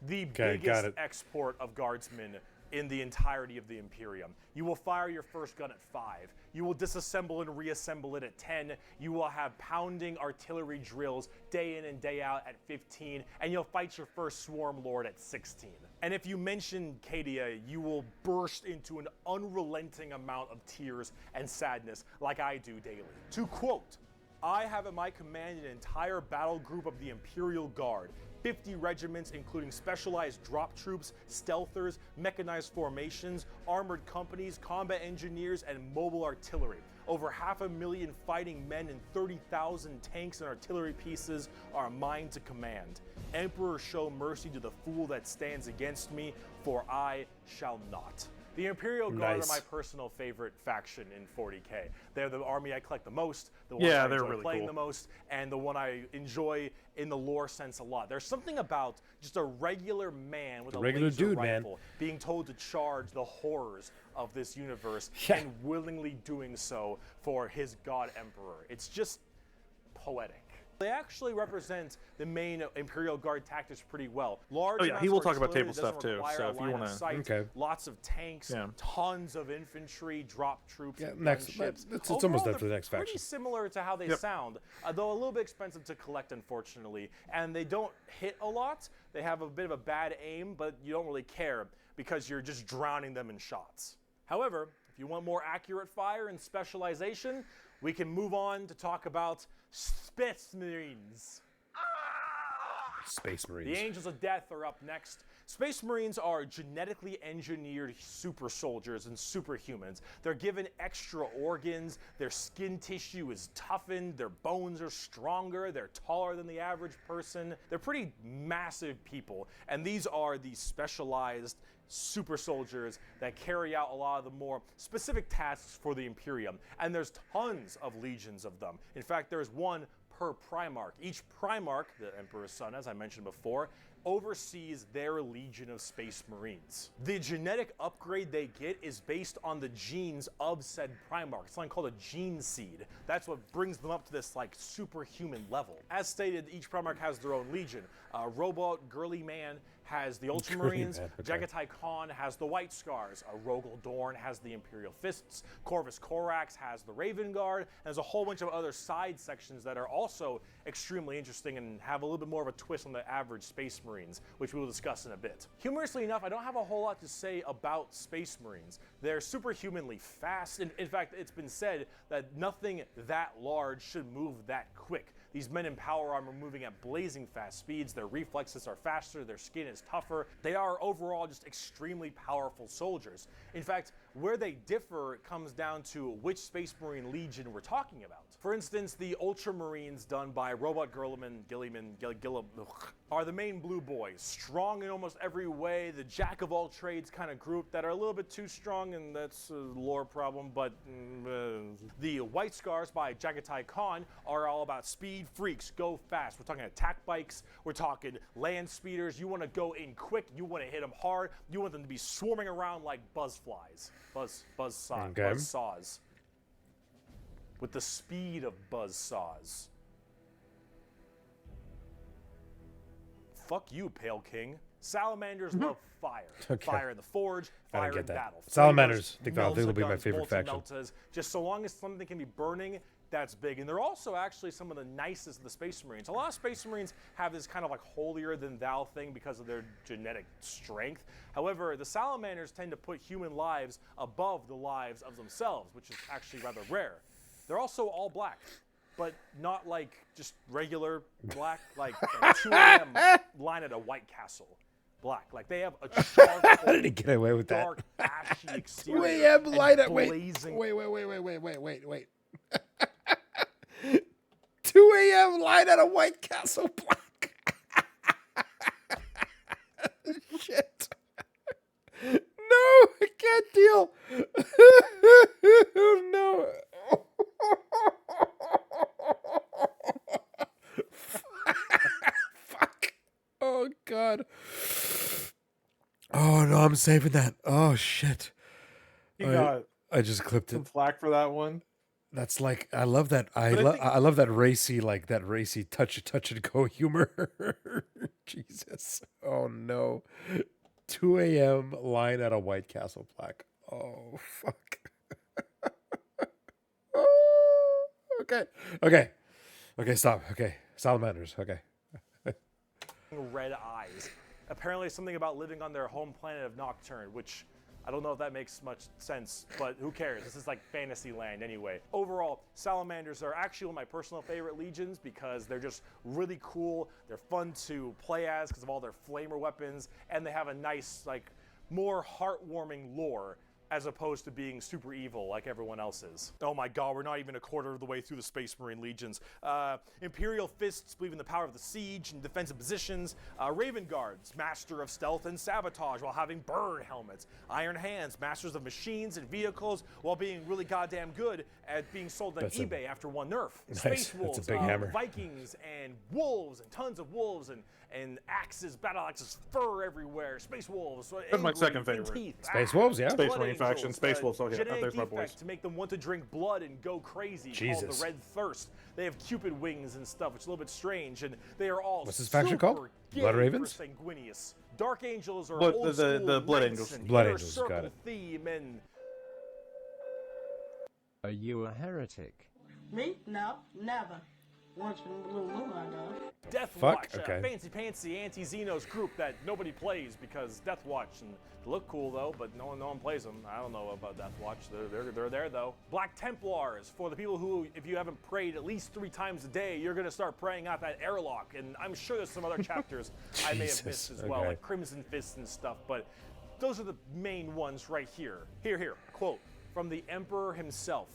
The biggest export of guardsmen in the entirety of the Imperium. You will fire your first gun at 5. You will disassemble and reassemble it at 10. You will have pounding artillery drills day in and day out at 15. And you'll fight your first Swarm Lord at 16. And if you mention Cadia, you will burst into an unrelenting amount of tears and sadness like I do daily. To quote, I have at my command an entire battle group of the Imperial Guard, 50 regiments including specialized drop troops, stealthers, mechanized formations, armored companies, combat engineers, and mobile artillery. Over 500,000 fighting men and 30,000 tanks and artillery pieces are mine to command. Emperor, show mercy to the fool that stands against me, for I shall not. The Imperial Guard are my personal favorite faction in 40K. They're the army I collect the most, the one I enjoy really playing cool. the most, and the one I enjoy in the lore sense a lot. There's something about just a regular man with a regular laser dude, man. rifle being told to charge the horrors of this universe Yeah. and willingly doing so for his god emperor. It's just poetic. They actually represent the main Imperial Guard tactics pretty well. Large he amounts will of talk about artillery table that stuff doesn't too, require so a if you line of wanna- sight, Okay. lots of tanks, Yeah. tons of infantry, drop troops, Yeah, and next- gunships. it's almost Overall, done for the they're next pretty faction. similar to how they sound, though a little bit expensive to collect, unfortunately. And they don't hit a lot. They have a bit of a bad aim, but you don't really care because you're just drowning them in shots. However, if you want more accurate fire and specialization, we can move on to talk about Space Marines. Space Marines. The Angels of Death are up next. Space Marines are genetically engineered super soldiers and superhumans. They're given extra organs, their skin tissue is toughened, their bones are stronger, they're taller than the average person. They're pretty massive people, and these are the specialized super soldiers that carry out a lot of the more specific tasks for the Imperium. And there's tons of legions of them. In fact, there's one per Primarch. Each Primarch, the Emperor's son, as I mentioned before, oversees their legion of Space Marines. The genetic upgrade they get is based on the genes of said Primarch. It's something called a gene seed. That's what brings them up to this like superhuman level. As stated, each Primarch has their own legion. Robot Girly Man has the Ultramarines, Jagatai Khan has the White Scars, Rogel Dorn has the Imperial Fists, Corvus Corax has the Raven Guard, and there's a whole bunch of other side sections that are also extremely interesting and have a little bit more of a twist on the average Space Marines, which we will discuss in a bit. Humorously enough, I don't have a whole lot to say about Space Marines. They're superhumanly fast, and in fact, it's been said that nothing that large should move that quick. These men in power armor moving at blazing fast speeds, their reflexes are faster, their skin is tougher. They are overall just extremely powerful soldiers. In fact, where they differ comes down to which Space Marine Legion we're talking about. For instance, the Ultramarines done by Robot Gilliman are the main blue boys, strong in almost every way, the jack of all trades kind of group that are a little bit too strong, and that's a lore problem, but the White Scars by Jagatai Khan are all about speed freaks, go fast. We're talking attack bikes, we're talking land speeders. You want to go in quick, you want to hit them hard, you want them to be swarming around like buzzflies. Buzzsaws. With the speed of buzzsaws. Fuck you, Pale King. Salamanders love fire. Fire in the forge, fire in battle. Salamanders, I think that'll be my favorite faction. Just so long as something can be burning, that's big. And they're also actually some of the nicest of the Space Marines. A lot of Space Marines have this kind of like holier than thou thing because of their genetic strength. However, the Salamanders tend to put human lives above the lives of themselves, which is actually rather rare. They're also all black, but not like just regular black, like a 2 a.m. line at a White Castle. Black, like they have a charcoal, How did he get away with that? dark, ashy exterior. 2 a.m. light at blazing. Wait. 2 a.m. light at a White Castle black. Shit. No, I can't deal. No. Fuck. Oh, God. Oh, no, I'm saving that. Oh, shit. You I just clipped some it. flack for that one. That's like, I love that. I think- love that racy, like that racy touch and go humor. Jesus. Oh, no. 2 a.m. line at a White Castle plaque. Oh, fuck. Okay, stop. Okay, salamanders. Okay. Red eyes. Apparently something about living on their home planet of Nocturne, which I don't know if that makes much sense, but who cares? This is like fantasy land anyway. Overall, salamanders are actually one of my personal favorite legions because they're just really cool. They're fun to play as because of all their flamer weapons, and they have a nice, like, more heartwarming lore as opposed to being super evil like everyone else is. Oh my god, we're not even a quarter of the way through the Space Marine legions. Imperial Fists believe in the power of the siege and defensive positions. Raven Guards, master of stealth and sabotage while having burn helmets. Iron Hands, masters of machines and vehicles while being really goddamn good at being sold on eBay after one nerf. Nice. Space Wolves, That's a big hammer. Vikings and wolves and tons of wolves and axes, battle axes, fur everywhere. Space Wolves. That's my angry, second big favorite. teeth. Space Wolves, yeah. Space Blood Marine faction, Angels, Space Wolves. Okay, genetic there's my defect boys. to make them want to drink blood and go crazy. Jesus. Called the Red Thirst. They have Cupid wings and stuff, which is a little bit strange, and they are all What's this faction called? super Blood gay Ravens? for Sanguinius. Dark Angels are Blood- old the school Blood race Angels. and Blood inner Angels, got circle it. theme and Are you a heretic? Me? No, never. Once from the little Mohan dog. Deathwatch, Fuck, okay. fancy pantsy anti-Xenos group that nobody plays because Deathwatch, and they look cool though, but no one plays them. I don't know about Deathwatch. They're there though. Black Templars, for the people who, if you haven't prayed at least 3 times a day, you're gonna start praying out that airlock. And I'm sure there's some other chapters I may have missed as well, okay. like Crimson Fists and stuff. But those are the main ones right here. Here, quote from the Emperor himself.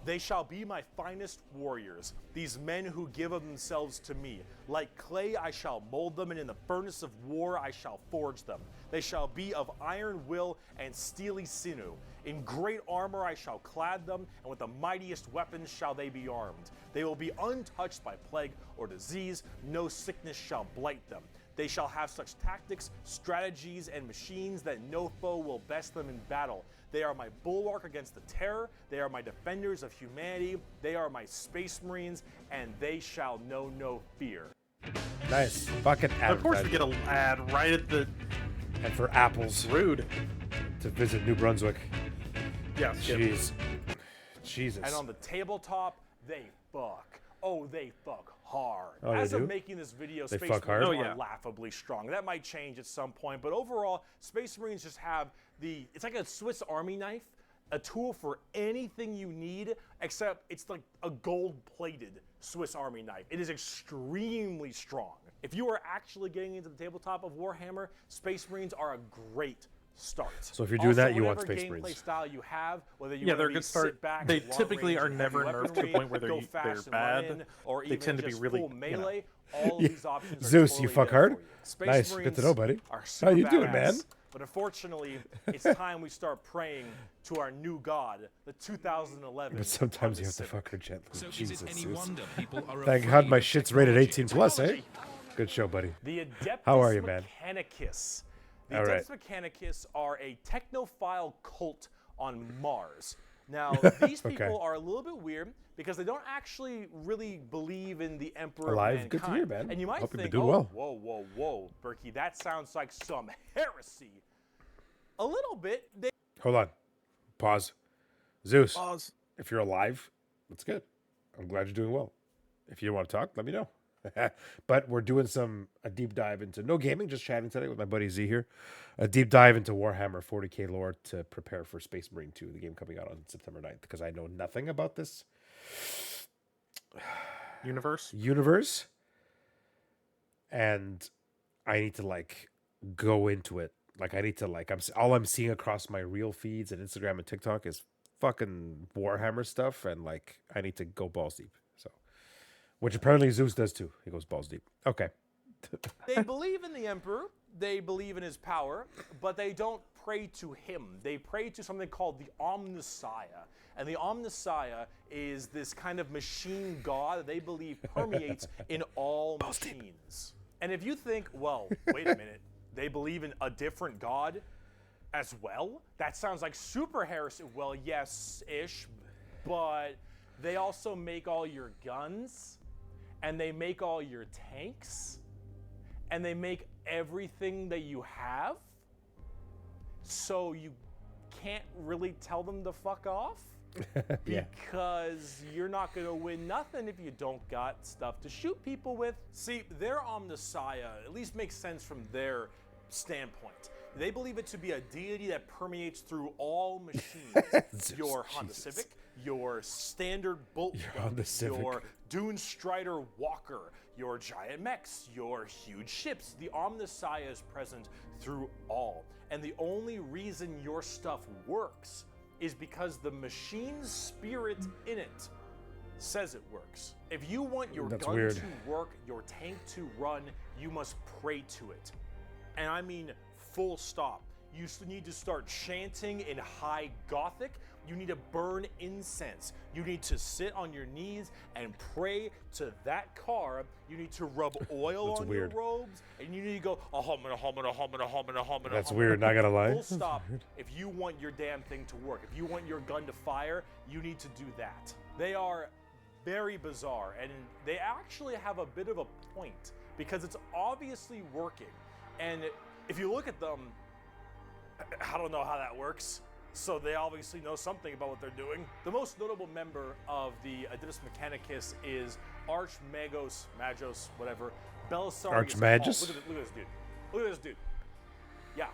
They shall be my finest warriors, these men who give of themselves to me. Like clay I shall mold them, and in the furnace of war I shall forge them. They shall be of iron will and steely sinew. In great armor I shall clad them, and with the mightiest weapons shall they be armed. They will be untouched by plague or disease, no sickness shall blight them. They shall have such tactics, strategies, and machines that no foe will best them in battle. They are my bulwark against the terror. They are my defenders of humanity. They are my space marines, and they shall know no fear. Nice. Fucking Of course, we advertising. get an ad right at the And for apples rude. to visit New Brunswick. Yeah, Jeez. Jesus. And on the tabletop, they fuck. Oh, they fuck hard. Oh, they As do? of making this video, They Space fuck Marines hard? Oh, are yeah. laughably strong. That might change at some point, but overall, Space Marines just have it's like a Swiss Army knife, a tool for anything you need, except it's like a gold-plated Swiss Army knife. It is extremely strong. If you are actually getting into the tabletop of Warhammer, Space Marines are a great start. So if you're doing that, you want whatever Space gameplay Marines. style you have, whether you Yeah, want they're to a good start. sit back, They long typically range are and never heavy nerfed to a weaponry, point where go they're fast and bad. run in, or They even tend to be just really, full you know. melee. All of these options are Zeus, totally you fuck there hard? for you. Space Nice, good Marines to know, buddy. are How super you doing, man? badass, But unfortunately, it's time we start praying to our new god, the 2011. But sometimes you have to Honda fuck her gently. So Jesus. is it any Zeus. wonder people are Thank afraid God my of shit's rated 18 technology? plus, eh? Good show, buddy. The Adeptus How are you, man? Mechanicus. The All right. Adeptus Mechanicus are a technophile cult on Mars. Now, these people Okay. are a little bit weird because they don't actually really believe in the Emperor Alive? of Good to mankind. hear, man. And you might Hope you've been think, doing oh, well." whoa, Berkey, that sounds like some heresy. A little bit. Hold on. Pause. Zeus, Pause. if you're alive, that's good. I'm glad you're doing well. If you want to talk, let me know. But we're doing a deep dive into no gaming, just chatting today with my buddy Z here. A deep dive into Warhammer 40k lore to prepare for Space Marine 2, the game coming out on September 9th, because I know nothing about this universe. And I need to go into it. I need to all I'm seeing across my reel feeds and Instagram and TikTok is fucking Warhammer stuff, and I need to go balls deep. So, which apparently Zeus does too. He goes balls deep. Okay. They believe in the Emperor, they believe in his power, but they don't pray to him. They pray to something called the Omnissiah. And the Omnissiah is this kind of machine god that they believe permeates in all machines. And if you think, well, wait a minute, they believe in a different god as well? That sounds like super heresy. Well, yes-ish, but they also make all your guns, and they make all your tanks, and they make everything that you have, so you can't really tell them to fuck off Yeah. because you're not going to win nothing if you don't got stuff to shoot people with. See, their Omnissiah at least makes sense from their standpoint. They believe it to be a deity that permeates through all machines. Your Honda Jesus. Civic, your standard bolt gun, Honda Civic. your Dune Strider Walker, your giant mechs, your huge ships. The Omnissiah is present through all. And the only reason your stuff works is because the machine's spirit in it says it works. If you want your That's gun weird. to work, your tank to run, you must pray to it. And I mean full stop. You need to start chanting in high Gothic. You need to burn incense. You need to sit on your knees and pray to that car. You need to rub oil That's on weird. your robes, and you need to go a That's weird, not gonna lie. Full stop. If you want your damn thing to work, if you want your gun to fire, you need to do that. They are very bizarre, and they actually have a bit of a point because it's obviously working. And if you look at them, I don't know how that works. So they obviously know something about what they're doing. The most notable member of the Adeptus Mechanicus is Archmagos, Magos, whatever, Belisarius Archmagus? Hall. Look at this dude. Look at this dude. Yeah.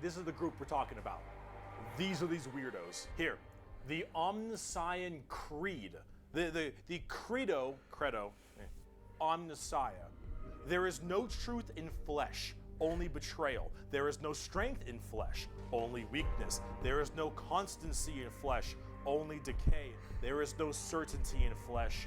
This is the group we're talking about. These are these weirdos. Here, the Omnissian Creed. The credo, Omnissiah. There is no truth in flesh, only betrayal. There is no strength in flesh, only weakness. There is no constancy in flesh, only decay. There is no certainty in flesh,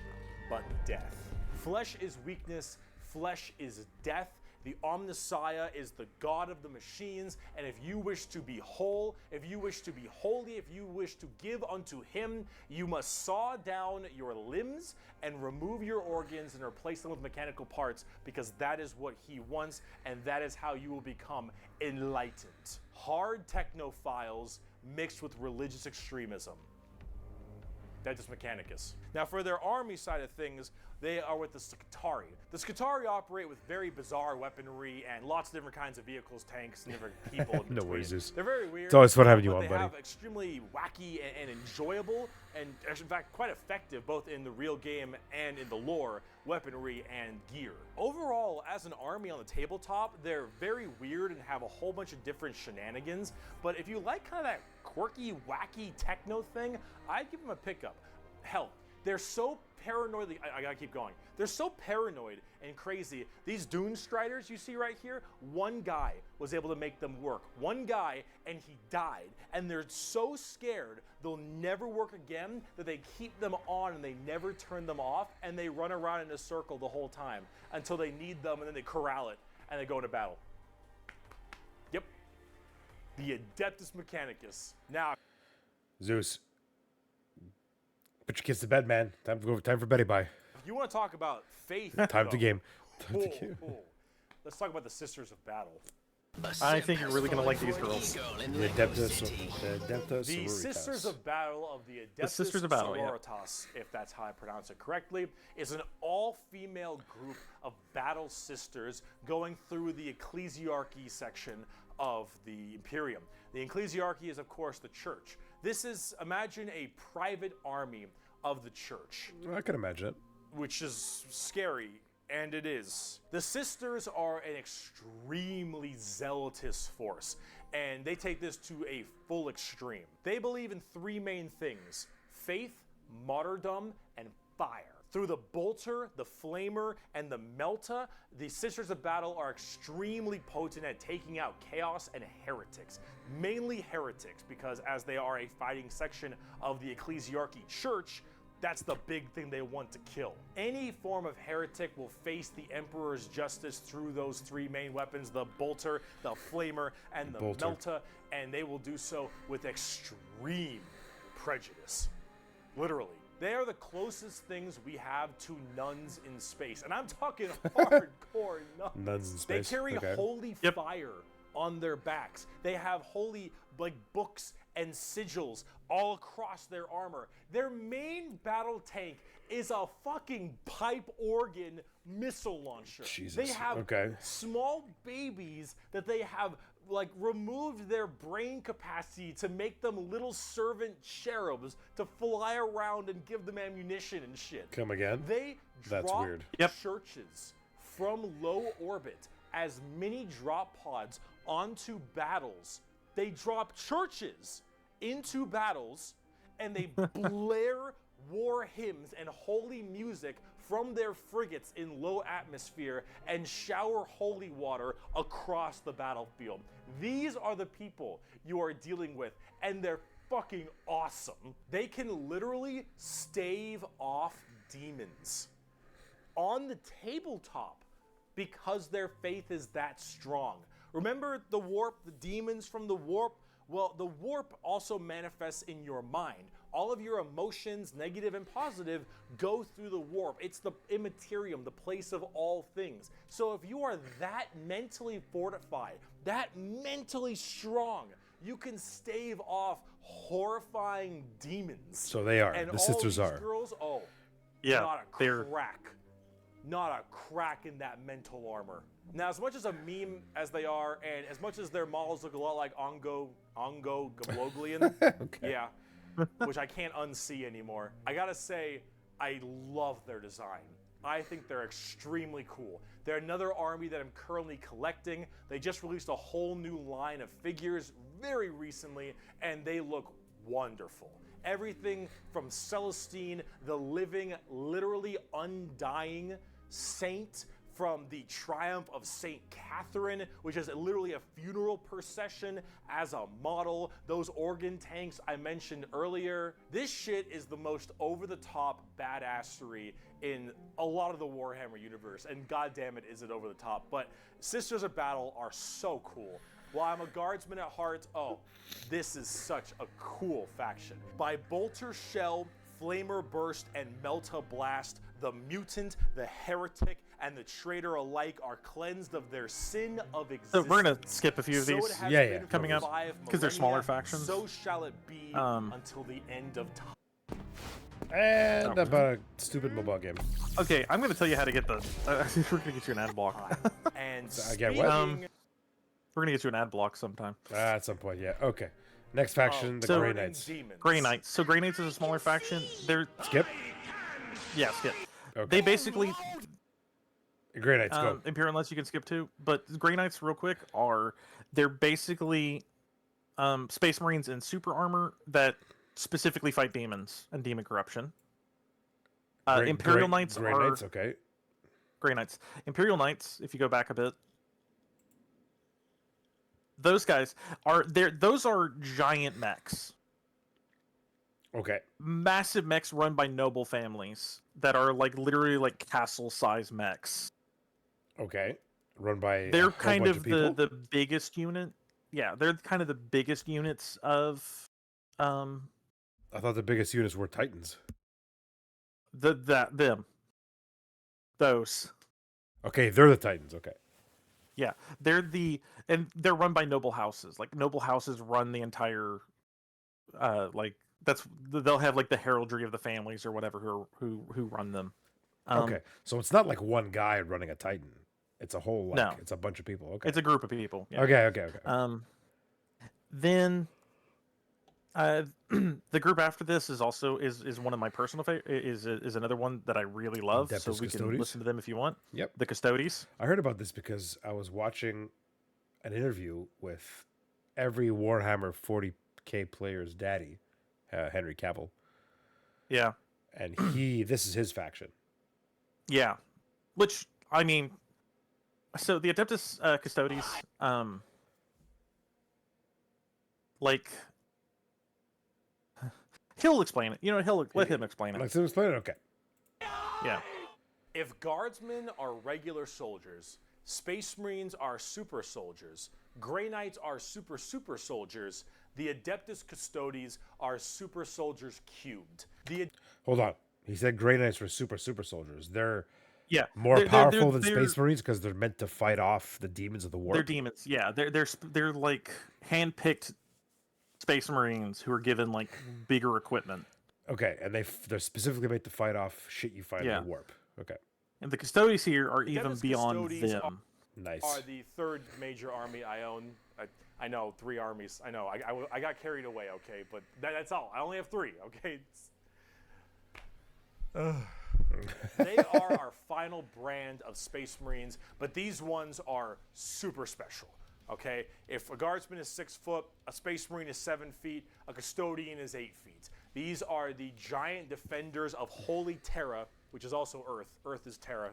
but death. Flesh is weakness, flesh is death. The Omnissiah is the god of the machines, and if you wish to be whole, if you wish to be holy, if you wish to give unto him, you must saw down your limbs and remove your organs and replace them with mechanical parts, because that is what he wants, and that is how you will become enlightened. Hard technophiles mixed with religious extremism. Adeptus Mechanicus. Now, for their army side of things, they are with the Scutari. The Scutari operate with very bizarre weaponry and lots of different kinds of vehicles, tanks, and different people. In No between. worries, Zeus. They're very weird. It's always fun having you but on, they buddy. have extremely wacky and enjoyable, and in fact quite effective, both in the real game and in the lore, weaponry and gear. Overall, as an army on the tabletop, they're very weird and have a whole bunch of different shenanigans. But if you like kind of that quirky, wacky techno thing, I'd give them a pickup. Hell, they're so paranoid. I gotta keep going. They're so paranoid and crazy. These Dune Striders you see right here, one guy was able to make them work. One guy, and he died. And they're so scared they'll never work again that they keep them on and they never turn them off, and they run around in a circle the whole time until they need them, and then they corral it and they go into battle. Yep. The Adeptus Mechanicus. Now, Zeus, put your kids to bed, man. Time for beddy bye. if you want to talk about faith, Time to though, game. let's talk about the Sisters of Battle. I think you're really gonna like these girls. The Adeptus The Sisters of Battle of the Adeptus Sisters of Battle, yeah. Sororitas, if that's how I pronounce it correctly, is an all-female group of battle sisters going through the ecclesiarchy section of the Imperium. The ecclesiarchy is, of course, the church. This is, imagine a private army of the church, I can imagine it. which is scary, and it is. The sisters are an extremely zealotous force, and they take this to a full extreme. They believe in three main things: faith, martyrdom, and fire. Through the bolter, the flamer, and the melta, the Sisters of Battle are extremely potent at taking out chaos and heretics. Mainly heretics, because as they are a fighting section of the ecclesiarchy church, that's the big thing they want to kill. Any form of heretic will face the Emperor's justice through those three main weapons: the bolter, the flamer, and the melta, and they will do so with extreme prejudice. Literally. They are the closest things we have to nuns in space. And I'm talking hardcore nuns. Nuns in space. They carry Okay. holy fire on their backs. They have holy books and sigils all across their armor. Their main battle tank is a fucking pipe organ missile launcher. Jesus. They have Okay. small babies that they have removed their brain capacity to make them little servant cherubs to fly around and give them ammunition and shit. Come again? They That's drop weird. churches from low orbit as mini drop pods onto battles. They drop churches into battles, and they blare war hymns and holy music from their frigates in low atmosphere and shower holy water across the battlefield. These are the people you are dealing with, and they're fucking awesome. They can literally stave off demons on the tabletop because their faith is that strong. Remember the warp, the demons from the warp? Well, the warp also manifests in your mind. All of your emotions, negative and positive, go through the warp. It's the immaterium, the place of all things. So if you are that mentally fortified, that mentally strong, you can stave off horrifying demons. So they are. And The all sisters these are. girls, Yeah, not a they're crack. not a crack in that mental armor. Now, as much as a meme as they are, and as much as their models look a lot like Ongo Gabloglian, yeah, which I can't unsee anymore, I gotta say, I love their design. I think they're extremely cool. They're another army that I'm currently collecting. They just released a whole new line of figures very recently, and they look wonderful. Everything from Celestine, the living, literally undying saint from the triumph of Saint Catherine, which is literally a funeral procession as a model. Those organ tanks I mentioned earlier. This shit is the most over-the-top badassery in a lot of the Warhammer universe, and goddamn it, is it over the top. But Sisters of Battle are so cool. While I'm a guardsman at heart, oh, this is such a cool faction. By Bolter Shell, Flamer Burst, and Melta Blast, the mutant, the heretic, and the traitor alike are cleansed of their sin of existence. So we're gonna skip a few of So these it has Yeah, been yeah. coming up, for 5 because they're smaller millennia, factions. So shall it be until the end of time. And about a stupid mobile game. Okay, I'm gonna tell you how to get the. We're gonna get you an ad block. And I get what? speaking- We're gonna get you an ad block sometime. At some point, yeah. Okay. Next faction, the so- Grey Burning Knights. Demons. Grey Knights. So Grey Knights is a smaller faction. They're Skip. yeah, skip. Okay. They basically Grey Knights, go. Imperial Knights you can skip too, but Grey Knights real quick they're basically Space Marines in super armor that specifically fight demons and demon corruption. Imperial Knights Grey are Knights, okay. Grey Knights. Imperial Knights, if you go back a bit, those guys those are giant mechs. Okay. Massive mechs run by noble families that are like literally like castle-sized mechs. Okay. Run by a They're whole kind bunch of people? the biggest unit. Yeah, they're kind of the biggest units of I thought the biggest units were Titans. them. Those. Okay, they're the Titans, okay. Yeah, they're run by noble houses. Like noble houses run the entire they'll have like the heraldry of the families or whatever who run them. Okay. So it's not like one guy running a Titan. It's a whole like No. it's a bunch of people. Okay. It's a group of people. Yeah. Okay. Then the group after this is also is one of my personal is another one that I really love. So Adeptus we can Custodes? listen to them if you want. Yep. The Custodes. I heard about this because I was watching an interview with every Warhammer 40K player's daddy, Henry Cavill, Yeah. and this is his faction. Yeah. Which I mean, so the Adeptus Custodes, like he'll explain it. You know, let him explain it. Like to explain it? Okay. Yeah. If guardsmen are regular soldiers, Space Marines are super soldiers, Grey Knights are super soldiers, the Adeptus Custodes are super soldiers cubed. Hold on. He said Grey Knights were super soldiers. They're Yeah. more They're- powerful than they're- Space Marines because they're meant to fight off the demons of the war. They're demons. Yeah. They're like handpicked Space Marines who are given like bigger equipment. Okay, and they're specifically made to fight off shit you find Yeah. in the warp. Okay, And the Custodes here are even Adeptus beyond Custodes them. nice. Are the third major army I own. I know, 3 armies. I know, I got carried away, okay? But that's all. I only have 3, okay? They are our final brand of Space Marines, but these ones are super special, okay? If a guardsman is 6 foot, a Space Marine is 7 feet, a custodian is 8 feet. These are the giant defenders of Holy Terra, which is also Earth. Earth is Terra.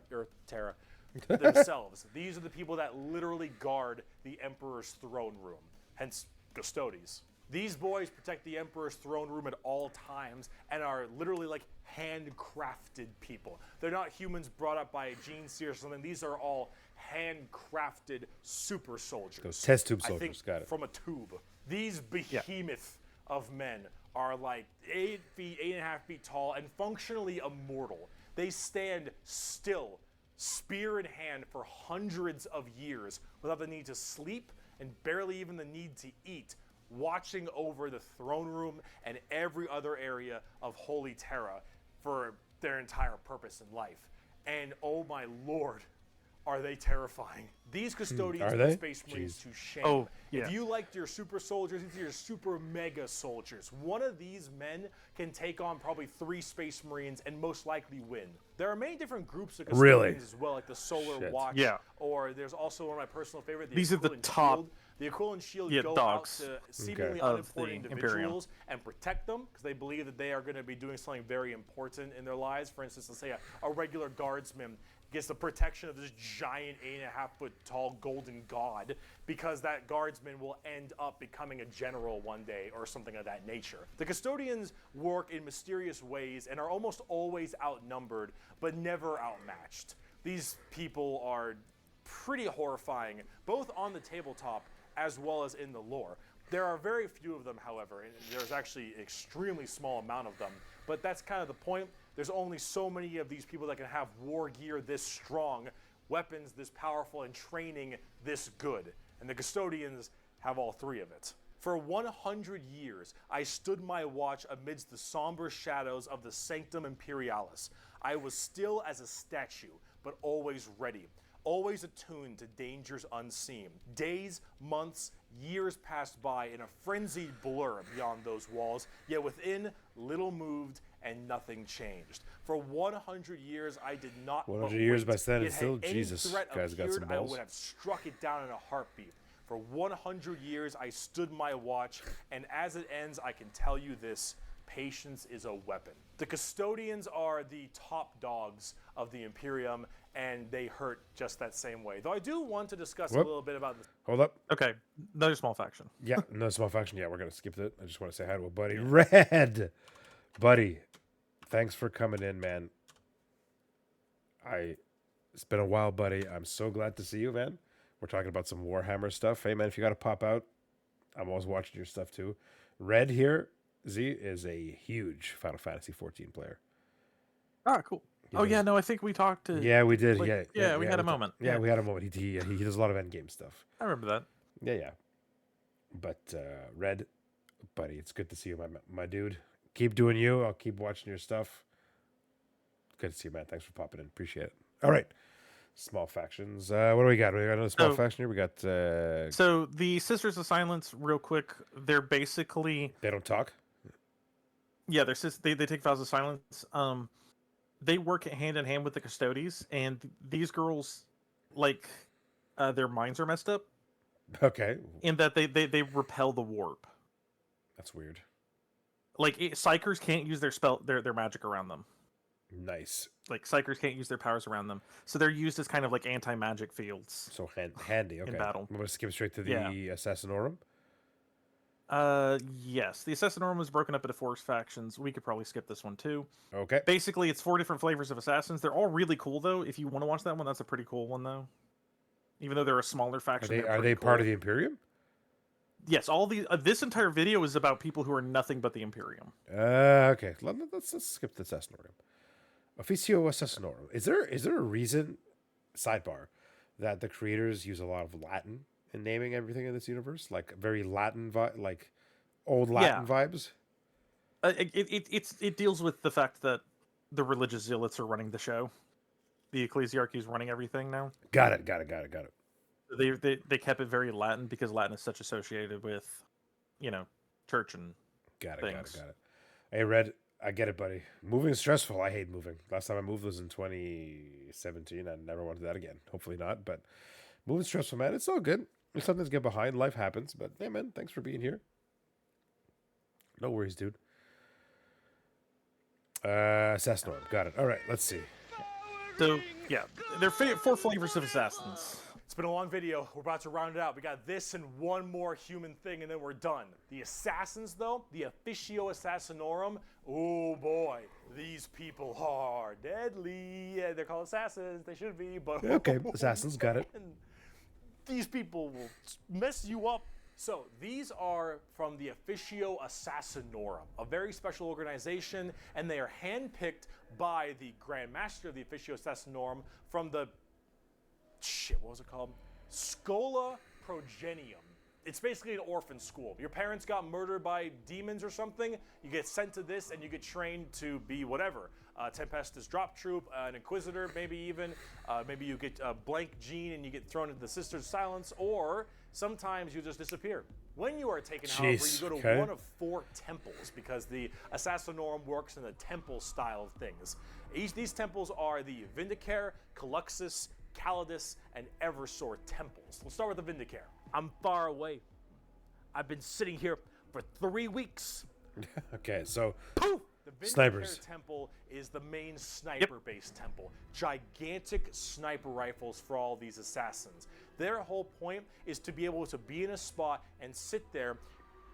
Themselves. These are the people that literally guard the Emperor's throne room, hence Custodes. These boys protect the Emperor's throne room at all times and are literally like handcrafted people. They're not humans brought up by a gene seer or something. These are all handcrafted super soldiers. Those test tube I soldiers, think got it. from a tube. These behemoth of men are like 8 feet, 8.5 feet tall, and functionally immortal. They stand still, spear in hand, for hundreds of years without the need to sleep and barely even the need to eat, watching over the throne room and every other area of Holy Terra for their entire purpose in life. And oh my lord, are they terrifying. These custodians Are put they? Space Marines Jeez. to shame. Oh, yeah. If you liked your super soldiers, these are your super mega soldiers. One of these men can take on probably 3 Space Marines and most likely win. There are many different groups of custodians Really? as well, like the Solar Shit. Watch. Yeah. Or there's also one of my personal favorite, the These are the Aquila top- Shield. The Aquila and Shield Yeah, go dogs. out to seemingly Of unimportant the Imperium. individuals and protect them because they believe that they are going to be doing something very important in their lives. For instance, let's say a regular guardsman gets the protection of this giant 8.5-foot tall golden god because that guardsman will end up becoming a general one day or something of that nature. The custodians work in mysterious ways and are almost always outnumbered but never outmatched. These people are pretty horrifying, both on the tabletop as well as in the lore. There are very few of them, however, and there's actually an extremely small amount of them, but that's kind of the point. There's only so many of these people that can have war gear this strong, weapons this powerful, and training this good. And the custodians have all 3 of it. For 100 years, I stood my watch amidst the somber shadows of the Sanctum Imperialis. I was still as a statue, but always ready, always attuned to dangers unseen. Days, months, years passed by in a frenzied blur beyond those walls, yet within little moved and nothing changed. For 100 years, I did not 100 but years wait. by standing Yet had still? any Jesus, threat guy's got some appeared, I balls. would have struck it down in a heartbeat. For 100 years, I stood my watch, and as it ends, I can tell you this: patience is a weapon. The custodians are the top dogs of the Imperium, and they hurt just that same way. Though I do want to discuss a Whoop. little bit about this. Hold up. Okay, another small faction. Yeah, no small faction. Yeah, we're gonna skip it. I just want to say hi to a buddy. Red, buddy, thanks for coming in, man. It's been a while, buddy. I'm so glad to see you, man. We're talking about some Warhammer stuff. Hey, man, if you got to pop out, I'm always watching your stuff too. Red here, Z, is a huge Final Fantasy 14 player. Ah, cool. Oh yeah, no, I think we talked to. Yeah, we did. like, yeah, we had a moment. Yeah, we had a moment. He does a lot of endgame stuff. I remember that. Yeah. But Red, buddy, it's good to see you, my dude. Keep doing you. I'll keep watching your stuff. Good to see you, man. Thanks for popping in. Appreciate it. All right. Small factions. What do we got? We got another small faction here. We got. So the Sisters of Silence, real quick, they're basically They don't talk. yeah, they take vows of silence. They work hand in hand with the Custodies, and these girls, like, their minds are messed up Okay, in that they repel the warp. that's weird. Like psychers can't use their magic around them. Nice. Like psychers can't use their powers around them, so they're used as kind of like anti-magic fields. So handy. Okay. battle. I'm gonna skip straight to the Yeah. Assassinorum. Yes, the Assassinorum was broken up into 4 factions. We could probably skip this one too. Okay. Basically, it's 4 different flavors of assassins. They're all really cool though. If you want to watch that one, that's a pretty cool one though. Even though they're a smaller Are faction, they they're are pretty they part cool. of the Imperium? Yes, all the this entire video is about people who are nothing but the Imperium. Okay. Let's skip the Assassinorum. Officio Assassinorum. Is there a reason, sidebar, that the creators use a lot of Latin in naming everything in this universe? Like very Latin like old Latin vibes? It deals with the fact that the religious zealots are running the show. The ecclesiarchy is running everything now. Got it. They kept it very Latin because Latin is such associated with, church and Got it. things. Hey, Red, I get it, buddy. Moving is stressful. I hate moving. Last time I moved was in 2017. I never want to do that again. Hopefully not, but moving stressful, man. It's all good. There's something to get behind. Life happens, but hey, man, thanks for being here. No worries, dude. Assassinorum. Got it. All right, let's see. So yeah, they're 4 flavors of assassins. It's been a long video. We're about to round it out. We got this and one more human thing, and then we're done. The assassins, though, the Officio Assassinorum. Oh boy, these people are deadly. Yeah, they're called assassins. They should be, but Okay, assassins. Got it. these people will mess you up. So these are from the Officio Assassinorum, a very special organization, and they are handpicked by the Grand Master of the Officio Assassinorum from the what was it called? Scola Progenium. it's basically an orphan school. Your parents got murdered by demons or something. You get sent to this, and you get trained to be whatever. Tempestus Drop Troop, an Inquisitor, maybe even. Maybe you get a blank gene and you get thrown into the Sisters of Silence, or sometimes you just disappear. When you are taken, however, you go to one of 4 temples, because the Assassinorum works in the temple style of things. These temples are the Vindicare, Caluxus, Calidus, and Eversor temples. Let's start with the Vindicare. I'm far away. I've been sitting here for 3 weeks. Okay, so Poof! The Vindicare snipers. temple is the main sniper-based temple. Gigantic sniper rifles for all these assassins. Their whole point is to be able to be in a spot and sit there,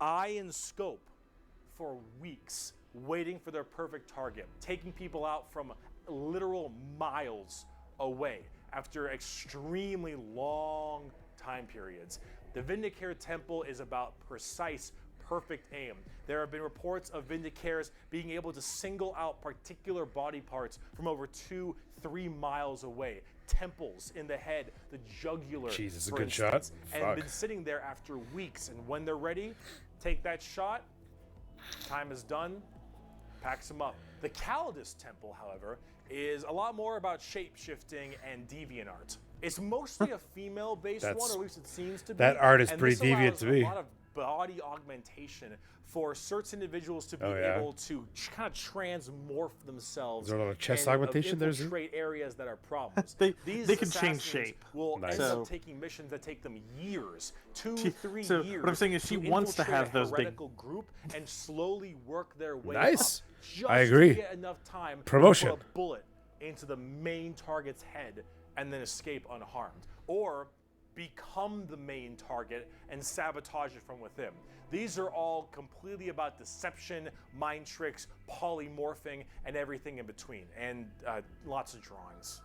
eye and scope, for weeks, waiting for their perfect target, taking people out from literal miles away after extremely long time periods. The Vindicare temple is about precise, perfect aim. There have been reports of Vindicares being able to single out particular body parts from over 2-3 miles away. Temples in the head, the jugular. Jesus, a for good shot. instance, and Fuck. been sitting there after weeks. And when they're ready, take that shot. Time is done. Packs them up. The Calidus temple, however, is a lot more about shape-shifting and deviant art. It's mostly a female-based one, or at least it seems to be. That art is and pretty this deviant allows to me. A lot of body augmentation for certain individuals to be yeah? able to kind of transmorph themselves. Is there a lot of chest and, augmentation there, infiltrate areas that are problems. They These can change assassins shape. will Nice. end So- up taking missions that take them years, 2-3 so years. what I'm saying is she to wants to infiltrate have a those big- heretical group and slowly work their way Nice. up. Just I agree. To get enough time Promotion. to put a bullet into the main target's head and then escape unharmed, or become the main target and sabotage it from within. These are all completely about deception, mind tricks, polymorphing, and everything in between. And lots of drawings.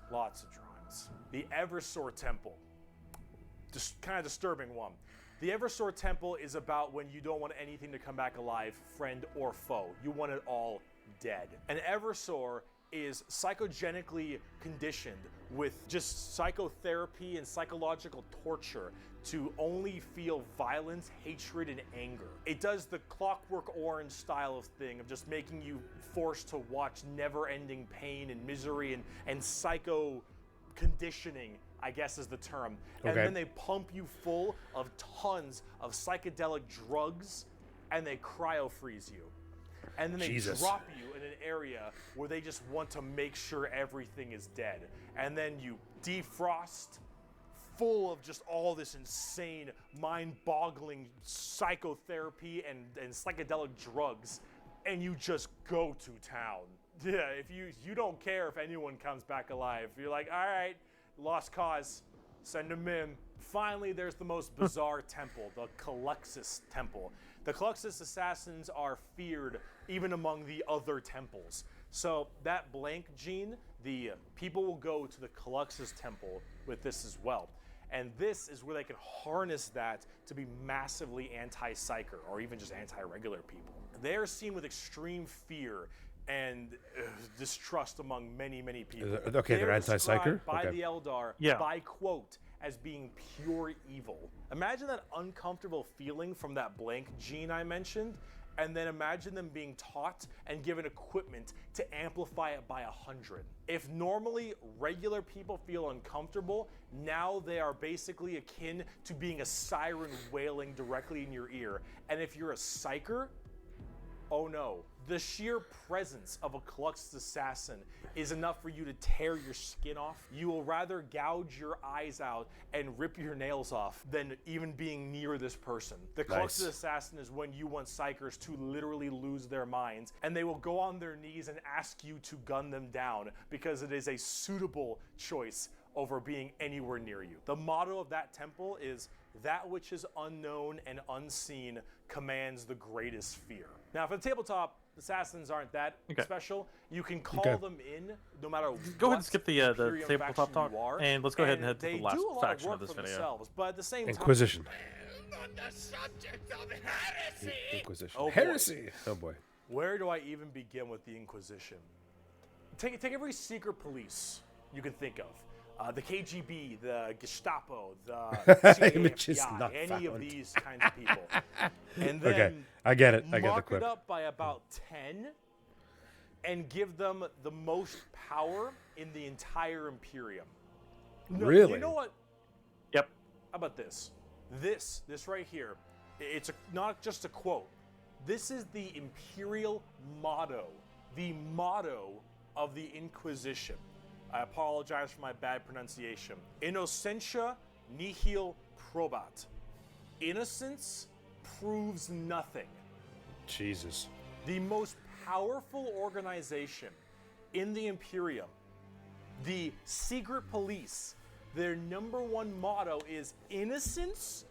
The Eversor Temple. Just kind of disturbing one. The Eversor Temple is about when you don't want anything to come back alive, friend or foe. You want it all dead. And Eversor is psychogenically conditioned with just psychotherapy and psychological torture to only feel violence, hatred, and anger. It does the Clockwork Orange style of thing of just making you forced to watch never-ending pain and misery and psycho conditioning, I guess is the term. And Okay. then they pump you full of tons of psychedelic drugs and they cryo-freeze you. And then they Jesus. drop you in an area where they just want to make sure everything is dead. And then you defrost, full of just all this insane, mind-boggling psychotherapy and psychedelic drugs, and you just go to town. Yeah, if you don't care if anyone comes back alive. You're like, all right, lost cause, send them in. Finally, there's the most bizarre temple, the Caluxus Temple. The Caluxus assassins are feared even among the other temples. So that blank gene, the people will go to the Caluxus Temple with this as well. And this is where they can harness that to be massively anti-psyker or even just anti-regular people. They are seen with extreme fear and distrust among many, many people. Okay, they're They are anti-psyker? described by Okay. the Eldar Yeah. by quote as being pure evil. Imagine that uncomfortable feeling from that blank gene I mentioned, and then imagine them being taught and given equipment to amplify it by 100. If normally regular people feel uncomfortable, now they are basically akin to being a siren wailing directly in your ear. And if you're a psyker, oh no. The sheer presence of a Caluxus assassin is enough for you to tear your skin off. You will rather gouge your eyes out and rip your nails off than even being near this person. The Caluxus assassin is when you want psychers to literally lose their minds, and they will go on their knees and ask you to gun them down because it is a suitable choice over being anywhere near you. The motto of that temple is, "That which is unknown and unseen commands the greatest fear." Now, for the tabletop, assassins aren't that special. You can call them in no matter what. Go ahead and skip the Imperium tabletop faction talk, you are, and let's go ahead and head to the they last do a lot faction of of work this for video. themselves, but at the same Inquisition. On the subject of heresy. Inquisition. Oh, boy. Heresy. Oh boy. time, where do I even begin with the Inquisition? Take every secret police you can think of. the KGB, the Gestapo, the CIA, Image is FBI, not any of found. these kinds of people. And then Okay, I get it. I get the mark quip. it up by about 10 and give them the most power in the entire Imperium. No, Really? You know what? Yep. How about this? This right here, it's not just a quote. This is the imperial motto, the motto of the Inquisition. I apologize for my bad pronunciation. Innocentia nihil probat. Innocence proves nothing. Jesus. The most powerful organization in the Imperium, the secret police, their number one motto is innocence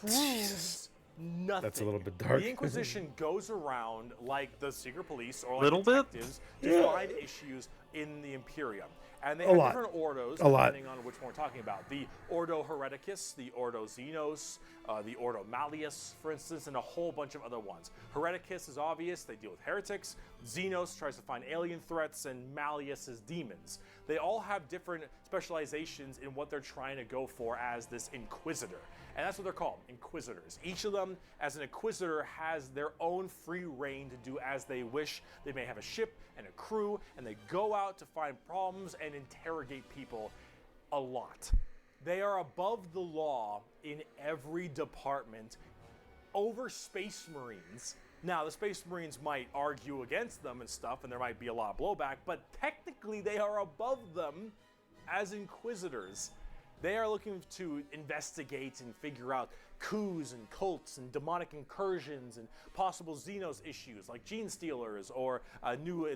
proves nothing. That's a little bit dark. The Inquisition goes around like the secret police or like Little bit? detectives to find issues in the Imperium. And they A have lot. different ordos A lot. depending on which one we're talking about. The Ordo Hereticus, the Ordo Xenos, the Ordo Malleus, for instance, and a whole bunch of other ones. Hereticus is obvious, they deal with heretics. Xenos tries to find alien threats, and Malleus is demons. They all have different specializations in what they're trying to go for as this Inquisitor. And that's what they're called, Inquisitors. Each of them, as an Inquisitor, has their own free reign to do as they wish. They may have a ship and a crew, and they go out to find problems and interrogate people a lot. They are above the law in every department over Space Marines. Now, the Space Marines might argue against them and stuff, and there might be a lot of blowback, but technically they are above them as Inquisitors. They are looking to investigate and figure out coups and cults and demonic incursions and possible Xenos issues like gene stealers or a new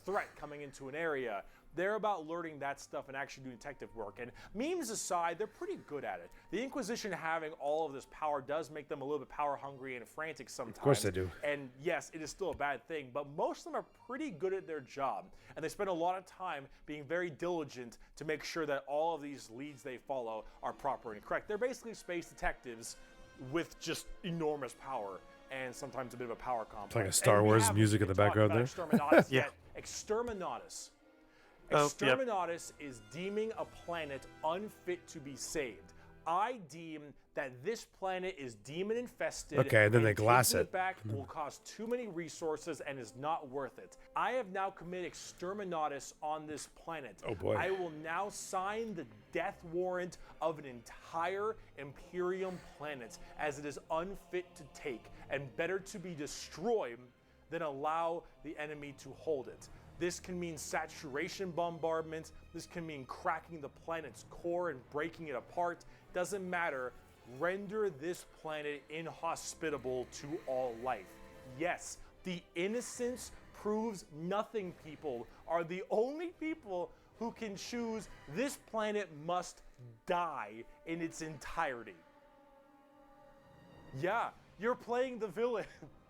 threat coming into an area. They're about learning that stuff and actually doing detective work. And memes aside, they're pretty good at it. The Inquisition having all of this power does make them a little bit power hungry and frantic sometimes. Of course they do. And yes, it is still a bad thing, but most of them are pretty good at their job. And they spend a lot of time being very diligent to make sure that all of these leads they follow are proper and correct. They're basically space detectives with just enormous power and sometimes a bit of a power complex. like a Star And we Wars haven't music in even the background talked there. about Exterminatus Yeah. yet. Exterminatus. Oh, yep. Exterminatus is deeming a planet unfit to be saved. I deem that this planet is demon infested. Okay, then they glass taking it. back will cost too many resources and is not worth it. I have now committed Exterminatus on this planet. Oh, boy. I will now sign the death warrant of an entire Imperium planet as it is unfit to take and better to be destroyed than allow the enemy to hold it. This can mean saturation bombardment. This can mean cracking the planet's core and breaking it apart. Doesn't matter. Render this planet inhospitable to all life. Yes, the innocence proves nothing people are the only people who can choose this planet must die in its entirety. Yeah, you're playing the villain.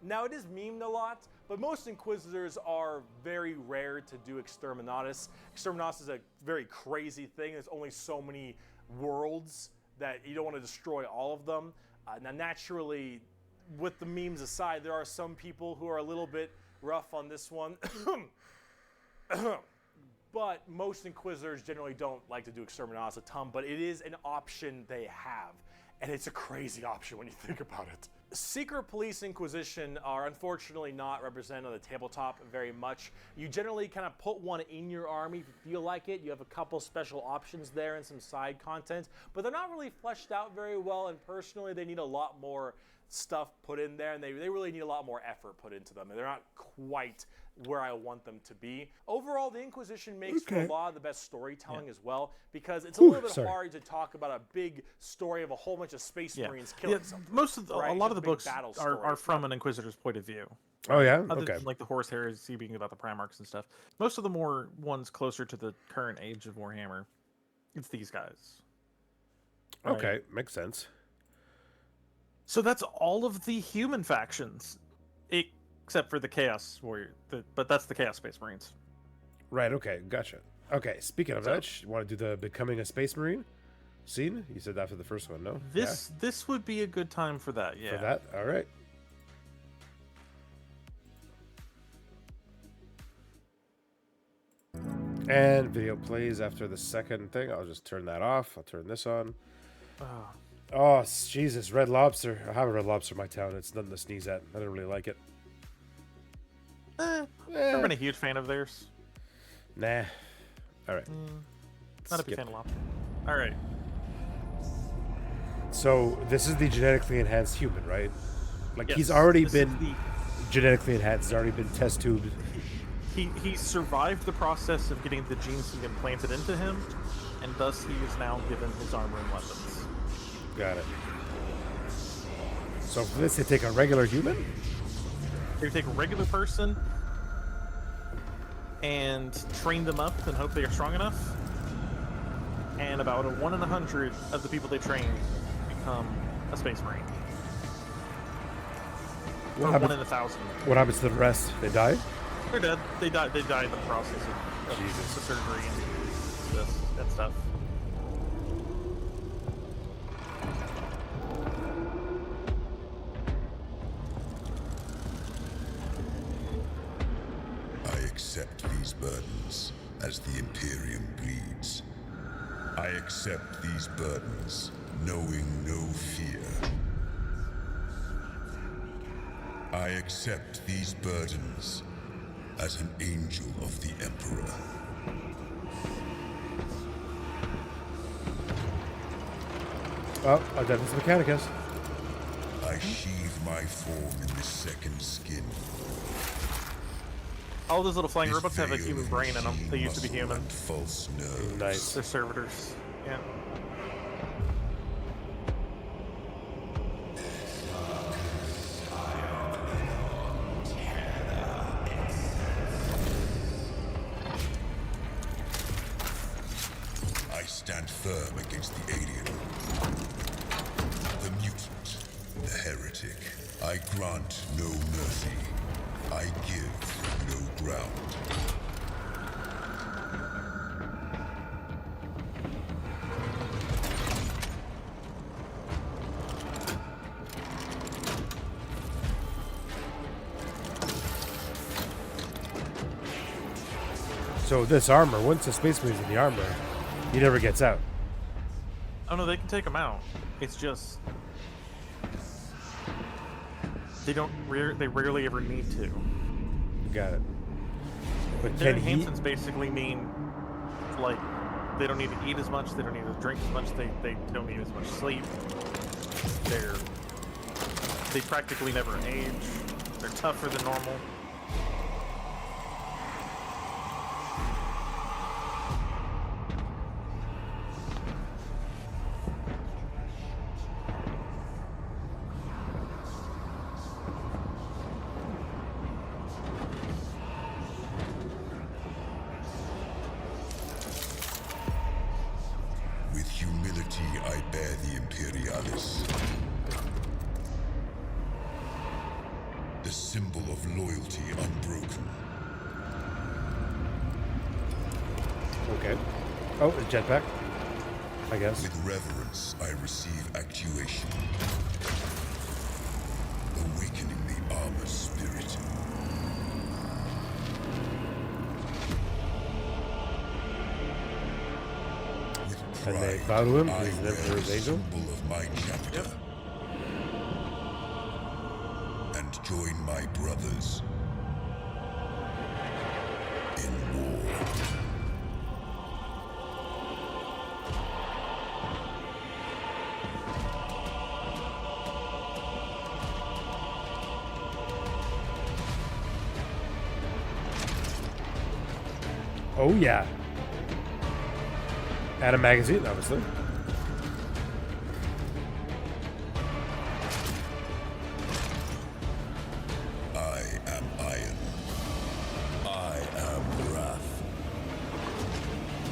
Now, it is memed a lot, but most Inquisitors are very rare to do Exterminatus. Exterminatus is a very crazy thing. There's only so many worlds that you don't want to destroy all of them. Now, naturally, with the memes aside, there are some people who are a little bit rough on this one. But most Inquisitors generally don't like to do Exterminatus a ton, but it is an option they have. And it's a crazy option when you think about it. Secret Police Inquisition are unfortunately not represented on the tabletop very much. You generally kind of put one in your army if you feel like it. You have a couple special options there and some side content, but they're not really fleshed out very well, and personally they need a lot more stuff put in there, and they really need a lot more effort put into them, and they're not quite where I want them to be. Overall, the Inquisition makes for a lot of the best storytelling as well, because it's a little bit hard to talk about a big story of a whole bunch of space marines killing something. Most of the, right? a lot Just of the big books battle are story. from an Inquisitor's point of view. Oh yeah. Other Okay. than, like the Horse Heresy being about the Primarchs and stuff. Most of the more ones closer to the current age of Warhammer, it's these guys. Right? Okay, makes sense. So that's all of the human factions, except for the Chaos Warrior. But that's the Chaos Space Marines. Right. Okay. Gotcha. Okay. Speaking of which, you want to do the becoming a space marine scene? You said after the first one, no? This would be a good time for that. Yeah. For that. All right. And video plays after the second thing. I'll just turn that off. I'll turn this on. Oh, Jesus. Red Lobster. I have a Red Lobster in my town. It's nothing to sneeze at. I don't really like it. Never been a huge fan of theirs. Nah. All right. Not a big fan of lobster. All right. So this is the genetically enhanced human, right? Like Yes, he's already this is been genetically enhanced. He's already been test tubed. He survived the process of getting the genes implanted into him, and thus he is now given his armor and weapons. Got it. So for this, they take a regular human? They take a regular person and train them up and hope they are strong enough. And about a 1 in 100 of the people they train become a space marine. Or 1 in 1,000. What happens to the rest? They die? They're dead. They die in the process of the surgery and this and stuff. I accept these burdens as the Imperium bleeds. I accept these burdens, knowing no fear. I accept these burdens as an angel of the Emperor. Oh, Identitas Mechanicus. I sheathe my form in this second skin. All those little flying This robots have a veil human of brain in them. They machine used to be muscle human. and false nerves. Nice. They're servitors. Yeah. I stand firm against the alien, the mutant, the heretic. I grant no mercy. I give no ground. So this armor, once a space marine's in the armor, he never gets out. Oh no, they can take them out. It's just they don't. They rarely ever need to. Got it. But Their can he? enhancements basically mean like they don't need to eat as much. They don't need to drink as much. They don't need as much sleep. They practically never age. They're tougher than normal. With humility I bear the Imperialis. The symbol of loyalty unbroken. Okay. Oh, a jetpack. I guess. With reverence I receive actuation. Awakening the armored spirit. With And they pride, bow to him. I He's an wear Emperor's the angel. symbol of my chapter. And join my brothers in war. Oh yeah. And a magazine, obviously. I am iron. I am wrath.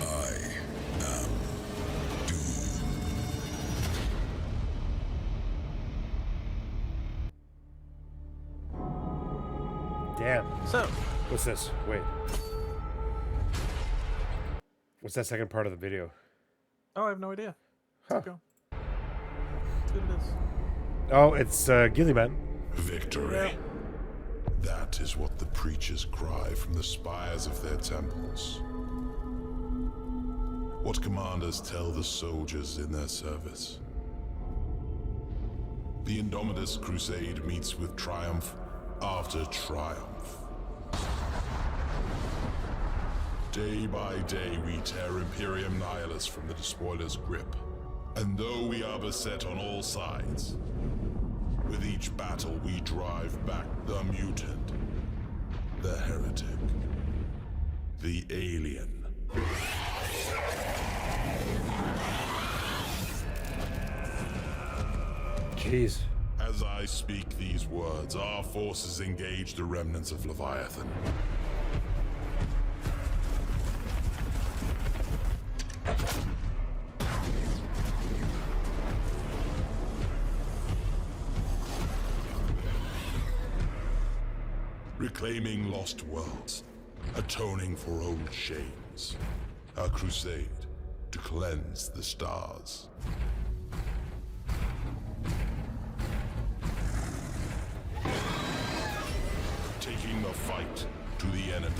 I am doom. Damn. So What's this? Wait. What's that second part of the video? I have no idea. Huh. Let's go. See what it is. Oh, it's Gilliman. Victory. That is what the preachers cry from the spires of their temples. What commanders tell the soldiers in their service? The Indomitus Crusade meets with triumph after triumph. Day by day we tear Imperium Nihilus from the Despoiler's grip. And though we are beset on all sides, with each battle we drive back the mutant, the heretic, the alien. Jeez. As I speak these words, our forces engage the remnants of Leviathan. Reclaiming lost worlds, atoning for old shames. A crusade to cleanse the stars. Taking the fight to the enemy.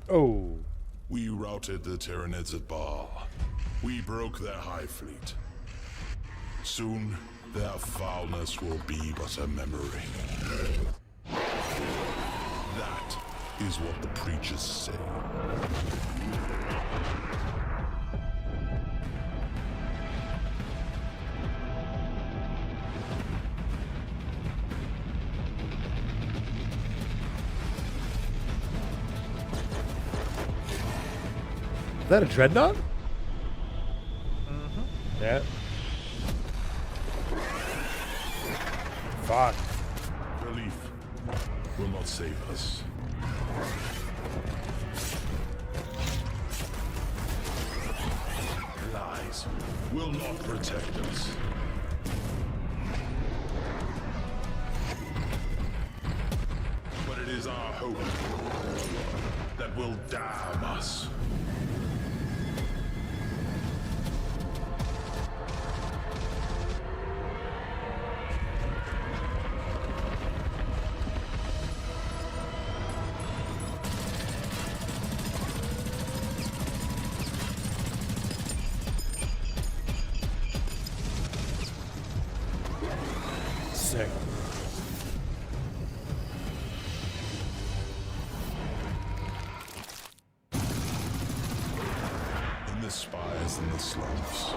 Oh. We routed the Tyranids at Baal. We broke their high fleet. Soon, their foulness will be but a memory. That is what the preachers say. Is that a dreadnought? Mm-hmm. Yeah. Fuck. Relief will not save us. Lies will not protect us. But it is our hope that will damn us. Sick. In the spires and the slums.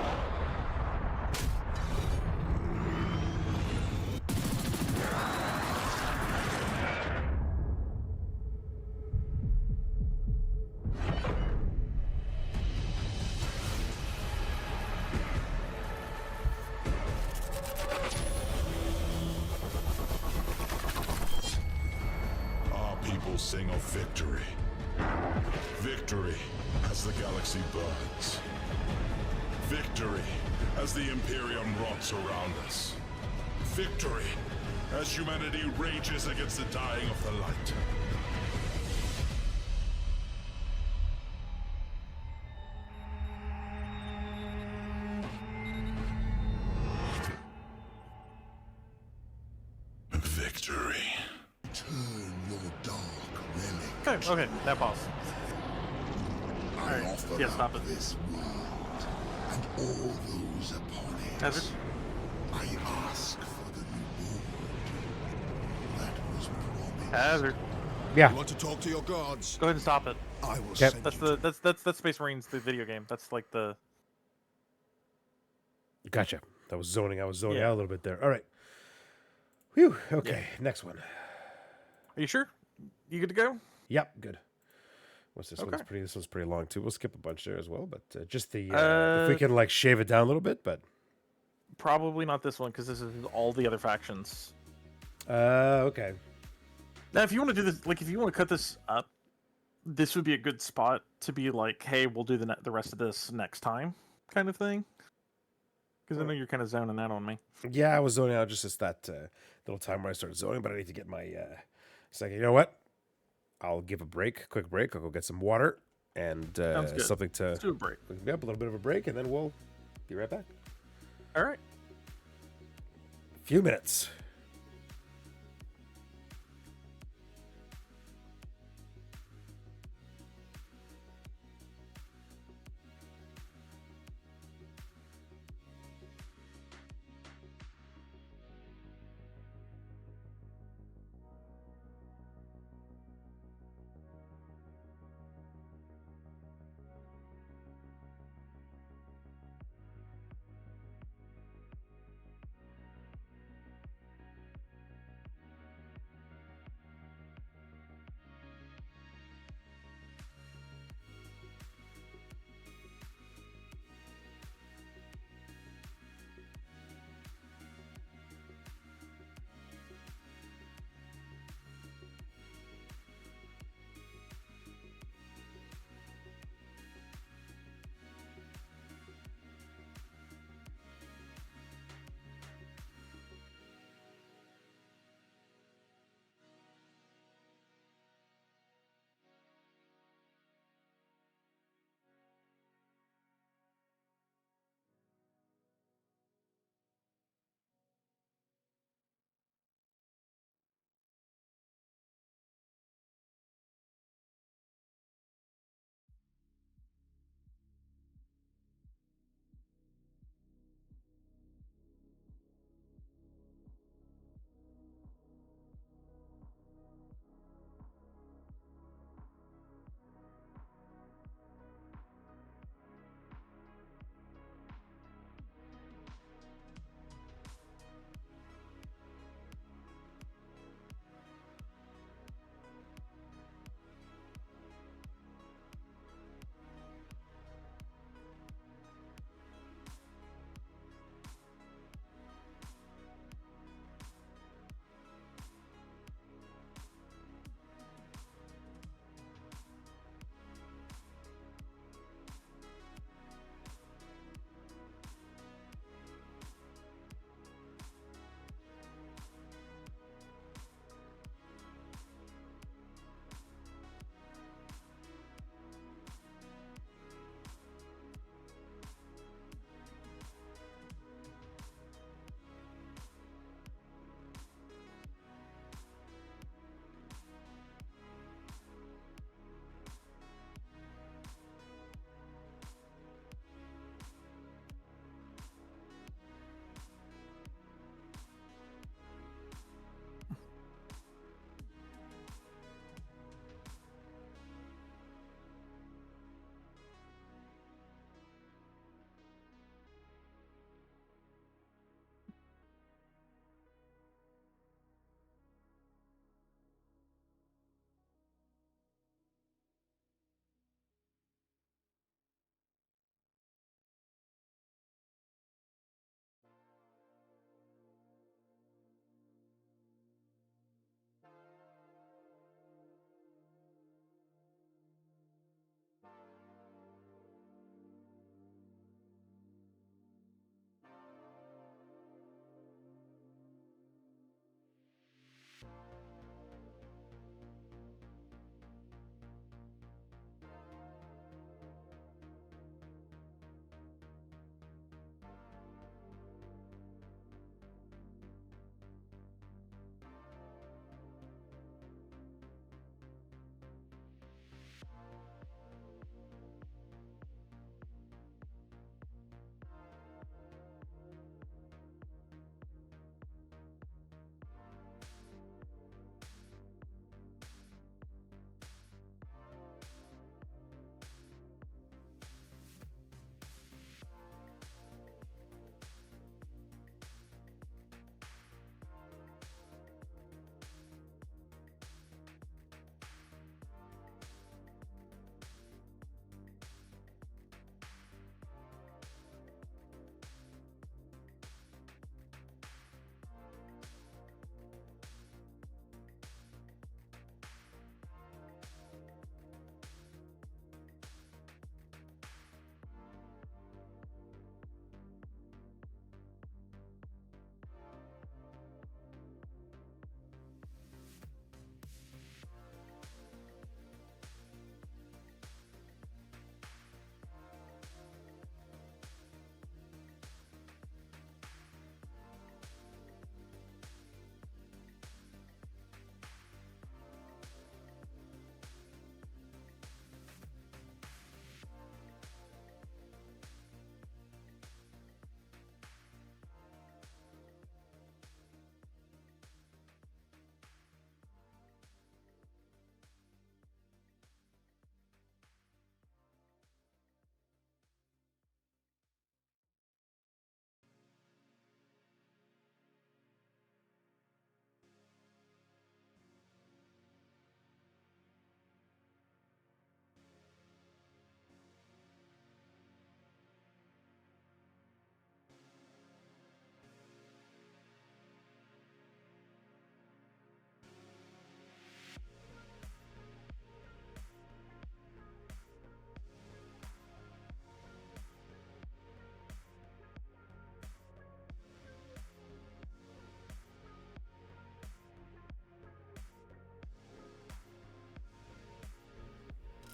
Our people sing of victory. Victory as the galaxy burns. Victory as the Imperium rots around us. Victory as humanity rages against the dying of the light. Victory. Turn your dark relic. Okay, now pause. I offer Yeah, stop up it. this world and all those upon it. Hazard? I ask for the reward that was promised. Hazard. Yeah. You want to talk to your gods? Go ahead and stop it. I will Yep. send That's you the that's Space Marines, the video game. That's like the Gotcha. That was zoning. I was zoning Yeah. out a little bit there. All right. Whew. Okay. Next one. Are you sure? You good to go? Yep. Good. What's this one's Okay. pretty? This one's pretty long too. We'll skip a bunch there as well, but just the if we can like shave it down a little bit, but Probably not this one because this is all the other factions. okay. Now, if you want to do this, like if you want to cut this up, this would be a good spot to be like, hey, we'll do the rest of this next time, kind of thing. Because I know you're kind of zoning out on me. Yeah, I was zoning out just that little time where I started zoning, but I need to get my second. You know what? I'll give a quick break. I'll go get some water and Sounds good. something to. Let's do a break. Yep, a little bit of a break, and then we'll be right back. All right. Few minutes.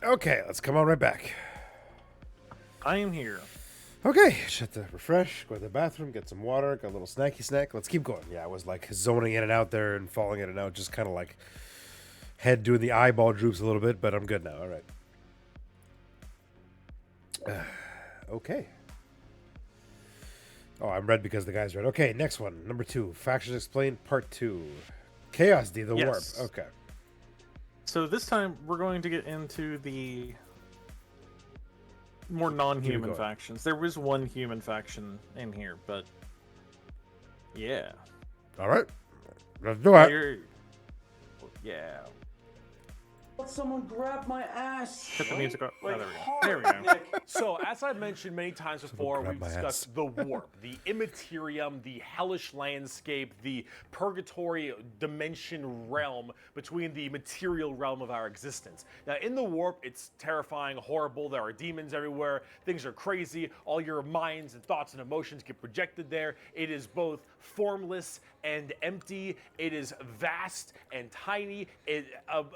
Okay, let's come on right back. I am here. Okay, shut the refresh, go to the bathroom, get some water, got a little snacky snack. Let's keep going. Yeah, I was like zoning in and out there and falling in and out, just kind of like head doing the eyeball droops a little bit, but I'm good now. All right. Okay. Oh, I'm red because the guy's red. Okay, next one. Number 2. Factions Explained Part 2. Chaos D, the Yes. Warp. Okay. So this time we're going to get into the more non-human going. factions. There was one human faction in here, but yeah. All right. Let's do it. Yeah. Someone grab my ass. Get the music up. Like, there we go. hard, There we go. Nick. So, as I've mentioned many times before, grab we've my discussed the warp, the immaterium, the hellish landscape, the purgatory dimension realm between the material realm of our existence. Now, in the warp, it's terrifying, horrible. There are demons everywhere. Things are crazy. All your minds and thoughts and emotions get projected there. It is both formless and empty. It is vast and tiny. It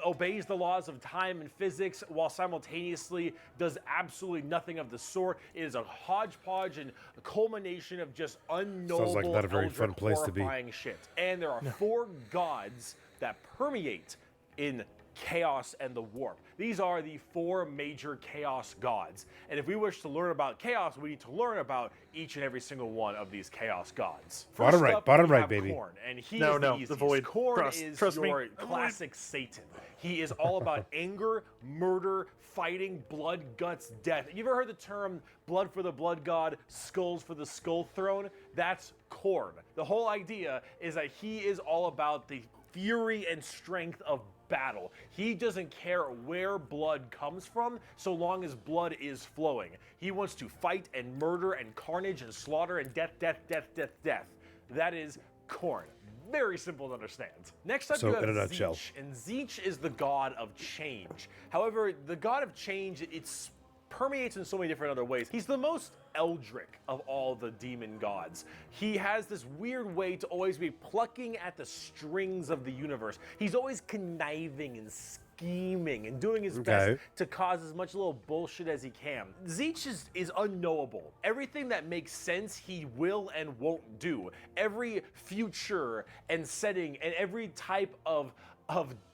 obeys the laws of time and physics while simultaneously does absolutely nothing of the sort. It is a hodgepodge and a culmination of just unknowable, Sounds like not a very fun eldritch, place to be. horrifying shit. And there are 4 gods that permeate in chaos and the warp. These are the 4 major chaos gods. And if we wish to learn about chaos, we need to learn about each and every single one of these chaos gods. Bottom First right, up, bottom we right, have baby. Khorne, and he No, is no, the the easiest. void. Khorne is Trust me. your classic Satan. He is all about anger, murder, fighting, blood, guts, death. You ever heard the term blood for the blood god, skulls for the skull throne? That's Khorne. The whole idea is that he is all about the fury and strength of battle. He doesn't care where blood comes from so long as blood is flowing. He wants to fight and murder and carnage and slaughter and death, death, death, death, death. That is Khorne. Very simple to understand. Next up, So, you have in a nutshell. Tzeentch, and Tzeentch is the god of change. However, the god of change, it's permeates in so many different other ways. He's the most eldritch of all the demon gods. He has this weird way to always be plucking at the strings of the universe. He's always conniving and scheming and doing his best to cause as much little bullshit as he can. Tzeentch is unknowable. Everything that makes sense, he will and won't do. Every future and setting and every type of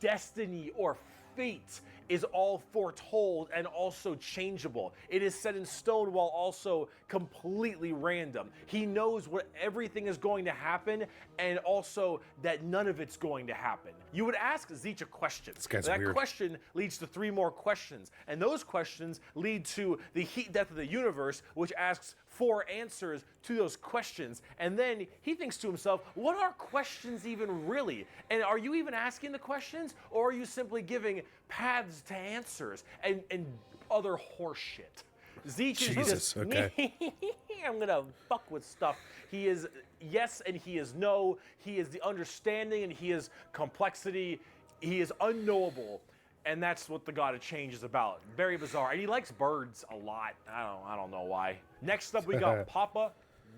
destiny or fate is all foretold and also changeable. It is set in stone while also completely random. He knows what everything is going to happen and also that none of it's going to happen. You would ask Tzeentch a question. This guy's that weird. question leads to 3 more questions, and those questions lead to the heat death of the universe, which asks 4 answers to those questions. And then he thinks to himself, what are questions even really? And are you even asking the questions, or are you simply giving paths to answers and other horse shit? Tzeentch is Jesus, just, okay. I'm gonna fuck with stuff. He is yes and he is no. He is the understanding and he is complexity. He is unknowable. And that's what the God of Change is about. Very bizarre. And he likes birds a lot. I don't know why. Next up, we got Papa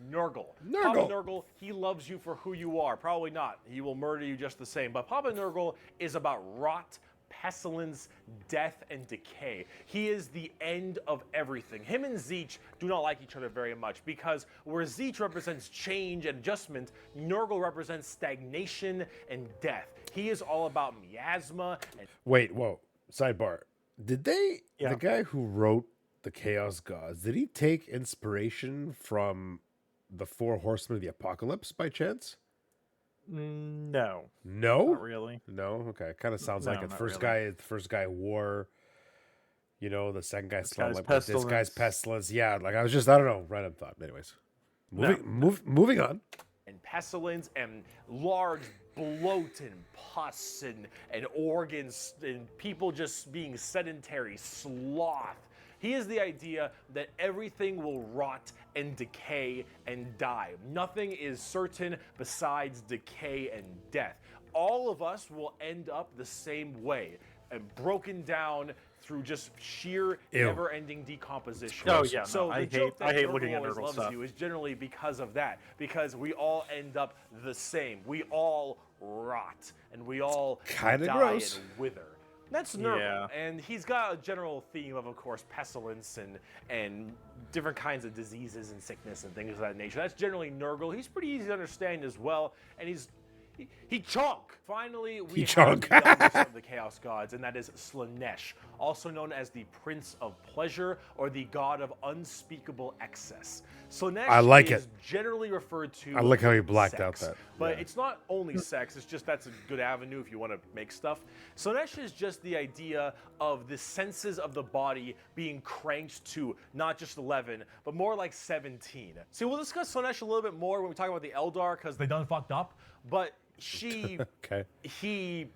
Nurgle. Papa Nurgle, he loves you for who you are. Probably not. He will murder you just the same. But Papa Nurgle is about rot, pestilence, death, and decay. He is the end of everything. Him and Tzeentch do not like each other very much because where Tzeentch represents change and adjustment, Nurgle represents stagnation and death. He is all about miasma and Wait, whoa. Sidebar. Did they, Yeah. the guy who wrote the Chaos Gods, did he take inspiration from the 4 Horsemen of the Apocalypse by chance? No, No? not really. No? Okay. Kind of sounds like No, it. not The first guy wore, you know, the second guy This smelled guy's like this guy's pestilence. pestilence. Yeah, like I was just, I don't know, random thought. Anyways. Moving on. pestilence and large bloat and pus and organs and people just being sedentary, sloth. He is the idea that everything will rot and decay and die. Nothing is certain besides decay and death. All of us will end up the same way, and broken down through just sheer Ew. never-ending decomposition. Oh, yeah, no, So I the joke hate- that I hate Nurgle looking at always Nurgle loves stuff. you is generally because of that, because we all end up the same. We all rot and we all Kinda die gross. and wither. That's Nurgle, Yeah. and he's got a general theme of course, pestilence and different kinds of diseases and sickness and things of that nature. That's generally Nurgle. He's pretty easy to understand as well, and he chunk. Finally, we have chunk. the youngest of the Chaos Gods, and that is Slanesh, also known as the Prince of Pleasure or the God of Unspeakable Excess. Slanesh I like is it. generally referred to. I like how he with blacked out sex, that. but Yeah. it's not only sex. It's just that's a good avenue if you want to make stuff. Slanesh is just the idea of the senses of the body being cranked to not just 11, but more like 17. See, we'll discuss Slanesh a little bit more when we talk about the Eldar because they done fucked up. But Okay. he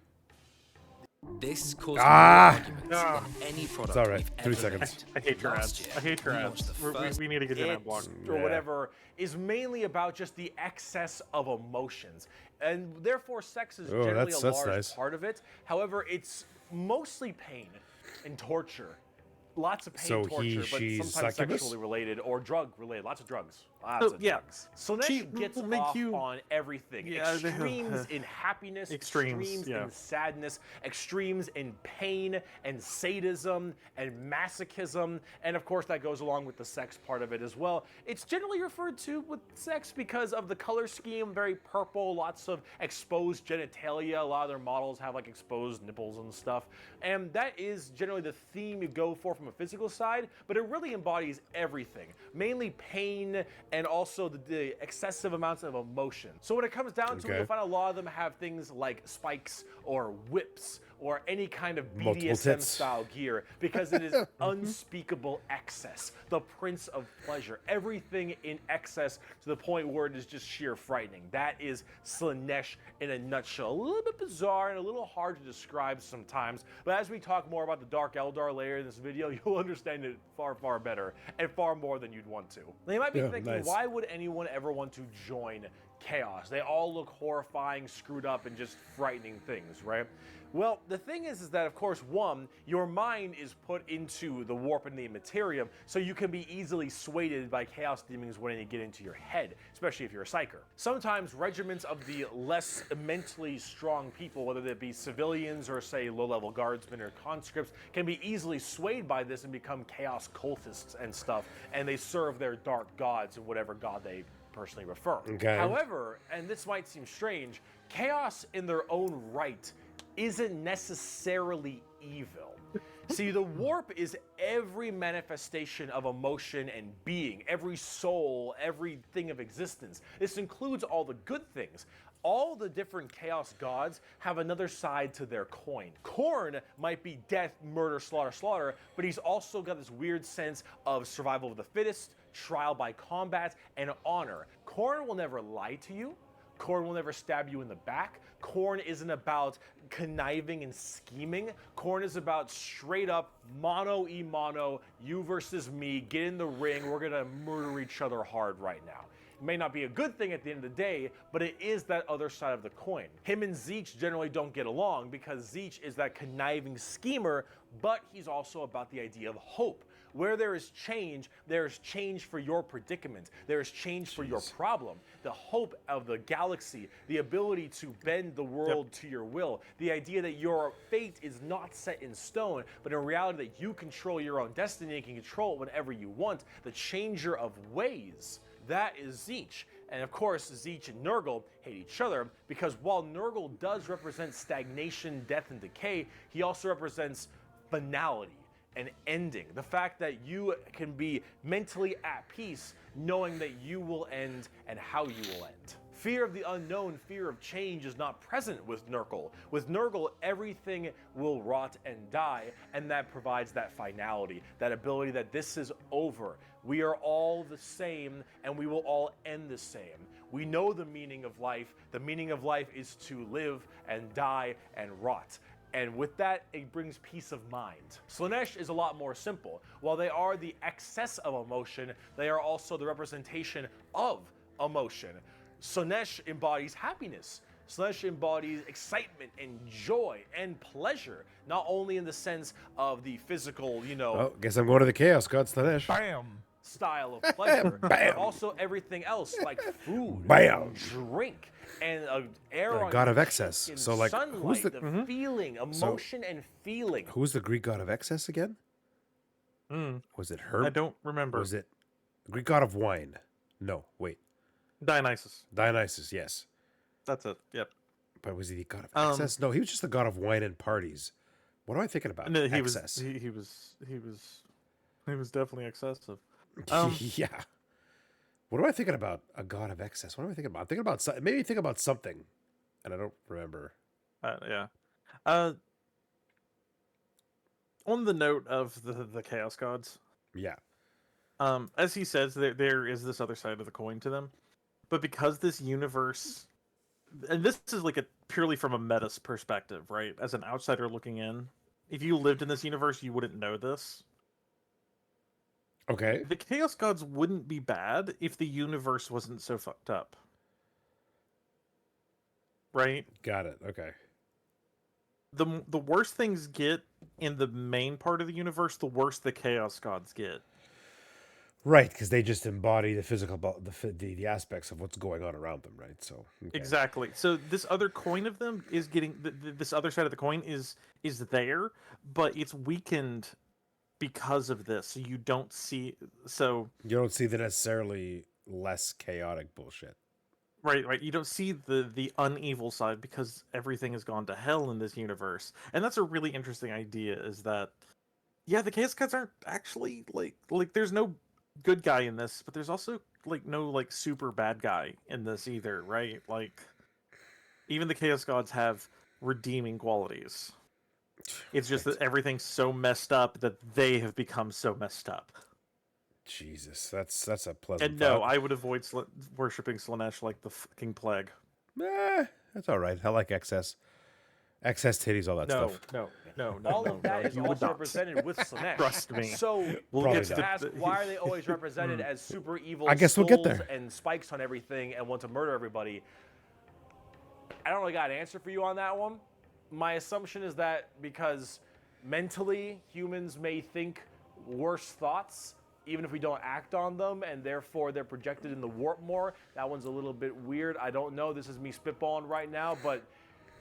This caused Ah! more arguments than any product all right. we've 3 ever seconds. made. I hate your Last ads. year, I hate your we ads. launched the We're- first We need to get an ad block. or Yeah. whatever is mainly about just the excess of emotions, and therefore sex is Oh, generally that's a large nice. part of it. However, it's mostly pain and torture. Lots of pain, So torture, but she's sometimes succubus? sexually related or drug related. Lots of drugs. Lots So, of yeah. drugs. So She Slanesh gets will make off you- on everything. Yeah, they- Extremes in happiness, Extremes, yeah. in sadness, extremes in pain and sadism and masochism, and of course that goes along with the sex part of it as well. It's generally referred to with sex because of the color scheme, very purple, lots of exposed genitalia. A lot of their models have like exposed nipples and stuff, and that is generally the theme you go for from a physical side, but it really embodies everything, mainly pain and also the excessive amounts of emotion. So when it comes down to it, Okay. you'll find a lot of them have things like spikes or whips or any kind of Multiple BDSM tits. style gear because it is unspeakable excess, the Prince of Pleasure, everything in excess to the point where it is just sheer frightening. That is Slanesh in a nutshell. A little bit bizarre and a little hard to describe sometimes, but as we talk more about the Dark Eldar later in this video, you'll understand it far, far better and far more than you'd want to. Now you might be Yeah, thinking, nice. why would anyone ever want to join Chaos? They all look horrifying, screwed up, and just frightening things, right? Well, the thing is that, of course, one, your mind is put into the warp and the materium, so you can be easily swayed by chaos demons when they get into your head, especially if you're a psyker. Sometimes regiments of the less mentally strong people, whether they be civilians or, say, low-level guardsmen or conscripts, can be easily swayed by this and become chaos cultists and stuff, and they serve their dark gods and whatever god they personally refer. Okay. However, and this might seem strange, chaos in their own right isn't necessarily evil. See, the warp is every manifestation of emotion and being, every soul, everything of existence. This includes all the good things. All the different chaos gods have another side to their coin. Khorne might be death, murder, slaughter, slaughter, but he's also got this weird sense of survival of the fittest, trial by combat, and honor. Khorne will never lie to you. Khorne will never stab you in the back. Khorne isn't about conniving and scheming. Khorne is about straight up mano-y-mano, you versus me, get in the ring, we're gonna murder each other hard right now. It may not be a good thing at the end of the day, but it is that other side of the coin. Him and Zeech generally don't get along because Zeech is that conniving schemer, but he's also about the idea of hope. Where there is change for your predicament. There is change for your problem. The hope of the galaxy, the ability to bend the world to your will, the idea that your fate is not set in stone, but in reality that you control your own destiny and can control it whenever you want, the changer of ways. That is Zeech. And of course, Zeech and Nurgle hate each other because while Nurgle does represent stagnation, death, and decay, he also represents finality. An ending. The fact that you can be mentally at peace knowing that you will end and how you will end. Fear of the unknown, fear of change is not present with Nurgle. With Nurgle, everything will rot and die, and that provides that finality, that ability that this is over. We are all the same, and we will all end the same. We know the meaning of life. The meaning of life is to live and die and rot. And with that, it brings peace of mind. Slanesh is a lot more simple. While they are the excess of emotion, they are also the representation of emotion. Slanesh embodies happiness. Slanesh embodies excitement and joy and pleasure, not only in the sense of the physical, Oh, guess I'm going to the Chaos God Slanesh. Bam! style of pleasure, but Bam. also everything else like food, Bam. drink, and air The on god your of excess. skin, So, like, sunlight, who's the- the feeling, emotion, and feeling. Who's the Greek god of excess again? Was it Herb? I don't remember. Was it the Greek god of wine? No, wait. Dionysus. Dionysus, yes. That's it. Yep. But was he the god of Um, excess? No, he was just the god of wine and parties. What am I thinking about? No, he Excess. was. He was definitely excessive. Um, Yeah. What am I thinking about? A god of excess. What am I thinking about? I'm thinking about maybe think about something, and I don't remember. Yeah. On the note of the chaos gods, Yeah. as he says, there is this other side of the coin to them, but because this universe, and this is like a purely from a meta perspective, right? As an outsider looking in, if you lived in this universe, you wouldn't know this. Okay. The chaos gods wouldn't be bad if the universe wasn't so fucked up, right? Got it. Okay. The worse things get in the main part of the universe, the worse the chaos gods get. Right, because they just embody the physical, the aspects of what's going on around them, right? So okay. Exactly. So this other coin of them is getting this other side of the coin is there, but it's weakened because of this. So you don't see. So You don't see the necessarily less chaotic bullshit. right. You don't see the unevil side because everything has gone to hell in this universe, and that's a really interesting idea. Is that yeah, the chaos gods aren't actually like there's no good guy in this, but there's also like no like super bad guy in this either, right? Like even the chaos gods have redeeming qualities. It's just that everything's so messed up that they have become so messed up. Jesus, that's a pleasant. And no, thought. I would avoid worshipping Slanesh like the fucking plague. That's all right. I like excess titties, all that No, stuff. no. All of that is you would also not. represented with Slanesh. Trust me. So We'll Probably get get to to ask, the- why are they always represented as super evil? I guess we'll get skulls there. And spikes on everything and want to murder everybody. I don't really got an answer for you on that one. My assumption is that because mentally humans may think worse thoughts, even if we don't act on them, and therefore they're projected in the warp more. That one's a little bit weird. I don't know. This is me spitballing right now, but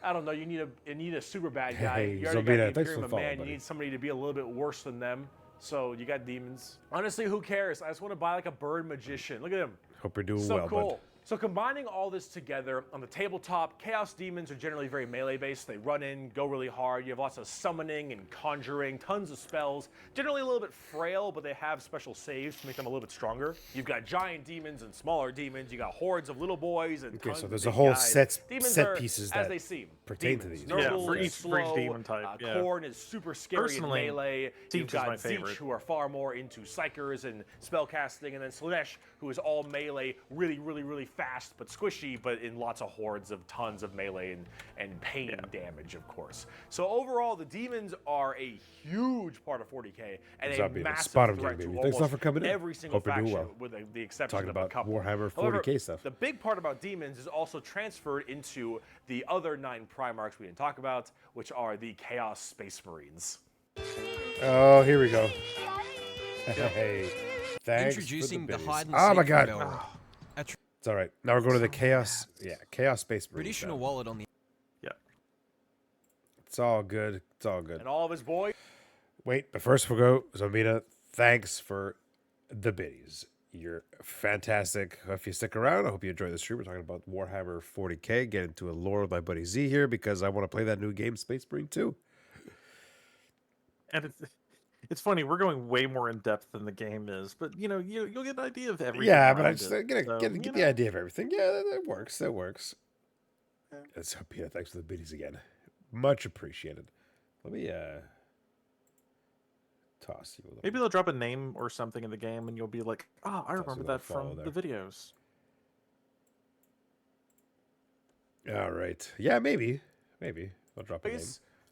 I don't know. You need a super bad guy. Hey, You already Zobina, got the thanks for Imperium the of follow, Man. buddy. You need somebody to be a little bit worse than them. So you got demons. Honestly, who cares? I just want to buy like a bird magician. Look at him. Hope you're doing So well, cool. bud. So combining all this together on the tabletop, Chaos Demons are generally very melee based. They run in, go really hard. You have lots of summoning and conjuring, tons of spells. Generally a little bit frail, but they have special saves to make them a little bit stronger. You've got giant demons and smaller demons. You got hordes of little boys and Okay, tons so of there's a big whole guys. set Demons set are pieces as that they seem. pertain to Demons. these. Yeah, Nurgle for is each slow. demon type, yeah. Khorne is super scary Personally, in melee. Siege You've is got my Zeech, favorite. who are far more into psychers and spellcasting, and then Slanesh, who is all melee, really, really, really fast but squishy, but in lots of hordes of tons of melee and pain damage, of course. So overall, the demons are a huge part of 40k and What's a up, Beavis? massive Spot 'em, threat Jimmy, to baby. Thanks a lot almost for coming in. every single Hope you're doing faction, well. with the exception Talking of a about couple. Warhammer However, 40K stuff. The big part about demons is also transferred into the other 9 Primarchs we didn't talk about, which are the Chaos Space Marines. Oh, here we go. Hey, thanks. Introducing for the the hide biddies. and Oh my seek god. from Elrond. A It's all right. Now we're going to the Chaos. Yeah, Chaos Space Marine. traditional wallet on the Yeah. It's all good. It's all good. And all of his boys. Wait, but first we'll go. Zomina, thanks for the biddies. You're fantastic. If you stick around, I hope you enjoy the stream. We're talking about Warhammer 40k. Get into a lore with my buddy Z here because I want to play that new game, Space Marine 2. And it's funny, we're going way more in depth than the game is, but you know, you'll get an idea of everything. Yeah, but I around just it. get So, the you know, idea of everything. Yeah, that works. That works. So, Peter, thanks for the biddies again. Much appreciated. Let me toss you a little. maybe they'll drop a name or something in the game, and you'll be like, "Ah, I remember little that follow from there. the videos." All right. Yeah, maybe. I'll drop a name.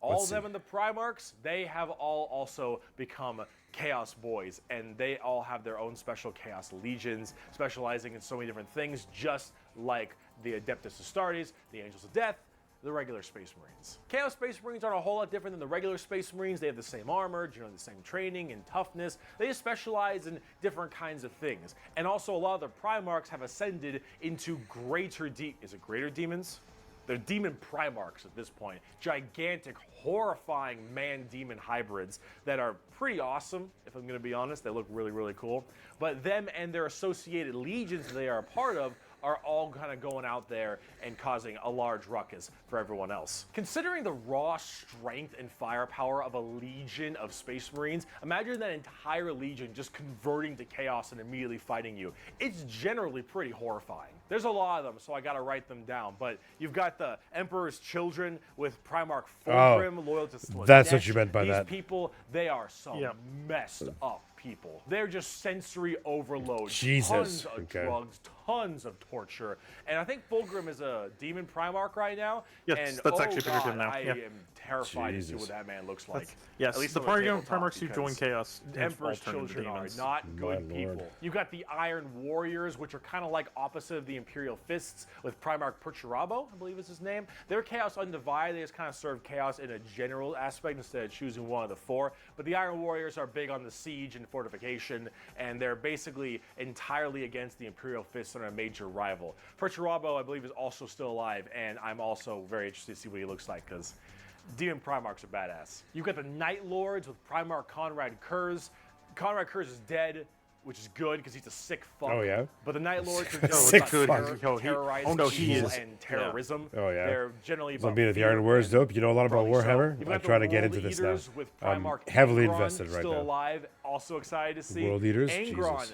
All Let's of them see. in the Primarchs, they have all also become Chaos Boys, and they all have their own special Chaos Legions, specializing in so many different things, just like the Adeptus Astartes, the Angels of Death, the regular Space Marines. Chaos Space Marines aren't a whole lot different than the regular Space Marines. They have the same armor, generally the same training and toughness. They just specialize in different kinds of things. And also a lot of the Primarchs have ascended into is it greater demons? They're demon Primarchs at this point. Gigantic, horrifying man-demon hybrids that are pretty awesome, if I'm going to be honest. They look really, really cool. But them and their associated legions they are a part of are all kind of going out there and causing a large ruckus for everyone else. Considering the raw strength and firepower of a legion of Space Marines, imagine that entire legion just converting to chaos and immediately fighting you. It's generally pretty horrifying. There's a lot of them, so I gotta write them down, but you've got the Emperor's Children with Primarch Fulgrim, loyal to Slanesh. That's what you meant by that. These people, they are some messed up people. They're just sensory overload. Jesus. Tons of drugs, tons of torture. And I think Fulgrim is a demon Primarch right now. Yes, and that's actually figured him now. I Yeah. am terrified to see Jesus. what that man looks like. Yes, At least the on the Primarchs tabletop, who join because Chaos the Emperor's all turn into Children are demons. not My good lord. people. You've got the Iron Warriors, which are kind of like opposite of the Imperial Fists, with Primarch Perturabo, I believe is his name. They're Chaos Undivided. They just kind of serve Chaos in a general aspect instead of choosing one of the four. But the Iron Warriors are big on the siege and fortification, and they're basically entirely against the Imperial Fists and are a major rival. Perturabo, I believe, is also still alive, and I'm also very interested to see what he looks like, because Demon Primarchs are badass. You've got the Night Lords with Primarch Conrad Kurz. Conrad Kurz is dead, which is good because he's a sick fuck. Oh, yeah? But the Night Lords are just Sick terror, fuck. terrorizing he evil is. and terrorism. Oh, yeah. They're generally So about being at the fear Iron Wars and dope. You know a lot about probably so. Warhammer. You've I'm got trying the to get World into this now. Eaters with I'm Primarch heavily Angron, invested right still now. alive, also excited to see. World Eaters? Angron. Jesus.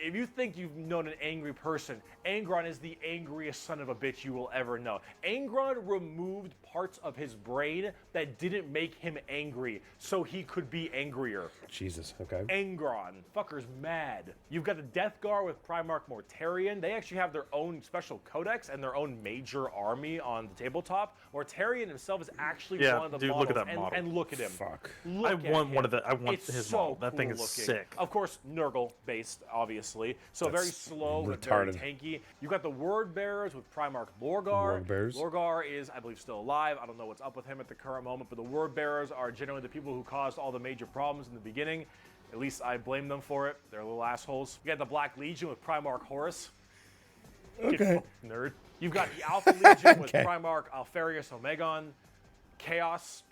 If you think you've known an angry person, Angron is the angriest son of a bitch you will ever know. Angron removed parts of his brain that didn't make him angry, so he could be angrier. Jesus, okay. Angron. Fucker's mad. You've got the Death Guard with Primarch Mortarion. They actually have their own special codex and their own major army on the tabletop. Mortarion himself is actually Yeah, one of the dude, models. look at that model. And look at him. Fuck. Look I at want one him. of the. I want It's his so model. That thing cool is looking. sick. Of course, Nurgle based, obviously. So very That's slow, but retarded. very tanky. You've got the Word Bearers with Primarch Lorgar. Word Bearers? Lorgar is, I believe, still alive. I don't know what's up with him at the current moment, but the Word Bearers are generally the people who caused all the major problems in the beginning. At least I blame them for it. They're little assholes. You got the Black Legion with Primarch Horus. Okay. Nerd. You've got the Alpha Legion with Okay. Primarch Alfarius Omegon. Chaos,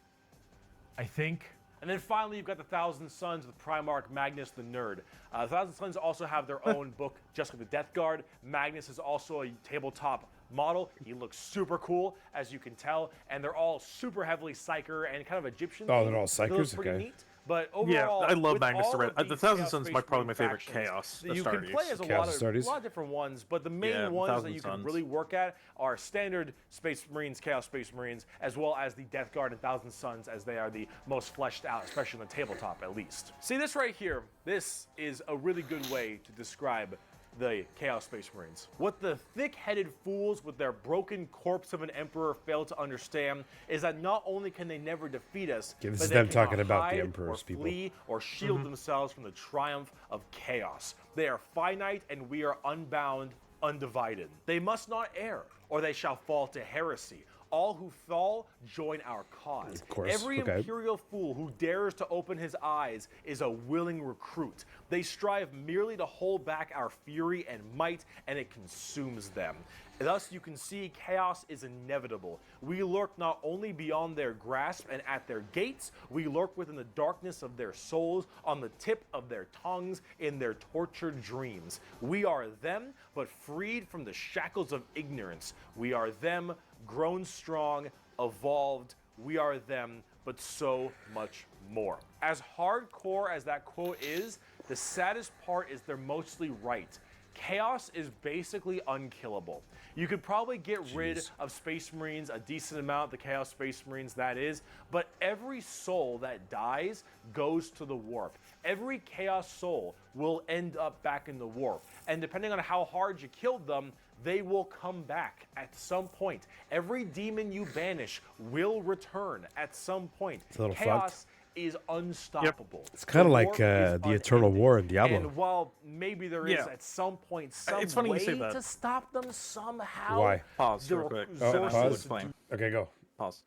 I think. And then finally, you've got the Thousand Sons with Primarch Magnus the Nerd. The Thousand Sons also have their own book, just like the Death Guard. Magnus is also a tabletop model. He looks super cool, as you can tell, and they're all super heavily psyker and kind of Egyptian. Oh, they're themed. all They look psychers? pretty Okay. neat. But Yeah, overall, I love with Magnus the all Red. of The these Thousand Chaos Sons Space might probably Marine my favorite factions, Chaos You can Astartes. play as a Chaos lot Astartes? of different ones, but the main Yeah, ones that Thousand you can Sons. really work at are standard Space Marines, Chaos Space Marines, as well as the Death Guard and Thousand Sons, as they are the most fleshed out, especially on the tabletop at least. See this right here? This is a really good way to describe the Chaos Space Marines. What the thick-headed fools with their broken corpse of an emperor fail to understand is that not only can they never defeat us, Okay, this but is they them cannot talking about the hide emperor's or people. flee or shield themselves from the triumph of chaos. They are finite and we are unbound, undivided. They must not err, or they shall fall to heresy. All who fall join our cause. Of course, Every okay. imperial fool who dares to open his eyes is a willing recruit. They strive merely to hold back our fury and might, and it consumes them. Thus, you can see chaos is inevitable. We lurk not only beyond their grasp and at their gates, we lurk within the darkness of their souls, on the tip of their tongues, in their tortured dreams. We are them, but freed from the shackles of ignorance. We are them, grown strong, evolved. We are them, but so much more. As hardcore as that quote is, the saddest part is they're mostly right. Chaos is basically unkillable. You could probably get rid of Space Marines a decent amount, the Chaos Space Marines that is, but every soul that dies goes to the warp. Every Chaos soul will end up back in the warp. And depending on how hard you killed them, they will come back at some point. Every demon you banish will return at some point. a little Chaos is unstoppable. It's kind of The like warp is the Eternal unending. War in Diablo. And while maybe there is Yeah. at some point some It's funny you way say that. to stop them somehow, Why? Pause the real quick. Oh, resources pause. Explain. Okay, go. pause.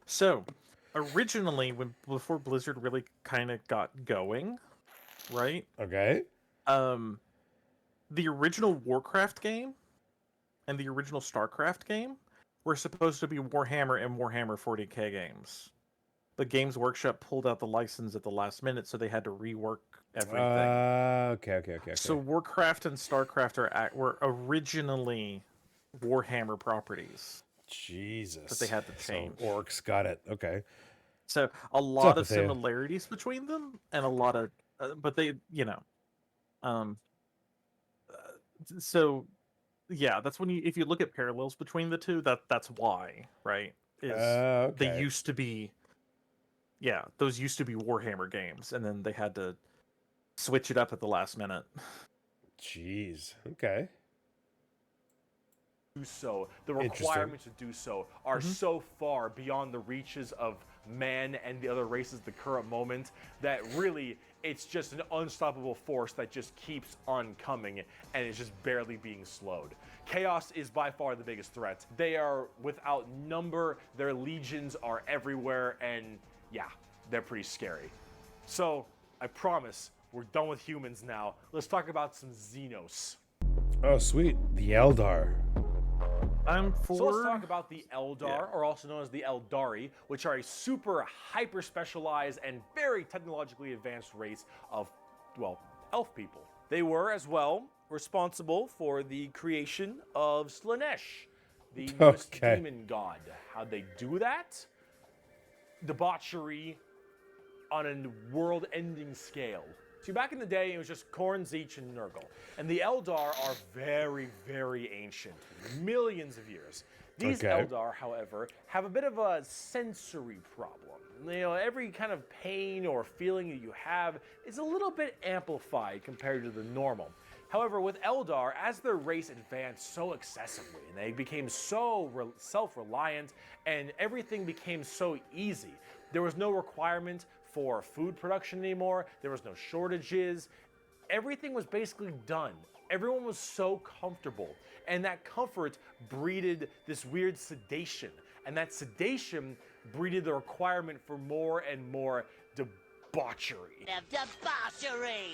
So, originally, before Blizzard really kind of got going, right? Okay. The original Warcraft game and the original StarCraft game were supposed to be Warhammer and Warhammer 40k games. But Games Workshop pulled out the license at the last minute, so they had to rework everything. Okay. So Warcraft and StarCraft were originally Warhammer properties Jesus. that they had to change. So orcs got it. Okay. So a lot of Matteo. similarities between them, and a lot of, but they, so yeah, that's when if you look at parallels between the two, that's why, right? Is Okay. they used to be, those used to be Warhammer games, and then they had to switch it up at the last minute. Jeez. Okay. Do so. The requirements to do so are so far beyond the reaches of man and the other races at the current moment that really it's just an unstoppable force that just keeps on coming and is just barely being slowed. Chaos is by far the biggest threat. They are without number, their legions are everywhere, and yeah, they're pretty scary. So, I promise, we're done with humans now. Let's talk about some Xenos. Oh, sweet. The Eldar. So let's talk about the Eldar, or also known as the Eldari, which are a super hyper-specialized and very technologically advanced race of, well, elf people. They were, as well, responsible for the creation of Slaanesh, the Norse demon god. How'd they do that? Debauchery on a world-ending scale. See, back in the day, it was just Khorne, Tzeentch, and Nurgle. And the Eldar are very, very ancient, millions of years. These Eldar, however, have a bit of a sensory problem. You know, every kind of pain or feeling that you have is a little bit amplified compared to the normal. However, with Eldar, as their race advanced so excessively, and they became so self-reliant, and everything became so easy, there was no requirement for food production anymore. There was no shortages. Everything was basically done. Everyone was so comfortable. And that comfort breeded this weird sedation. And that sedation breeded the requirement for more and more debauchery. Debauchery!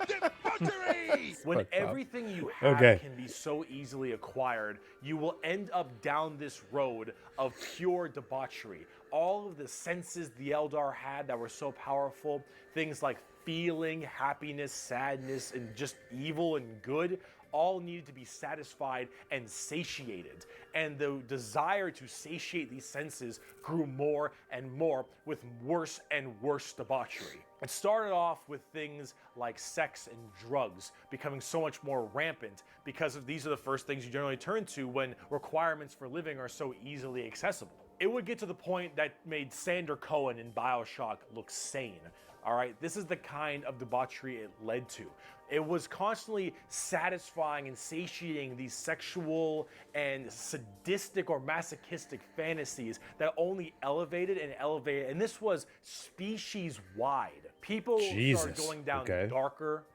Debauchery! When everything you have can be so easily acquired, you will end up down this road of pure debauchery. All of the senses the Eldar had that were so powerful, things like feeling, happiness, sadness, and just evil and good, all needed to be satisfied and satiated. And the desire to satiate these senses grew more and more with worse and worse debauchery. It started off with things like sex and drugs becoming so much more rampant because these are the first things you generally turn to when requirements for living are so easily accessible. It would get to the point that made Sander Cohen in BioShock look sane. All right, this is the kind of debauchery it led to. It was constantly satisfying and satiating these sexual and sadistic or masochistic fantasies that only elevated, and this was species-wide. People started going down darker,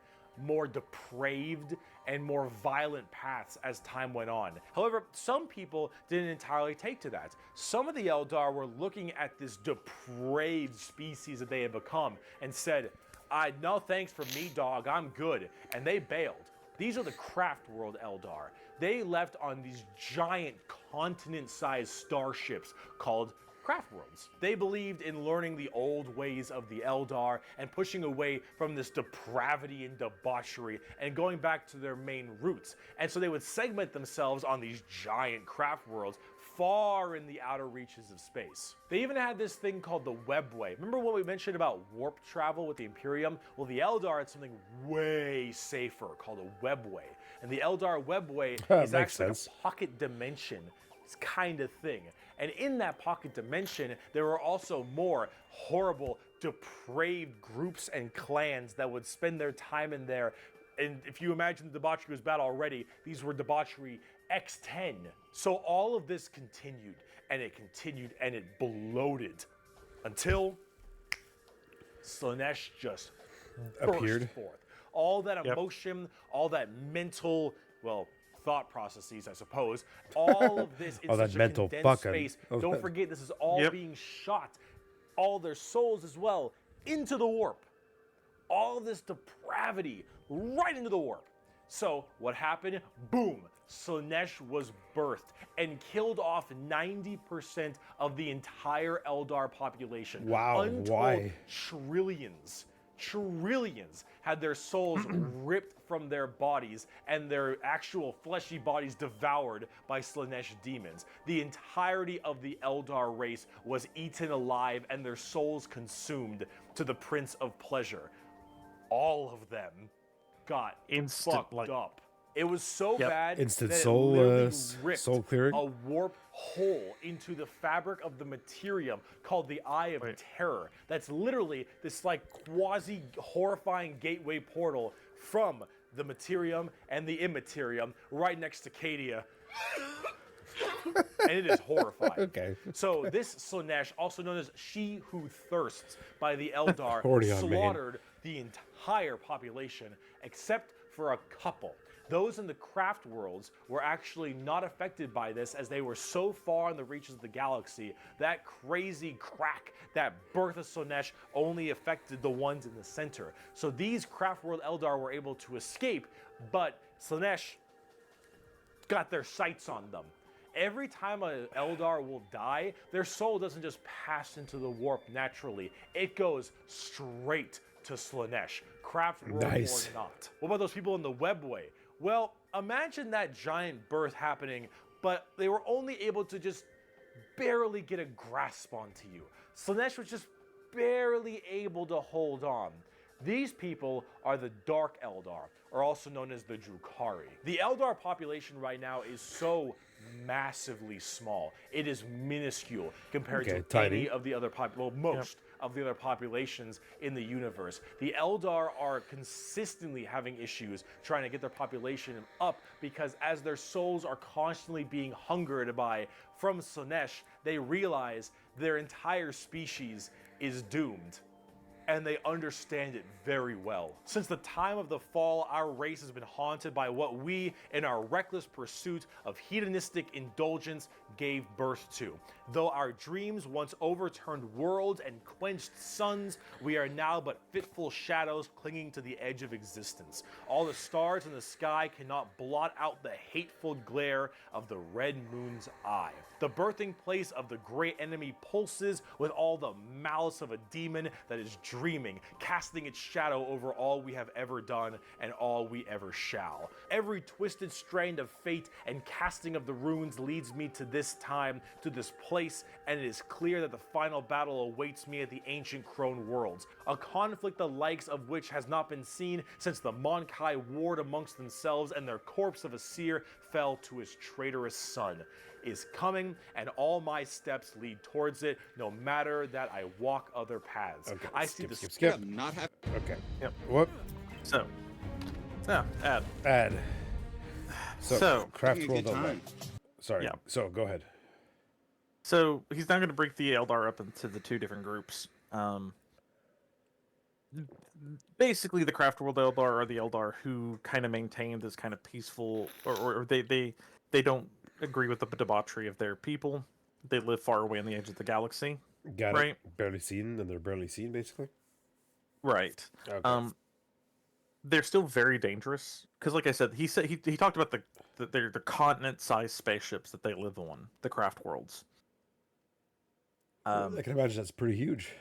more depraved, and more violent paths as time went on. However, some people didn't entirely take to that. Some of the Eldar were looking at this depraved species that they had become and said, no thanks for me, dog, I'm good. And they bailed. These are the Craft World Eldar. They left on these giant continent-sized starships called Craft Worlds. They believed in learning the old ways of the Eldar and pushing away from this depravity and debauchery and going back to their main roots. And so they would segment themselves on these giant craft worlds far in the outer reaches of space. They even had this thing called the Webway. Remember what we mentioned about warp travel with the Imperium? Well, the Eldar had something way safer called a Webway. And the Eldar Webway is actually a pocket dimension kind of thing. And in that pocket dimension, there were also more horrible, depraved groups and clans that would spend their time in there. And if you imagine the debauchery was bad already, these were debauchery X10. So all of this continued, and it bloated until Slaanesh just appeared forth. All that emotion, all that mental, thought processes, I suppose. All of this in Oh, that such a mental condensed fucking- space. oh, Don't that- forget, this is all Yep. being shot, all their souls as well, into the warp. All of this depravity right into the warp. So what happened? Boom! Slanesh was birthed and killed off 90% of the entire Eldar population. Wow, Untold why? trillions had their souls ripped from their bodies and their actual fleshy bodies devoured by Slanesh demons. The entirety of the Eldar race was eaten alive and their souls consumed to the Prince of Pleasure. All of them got fucked up. It was so bad Instant that soul, it literally ripped soul clearing? a warp hole into the fabric of the materium called the Eye of Terror. That's literally this like quasi horrifying gateway portal from the materium and the immaterium right next to Cadia. And it is horrifying. Okay. So this Slanesh, also known as She Who Thirsts by the Eldar, Horny on main. slaughtered the entire population except for a couple. Those in the craft worlds were actually not affected by this as they were so far in the reaches of the galaxy. That crazy crack, that birth of Slanesh, only affected the ones in the center. So these craft world Eldar were able to escape, but Slanesh got their sights on them. Every time an Eldar will die, their soul doesn't just pass into the warp naturally. It goes straight to Slanesh, craft world Nice. or not. What about those people in the webway? Well, imagine that giant birth happening, but they were only able to just barely get a grasp onto you. Slanesh was just barely able to hold on. These people are the Dark Eldar, or also known as the Drukhari. The Eldar population right now is so massively small. It is minuscule compared Okay, to tiny. any of the other most of the other populations in the universe. The Eldar are consistently having issues trying to get their population up because as their souls are constantly being hungered by from Slanesh, they realize their entire species is doomed. And they understand it very well. Since the time of the fall, our race has been haunted by what we, in our reckless pursuit of hedonistic indulgence, gave birth to. Though our dreams once overturned worlds and quenched suns, we are now but fitful shadows clinging to the edge of existence. All the stars in the sky cannot blot out the hateful glare of the red moon's eye. The birthing place of the great enemy pulses with all the malice of a demon that is dreaming, casting its shadow over all we have ever done and all we ever shall. Every twisted strand of fate and casting of the runes leads me to this time, to this place, and it is clear that the final battle awaits me at the ancient Crone worlds, a conflict the likes of which has not been seen since the Monkai warred amongst themselves and their corpse of a seer fell to his traitorous son. Is coming, and all my steps lead towards it, no matter that I walk other paths. Okay, I see skip. the Not happy. Okay. Yep. Whoop. So, add. Add. So, craft Taking a world good Eldar. time. Sorry. Yeah. So go ahead. So he's now going to break the Eldar up into the two different groups. Basically, the Craft World Eldar are the Eldar who kind of maintain this kind of peaceful, or they don't agree with the debauchery of their people. They live far away on the edge of the galaxy. Got Right. it. Barely seen, and they're barely seen, basically. Right. Okay. They're still very dangerous because, like I said, he talked about the continent-sized spaceships that they live on, the Craft Worlds. I can imagine that's pretty huge.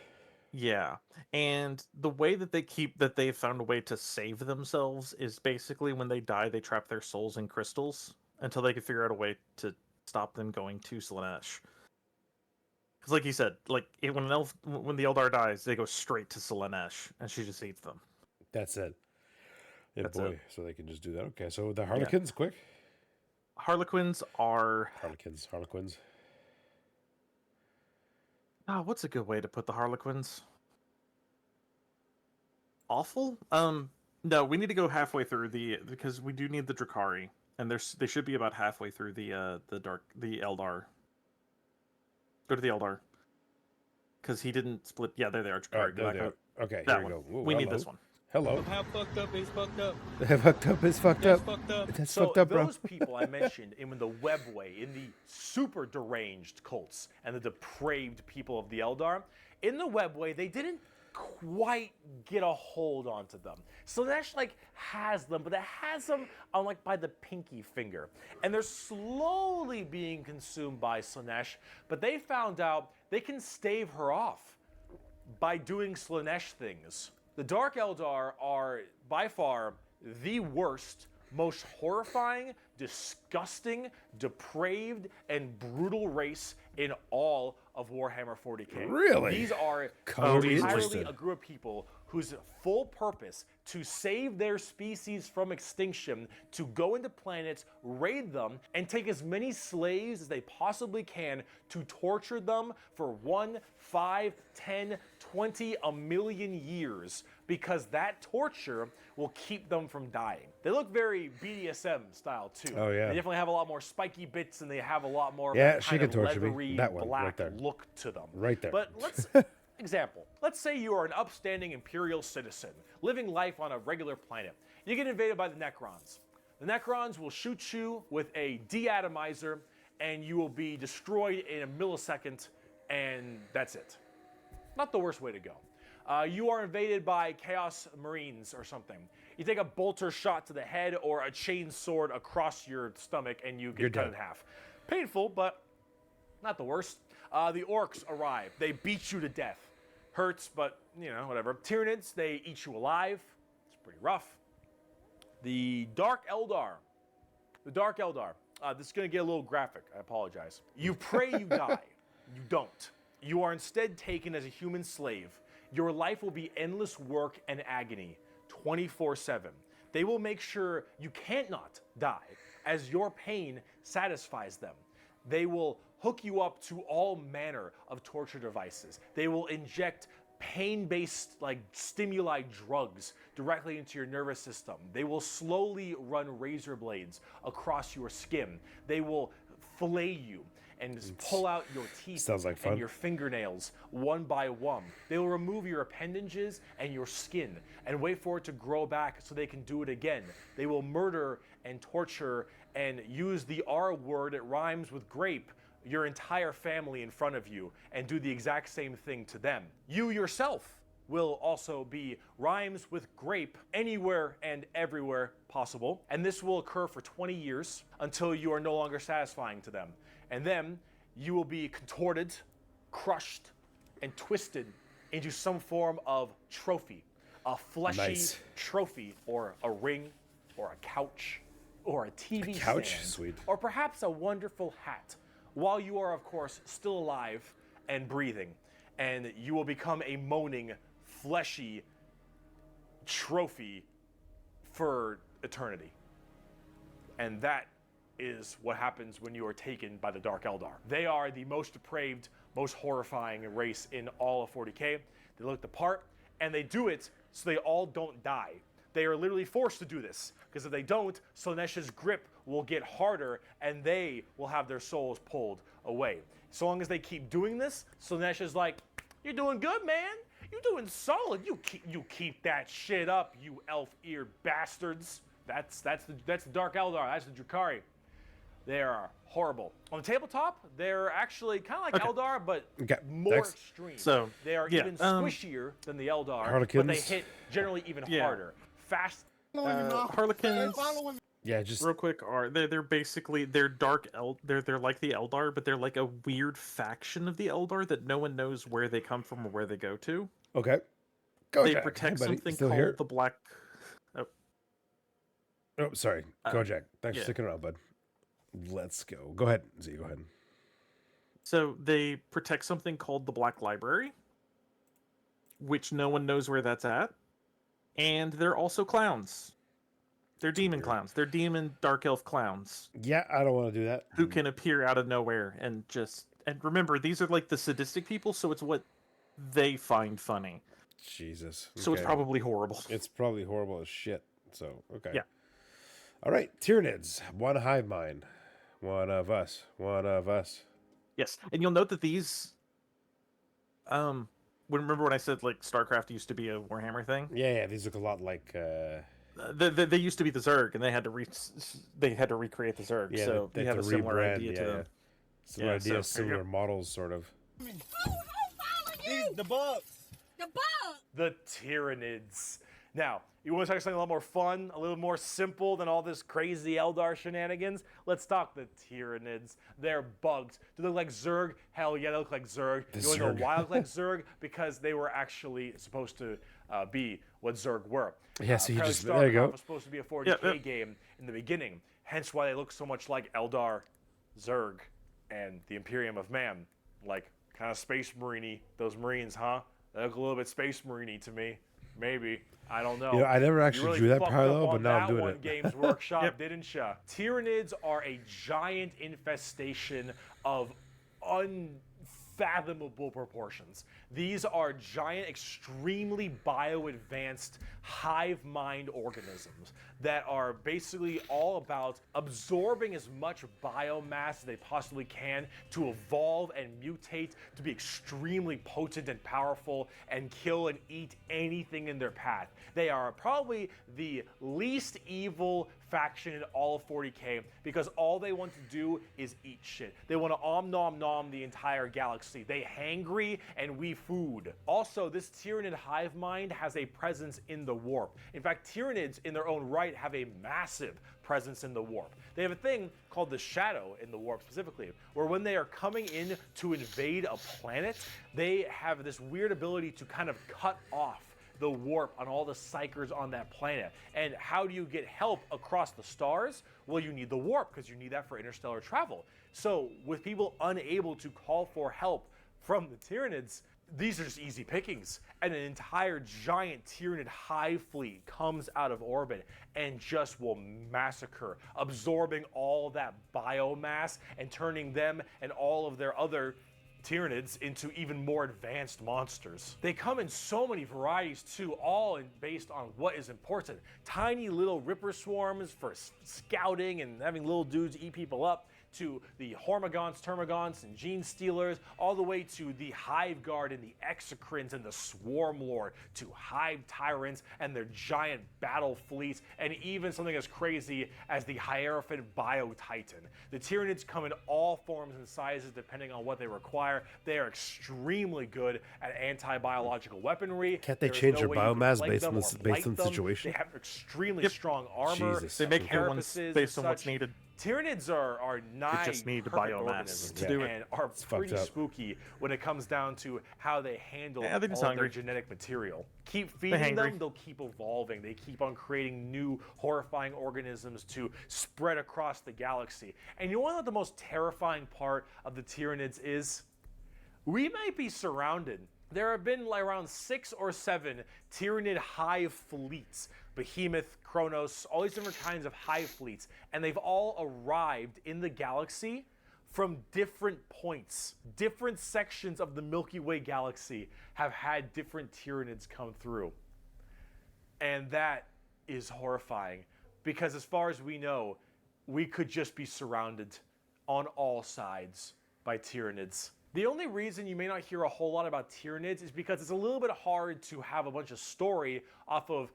Yeah, and the way that they've found a way to save themselves is basically when they die, they trap their souls in crystals until they can figure out a way to stop them going to Slanesh. Because, like you said, when the Eldar dies, they go straight to Slanesh, and she just eats them. That's it. Yeah, That's boy. it. So they can just do that. Okay, so the Harlequins, quick. Harlequins are Harlequins. what's a good way to put the Harlequins? Awful? No, we need to go halfway through because we do need the Drukhari, and they should be about halfway through the Eldar. Go to the Eldar. Because he didn't split. Yeah, there they are. Drukhari. There they are. Okay, That here we one. go. Whoa, We need hello. this one. Hello. How fucked up is fucked up. Fucked up is fucked That's up. fucked up. That's So fucked up, bro. those people I mentioned in the webway, in the super deranged cults and the depraved people of the Eldar, in the webway they didn't quite get a hold onto them. Slanesh like has them, but it has them on like by the pinky finger, and they're slowly being consumed by Slanesh. But they found out they can stave her off by doing Slanesh things. The Dark Eldar are by far the worst, most horrifying, disgusting, depraved, and brutal race in all of Warhammer 40k. Really? These are Cody entirely interested. a group of people whose full purpose to save their species from extinction, to go into planets, raid them, and take as many slaves as they possibly can to torture them for 1, 5, 10, 20, a million years, because that torture will keep them from dying. They look very BDSM style too. Oh, yeah. They definitely have a lot more spiky bits, and they have a lot more Yeah, of that she kind can of torture me. leathery That one, right black there. look to them. Right there. But let's example. Let's say you are an upstanding Imperial citizen living life on a regular planet. You get invaded by the Necrons. The Necrons will shoot you with a deatomizer, and you will be destroyed in a millisecond, and that's it. Not the worst way to go. You are invaded by Chaos Marines or something. You take a bolter shot to the head or a chain sword across your stomach, and you You're get cut dead. in half. Painful, but not the worst. The orcs arrive. They beat you to death. Hurts, but, you know, whatever. Tyranids, they eat you alive. It's pretty rough. The Dark Eldar. The Dark Eldar. This is going to get a little graphic. I apologize. You pray you die. You don't. You are instead taken as a human slave. Your life will be endless work and agony, 24/7. They will make sure you can't not die, as your pain satisfies them. They will hook you up to all manner of torture devices. They will inject pain-based like stimuli drugs directly into your nervous system. They will slowly run razor blades across your skin. They will fillet you and just pull out your teeth Sounds like fun. and your fingernails one by one. They will remove your appendages and your skin and wait for it to grow back so they can do it again. They will murder and torture and use the R word, it rhymes with grape, your entire family in front of you, and do the exact same thing to them. You yourself will also be rhymes with grape anywhere and everywhere possible, and this will occur for 20 years until you are no longer satisfying to them. And then you will be contorted, crushed, and twisted into some form of trophy, a fleshy Nice. trophy, or a ring, or a couch, or a TV couch? stand, Sweet. or perhaps a wonderful hat, while you are, of course, still alive and breathing. And you will become a moaning, fleshy trophy for eternity. And that is what happens when you are taken by the Dark Eldar. They are the most depraved, most horrifying race in all of 40k. They look the part, and they do it so they all don't die. They are literally forced to do this, because if they don't, Slanesh's grip will get harder, and they will have their souls pulled away. So long as they keep doing this, Slanesh is like, "You're doing good, man. You're doing solid. You keep that shit up, you elf-eared bastards." That's the Dark Eldar. That's the Drukhari. They are horrible. On the tabletop, they're actually kind of like Eldar, but Okay, more next. extreme. So, they are yeah, even squishier than the Eldar, but they Harlequins. hit generally even Yeah. harder. Fast. Harlequins, Yeah, just real quick, are they're basically they're they're like the Eldar, but they're like a weird faction of the Eldar that no one knows where they come from or where they go to. okay. Go, They Jack. protect Hey, buddy. something Still called here? the Black. Oh, sorry. Go, Jack. Thanks yeah. for sticking around, bud. Let's go. Go ahead. Z, go ahead. So they protect something called the Black Library, which no one knows where that's at. And they're also clowns. They're demon clowns. They're demon dark elf clowns Yeah, I don't want to do that. who can appear out of nowhere and remember, these are like the sadistic people, so it's what they find funny. Jesus. So it's okay. probably horrible. It's probably horrible as shit. So, okay. Yeah. All right. Tyranids. One hive mind. One of us. One of us. Yes, and you'll note that these remember when I said like StarCraft used to be a Warhammer thing? Yeah, these look a lot like. They used to be the Zerg, and they had to recreate the Zerg. Yeah, So they you have have a to similar rebrand, idea to yeah, them. Similar Yeah, idea, so- there you similar go. models, sort of. The bugs. The bugs. The Tyranids. Now, you want to talk something a lot more fun, a little more simple than all this crazy Eldar shenanigans? Let's talk the Tyranids. They're bugs. Do they look like Zerg? Hell yeah, they look like Zerg. The You want to know Zerg. why they look like Zerg? Because they were actually supposed to be what Zerg were. Yeah, so you apparently just- there you go. StarCraft was supposed to be a 40K Yeah, yeah. game in the beginning, hence why they look so much like Eldar, Zerg, and the Imperium of Man. Like, kind of Space Marine-y. Those Marines, huh? They look a little bit Space Marine-y to me. Maybe. I don't know. You know, I never actually You really drew that fucked parallel, up but on now I'm that doing one, it. Games Workshop, didn't ya? Tyranids are a giant infestation of unfathomable proportions. These are giant, extremely bio-advanced hive mind organisms that are basically all about absorbing as much biomass as they possibly can to evolve and mutate to be extremely potent and powerful and kill and eat anything in their path. They are probably the least evil faction in all of 40K because all they want to do is eat shit. They want to nom nom the entire galaxy. They hangry and we food. Also, this Tyranid hive mind has a presence in the warp. In fact, Tyranids in their own right have a massive presence in the warp. They have a thing called the Shadow in the warp specifically, where when they are coming in to invade a planet, they have this weird ability to kind of cut off the warp on all the psychers on that planet. And how do you get help across the stars? Well, you need the warp because you need that for interstellar travel. So with people unable to call for help from the Tyranids, these are just easy pickings. And an entire giant Tyranid hive fleet comes out of orbit and just will massacre, absorbing all that biomass and turning them and all of their other Tyranids into even more advanced monsters. They come in so many varieties too, all based on what is important. Tiny little ripper swarms for scouting and having little dudes eat people up, to the Hormigons, Termagants, and Gene Stealers, all the way to the Hive Guard and the Exocrines and the Swarm Lord, to Hive Tyrants and their giant battle fleets, and even something as crazy as the Hierophant Bio-Titan. The Tyranids come in all forms and sizes depending on what they require. They are extremely good at anti-biological weaponry. Can't they There is change no their way you can biomass plague based them on or the- based blight on the them. situation? They have extremely strong armor. Jesus. They make new ones carapaces based and on what's such. needed. Tyranids are nigh just need perfect biomass organisms to do it. and are pretty fucked up. spooky when it comes down to how they handle Yeah, they're all just of hungry. their genetic material. Keep feeding hangry. them, they'll keep evolving. They keep on creating new horrifying organisms to spread across the galaxy. And you know what the most terrifying part of the Tyranids is? We might be surrounded. There have been like around 6 or 7 Tyranid hive fleets. Behemoth, Kronos, all these different kinds of hive fleets. And they've all arrived in the galaxy from different points. Different sections of the Milky Way galaxy have had different Tyranids come through. And that is horrifying. Because as far as we know, we could just be surrounded on all sides by Tyranids. The only reason you may not hear a whole lot about Tyranids is because it's a little bit hard to have a bunch of story off of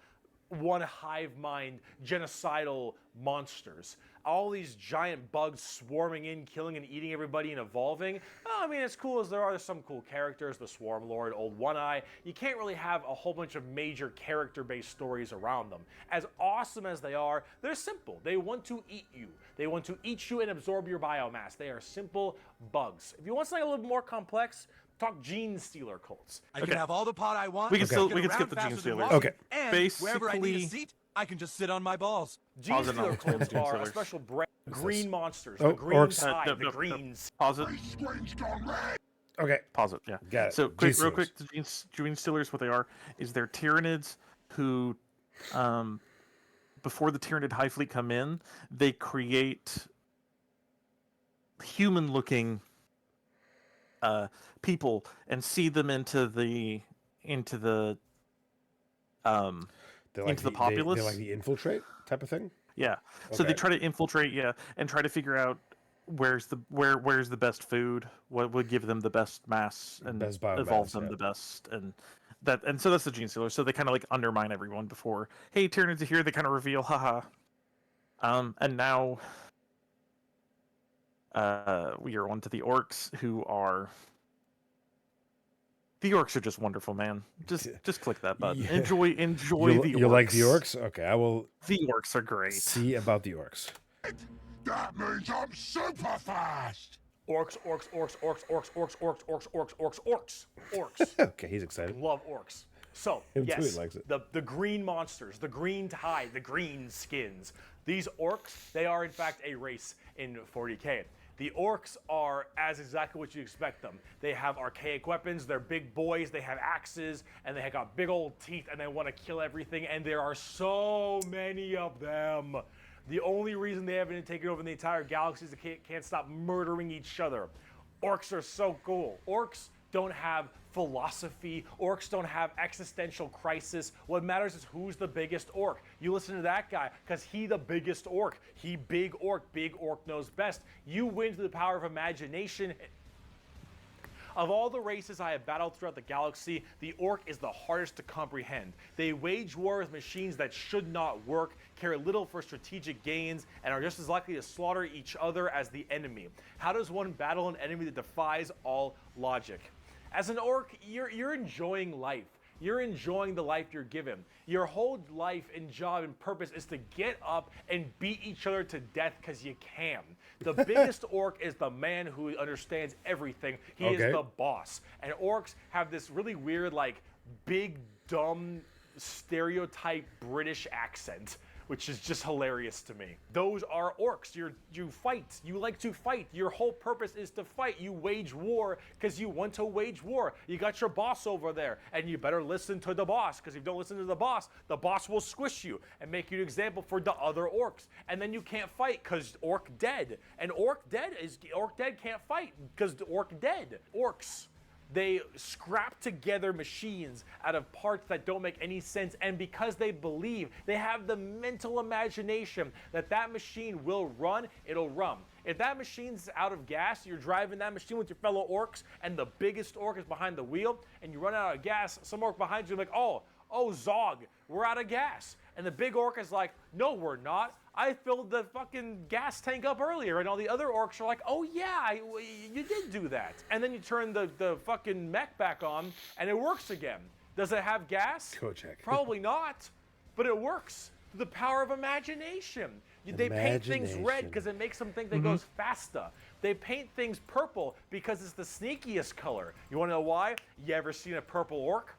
one hive mind genocidal monsters. All these giant bugs swarming in, killing and eating everybody and evolving. Oh, I mean, as cool as there are some cool characters, the Swarm Lord, Old One Eye, you can't really have a whole bunch of major character-based stories around them. As awesome as they are, they're simple. They want to eat you. They want to eat you and absorb your biomass. They are simple bugs. If you want something a little more complex, talk Gene Stealer cults. I can have all the pot I want. We can still- get we can around skip the faster Gene than Stealers. walking, Okay. And wherever I need a Basically- seat, I can just sit on my balls. Gene Pause it now. Stealer cults Gene are a Stealers. special brand. Green monsters, Oh, the green orcs. tide, No, the no, no. greens. Pause it. Okay. Pause it. Yeah. Got it. So quick, Gene real Stealers. quick, the Gene Stealers, what they are is they're Tyranids who, before the Tyranid Hive Fleet come in, they create human-looking people and seed them into the They're into the They populace. like the infiltrate type of thing. Yeah. So they Okay. try to infiltrate, and try to figure out where's the best food, what would give them the best mass and Best evolve biomass, them yeah. the best, and so that's the gene stealer. So they kind of like undermine everyone before, hey, Tyranids are here. They kind of reveal, haha. And now we are on to the orcs, who are the orcs are just wonderful, man. Just click that button. Yeah. Enjoy the orcs. You like the orcs? Okay, I will The orcs are great. see about the orcs. That means I'm super fast! Orcs, orcs, orcs, orcs, orcs, orcs, orcs, orcs, orcs, orcs, orcs, orcs. Okay, he's excited. Love orcs. So, Him too, he yes, likes it. the green monsters, the green tide, the green skins. These orcs, they are in fact a race in 40k. The orcs are as exactly what you expect them. They have archaic weapons, they're big boys, they have axes, and they have got big old teeth, and they want to kill everything, and there are so many of them. The only reason they haven't taken over the entire galaxy is they can't stop murdering each other. Orcs are so cool. Orcs don't have philosophy. Orcs don't have existential crisis. What matters is who's the biggest orc. You listen to that guy because he the biggest orc. He big orc. Big orc knows best. You win through the power of imagination. Of all the races I have battled throughout the galaxy, the orc is the hardest to comprehend. They wage war with machines that should not work, care little for strategic gains, and are just as likely to slaughter each other as the enemy. How does one battle an enemy that defies all logic? As an orc, you're enjoying life. You're enjoying the life you're given. Your whole life and job and purpose is to get up and beat each other to death because you can. The biggest orc is the man who understands everything. He is the boss. And orcs have this really weird, like, big, dumb, stereotype British accent, which is just hilarious to me. Those are orcs. You fight. You like to fight. Your whole purpose is to fight. You wage war because you want to wage war. You got your boss over there, and you better listen to the boss, because if you don't listen to the boss will squish you and make you an example for the other orcs. And then you can't fight because orc dead. And orc dead can't fight because orc dead. Orcs. They scrap together machines out of parts that don't make any sense, and because they believe, they have the mental imagination that that machine will run, it'll run. If that machine's out of gas, you're driving that machine with your fellow orcs, and the biggest orc is behind the wheel, and you run out of gas, some orc behind you is like, oh, Zog, we're out of gas. And the big orc is like, no, we're not. I filled the fucking gas tank up earlier. And all the other orcs are like, oh yeah, you did do that. And then you turn the fucking mech back on and it works again. Does it have gas? Go check. Probably not, but it works. The power of imagination. They paint things red because it makes them think it goes faster. They paint things purple because it's the sneakiest color. You wanna know why? You ever seen a purple orc?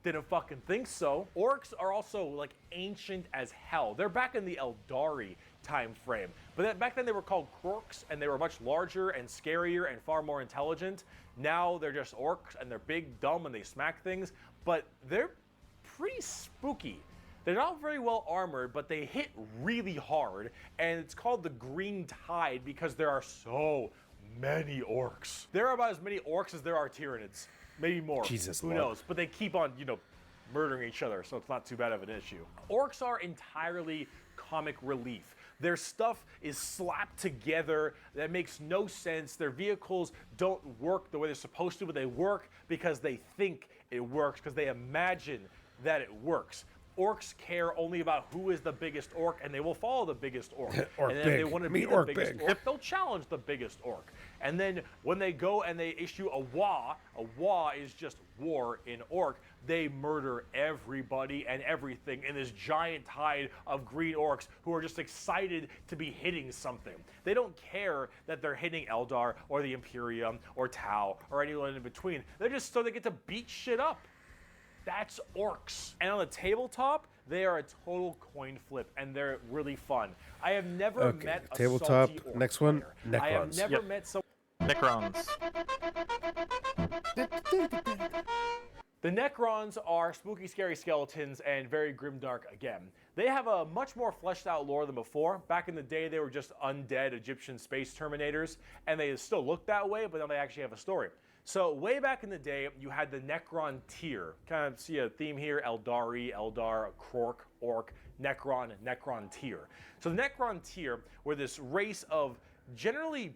Didn't fucking think so. Orcs are also like ancient as hell. They're back in the Eldari time frame. But back then they were called Krorks, and they were much larger and scarier and far more intelligent. Now they're just orcs, and they're big, dumb, and they smack things. But they're pretty spooky. They're not very well armored, but they hit really hard. And it's called the Green Tide because there are so many orcs. There are about as many orcs as there are Tyranids. Maybe more. Jesus Who Lord. knows? But they keep on, murdering each other, so it's not too bad of an issue. Orcs are entirely comic relief. Their stuff is slapped together that makes no sense. Their vehicles don't work the way they're supposed to, but they work because they think it works, because they imagine that it works. Orcs care only about who is the biggest orc, and they will follow the biggest orc. Orc and then big. they want to Me be the orc biggest big. orc, they'll challenge the biggest orc. And then when they go and they issue a wa is just war in orc, they murder everybody and everything in this giant tide of green orcs who are just excited to be hitting something. They don't care that they're hitting Eldar or the Imperium or Tau or anyone in between. They're just so they get to beat shit up. That's orcs. And on the tabletop, they are a total coin flip, and they're really fun. I have never met a tabletop. salty orc Next one, player. I have Necrons. never met someone. Necrons. The Necrons are spooky, scary skeletons and very grimdark again. They have a much more fleshed out lore than before. Back in the day, they were just undead Egyptian space terminators, and they still look that way, but now they actually have a story. So way back in the day, you had the Necron tier. Kind of see a theme here: Eldari, Eldar, Krork, Orc, Necron, Necron tier. So the Necron tier were this race of generally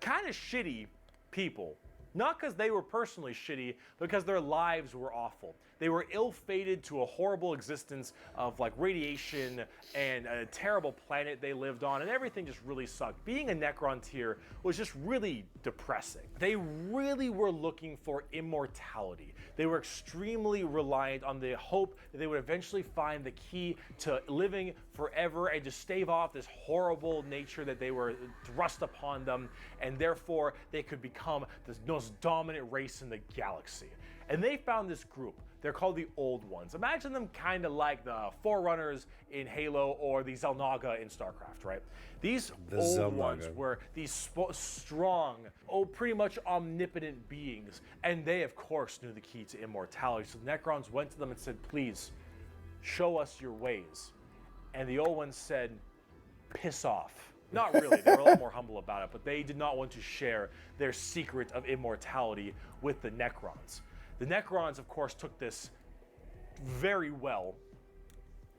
kind of shitty people. Not because they were personally shitty, but because their lives were awful. They were ill-fated to a horrible existence of like radiation and a terrible planet they lived on, and everything just really sucked. Being a Necrontyr was just really depressing. They really were looking for immortality. They were extremely reliant on the hope that they would eventually find the key to living forever and to stave off this horrible nature that they were thrust upon them, and therefore they could become the most dominant race in the galaxy. And they found this group. They're called the Old Ones. Imagine them kind of like the Forerunners in Halo or the Xel'Naga in StarCraft, right? These Old Ones were these strong, pretty much omnipotent beings, and they, of course, knew the key to immortality. So the Necrons went to them and said, please, show us your ways. And the Old Ones said, piss off. Not really, they were a lot more humble about it, but they did not want to share their secret of immortality with the Necrons. The Necrons, of course, took this very well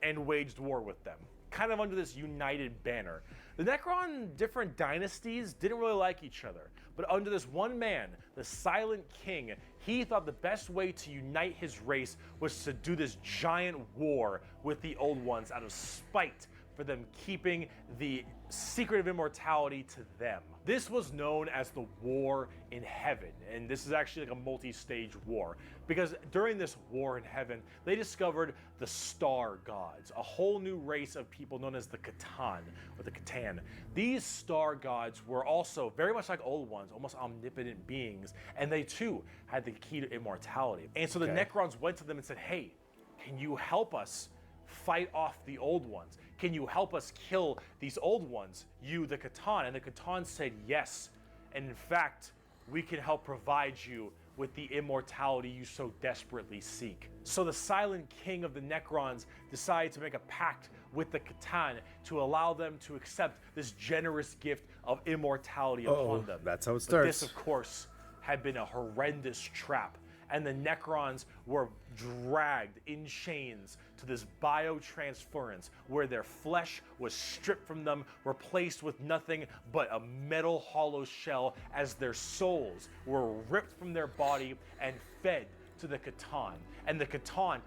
and waged war with them, kind of under this united banner. The Necron different dynasties didn't really like each other, but under this one man, the Silent King, he thought the best way to unite his race was to do this giant war with the Old Ones out of spite for them keeping the secret of immortality to them. This was known as the War in Heaven, and this is actually like a multi-stage war, because during this war in heaven, they discovered the Star Gods, a whole new race of people known as the Catan, or the Catan. These Star Gods were also very much like Old Ones, almost omnipotent beings, and they too had the key to immortality. And so the Necrons went to them and said, hey, can you help us fight off the Old Ones? Can you help us kill these Old Ones, you, the Catan? And the Catan said yes. And in fact, we can help provide you with the immortality you so desperately seek. So the Silent King of the Necrons decided to make a pact with the Catan to allow them to accept this generous gift of immortality upon them. That's how it But starts. this, of course, had been a horrendous trap, and the Necrons were dragged in chains to this biotransference where their flesh was stripped from them, replaced with nothing but a metal hollow shell, as their souls were ripped from their body and fed to the Catan. And the Catan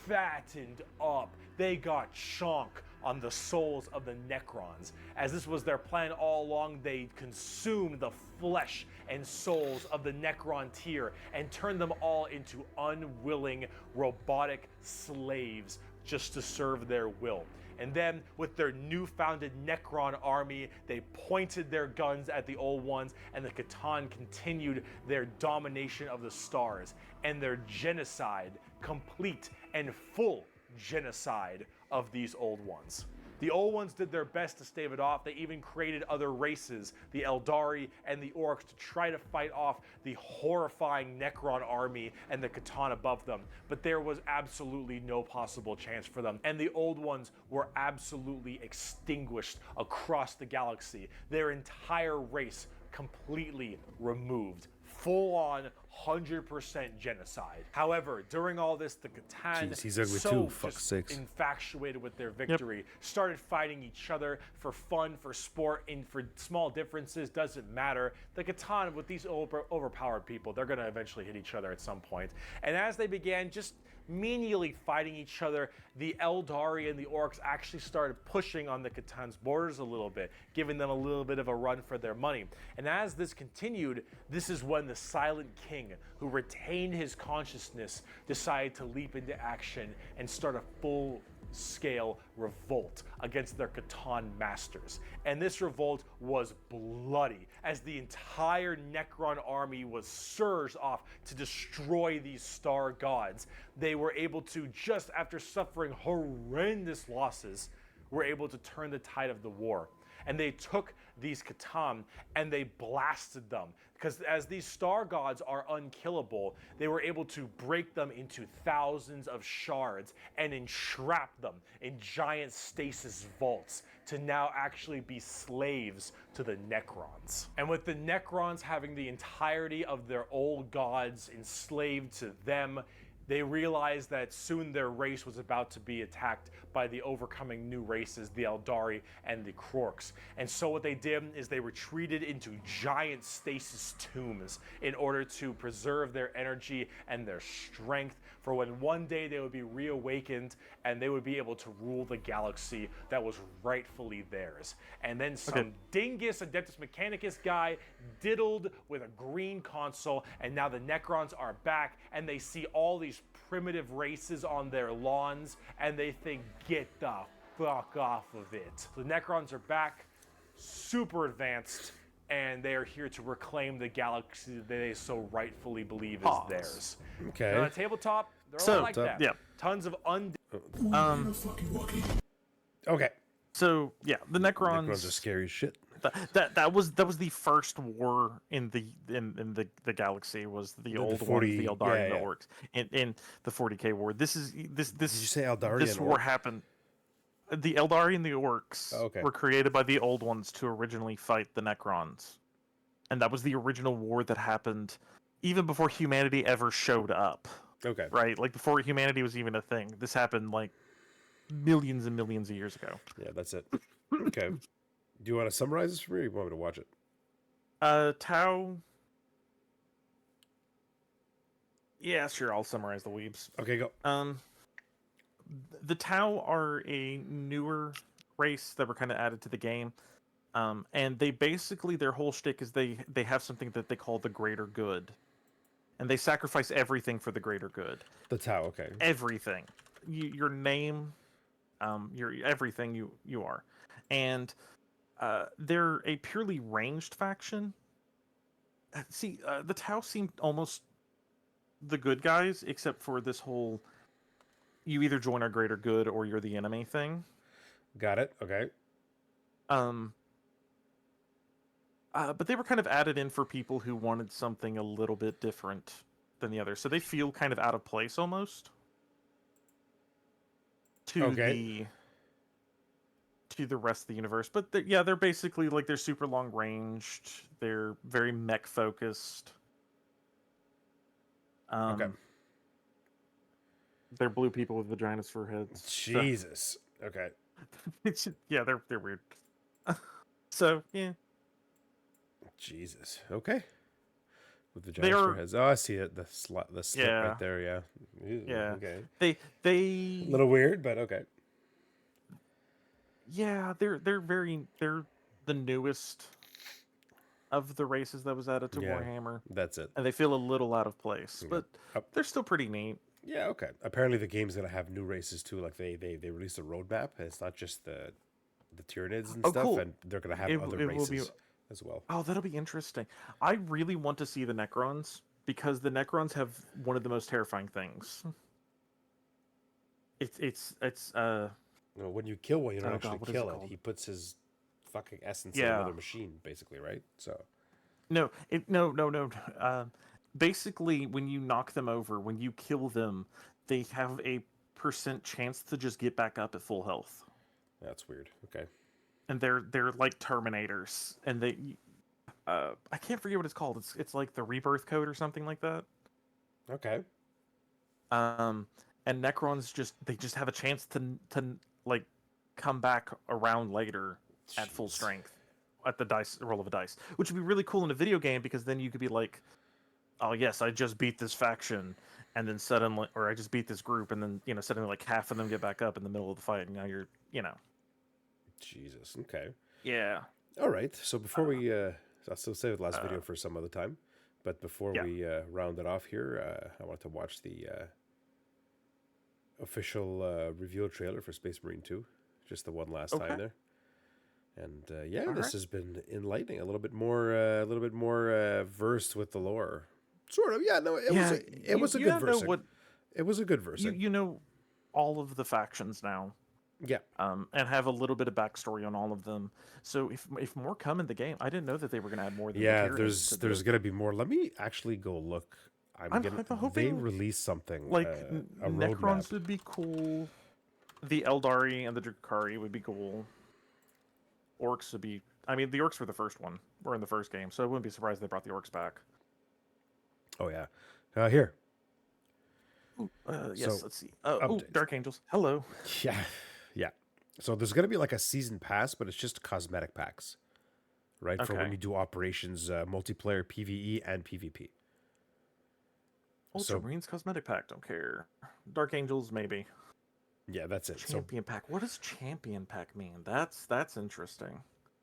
fattened up. They got chonk on the souls of the Necrons. As this was their plan all along, they consumed the flesh and souls of the Necrontyr and turned them all into unwilling robotic slaves just to serve their will. And then, with their new-founded Necron army, they pointed their guns at the Old Ones, and the Catan continued their domination of the stars and their genocide, complete and full genocide of these Old Ones. The Old Ones did their best to stave it off. They even created other races, the Eldari and the Orcs, to try to fight off the horrifying Necron army and the Catan above them. But there was absolutely no possible chance for them. And the Old Ones were absolutely extinguished across the galaxy. Their entire race completely removed. Full-on 100% genocide. However, during all this, the Catan, Jeez, he's ugly so too, fuck's just sakes. infatuated with their victory, started fighting each other for fun, for sport, and for small differences, doesn't matter. The Catan, with these overpowered people, they're going to eventually hit each other at some point. And as they began just menially fighting each other, the Eldari and the Orcs actually started pushing on the Catan's borders a little bit, giving them a little bit of a run for their money. And as this continued, this is when the Silent King, who retained his consciousness, decided to leap into action and start a full-scale revolt against their Catan masters. And this revolt was bloody, as the entire Necron army was surged off to destroy these star gods. They were able to, just after suffering horrendous losses, were able to turn the tide of the war. And they took these Catan and they blasted them, because as these star gods are unkillable, they were able to break them into thousands of shards and entrap them in giant stasis vaults to now actually be slaves to the Necrons. And with the Necrons having the entirety of their old gods enslaved to them, they realized that soon their race was about to be attacked by the overcoming new races, the Eldari and the Krorks. And so what they did is they retreated into giant stasis tombs in order to preserve their energy and their strength for when one day they would be reawakened and they would be able to rule the galaxy that was rightfully theirs. And then some dingus Adeptus Mechanicus guy diddled with a green console, and now the Necrons are back, and they see all these primitive races on their lawns, and they think, get the fuck off of it. The Necrons are back, super advanced, and they are here to reclaim the galaxy that they so rightfully believe is theirs. Okay. And on a tabletop, they're So- all like that. yeah. Tons of Okay. So yeah, the Necrons. Necrons are scary as shit. That was the first war in the galaxy, was the old 40 one, the Eldari and yeah. the Orcs in the 40K war. This Did you say Eldari this and war Orc? happened. The Eldari and the Orcs okay. were created by the old ones to originally fight the Necrons, and that was the original war that happened even before humanity ever showed up. Okay. Right, like before humanity was even a thing. This happened like millions and millions of years ago. Yeah, that's it. Okay. Do you want to summarize this for me, or you want me to watch it? Tau. Yeah, sure. I'll summarize the weebs. Okay, go. The Tau are a newer race that were kind of added to the game, and they basically, their whole shtick is they have something that they call the greater good, and they sacrifice everything for the greater good. The Tau, okay. Everything, your name, your everything you are, and they're a purely ranged faction. See, the Tau seemed almost the good guys, except for this whole, you either join our greater good or you're the enemy thing. Got it. Okay. But they were kind of added in for people who wanted something a little bit different than the others, so they feel kind of out of place almost to the rest of the universe. But they're basically like, they're super long ranged. They're very mech focused. Okay. They're blue people with vaginas for heads. Jesus. Okay. Yeah, they're weird. So yeah. Jesus. Okay. With the They giant are- heads. Oh, I see it. The slit Yeah. right there. Yeah. Ew, Yeah. Okay. They A little weird, but okay. yeah, they're the newest of the races that was added to Yeah. Warhammer, That's it. and they feel a little out of place, Yeah. but Up. they're still pretty neat. Yeah. Okay. Apparently, the game's gonna have new races too. Like they released a roadmap. And it's not just the Tyranids and Oh, stuff, cool. and they're gonna have It other will be- races as well. Oh, that'll be interesting. I really want to see the Necrons, because the Necrons have one of the most terrifying things. It's Well, when you kill one, you don't Oh, actually God, what is kill it it. called? He puts his fucking essence in Yeah. another machine, basically, right? So no. Basically, when you knock them over, when you kill them, they have a % chance to just get back up at full health. that's weird. Okay. And they're like Terminators, and I can't forget what it's called. It's like the rebirth code or something like that. Okay. And Necrons just have a chance to like come back around later at full Jeez. strength at the roll of a dice, which would be really cool in a video game, because then you could be like, oh yes, I just beat this faction, and then suddenly, or I just beat this group, and then suddenly like half of them get back up in the middle of the fight, and now you're Jesus. Okay. yeah. All right. So before we, I'll still save the last video for some other time, but before Yeah. we round it off here, I wanted to watch the official reveal trailer for Space Marine 2, just the one last Okay. time there. And yeah, All this right. has been enlightening. A little bit more versed with the lore. Sort of. Yeah. No, it was a you good now know versing. what It was a good versing. you know all of the factions now. Yeah. And have a little bit of backstory on all of them. So if more come in the game, I didn't know that they were going to add more than Yeah, the Tyranids there's to the- there's gonna be more. Let me actually go look. I'm They hoping, released something like a Necrons roadmap. would be cool. The Eldari and the Drakari would be cool. Orcs would be. I mean, the Orcs were the first one. Were in the first game, so I wouldn't be surprised if they brought the Orcs back. Oh yeah, here. Yes, So, let's see. updates. Dark Angels. Hello. Yeah, yeah. So there's gonna be like a season pass, but it's just cosmetic packs, right? For when Okay. you do operations, multiplayer, PVE, and PvP. So Ultramarines cosmetic pack. Don't care. Dark Angels maybe. yeah, that's it. So Champion pack. What does champion pack mean? That's interesting.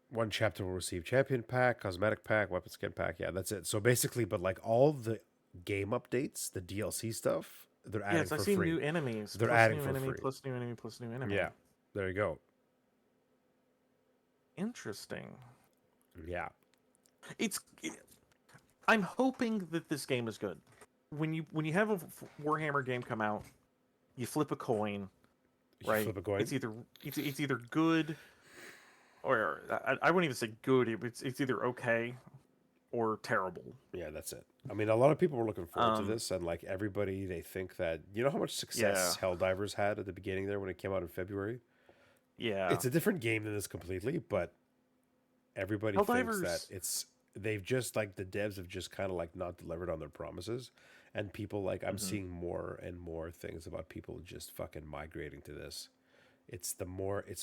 one chapter will receive champion pack, cosmetic pack, weapon skin pack. Yeah, that's it. So basically, but like all the game updates, the DLC stuff, they're adding Yes, I for see free. new enemies. They're Plus adding new for enemy. free. Plus new enemy. Plus new enemy. Yeah, there you go. Interesting. Yeah, It's. I'm hoping that this game is good. When you have a Warhammer game come out, you flip a coin, You right? flip a coin. It's either good, or I wouldn't even say good. It's either okay or terrible. Yeah, that's it. I mean, a lot of people were looking forward to Um, this, and like everybody, they think that you know how much success Helldivers had at the beginning there when it came out in February. Yeah. It's a different game than this completely, but everybody thinks that Helldivers. they've just like the devs have just kind of like not delivered on their promises, and people like I'm seeing more and more things about people just fucking migrating to this. It's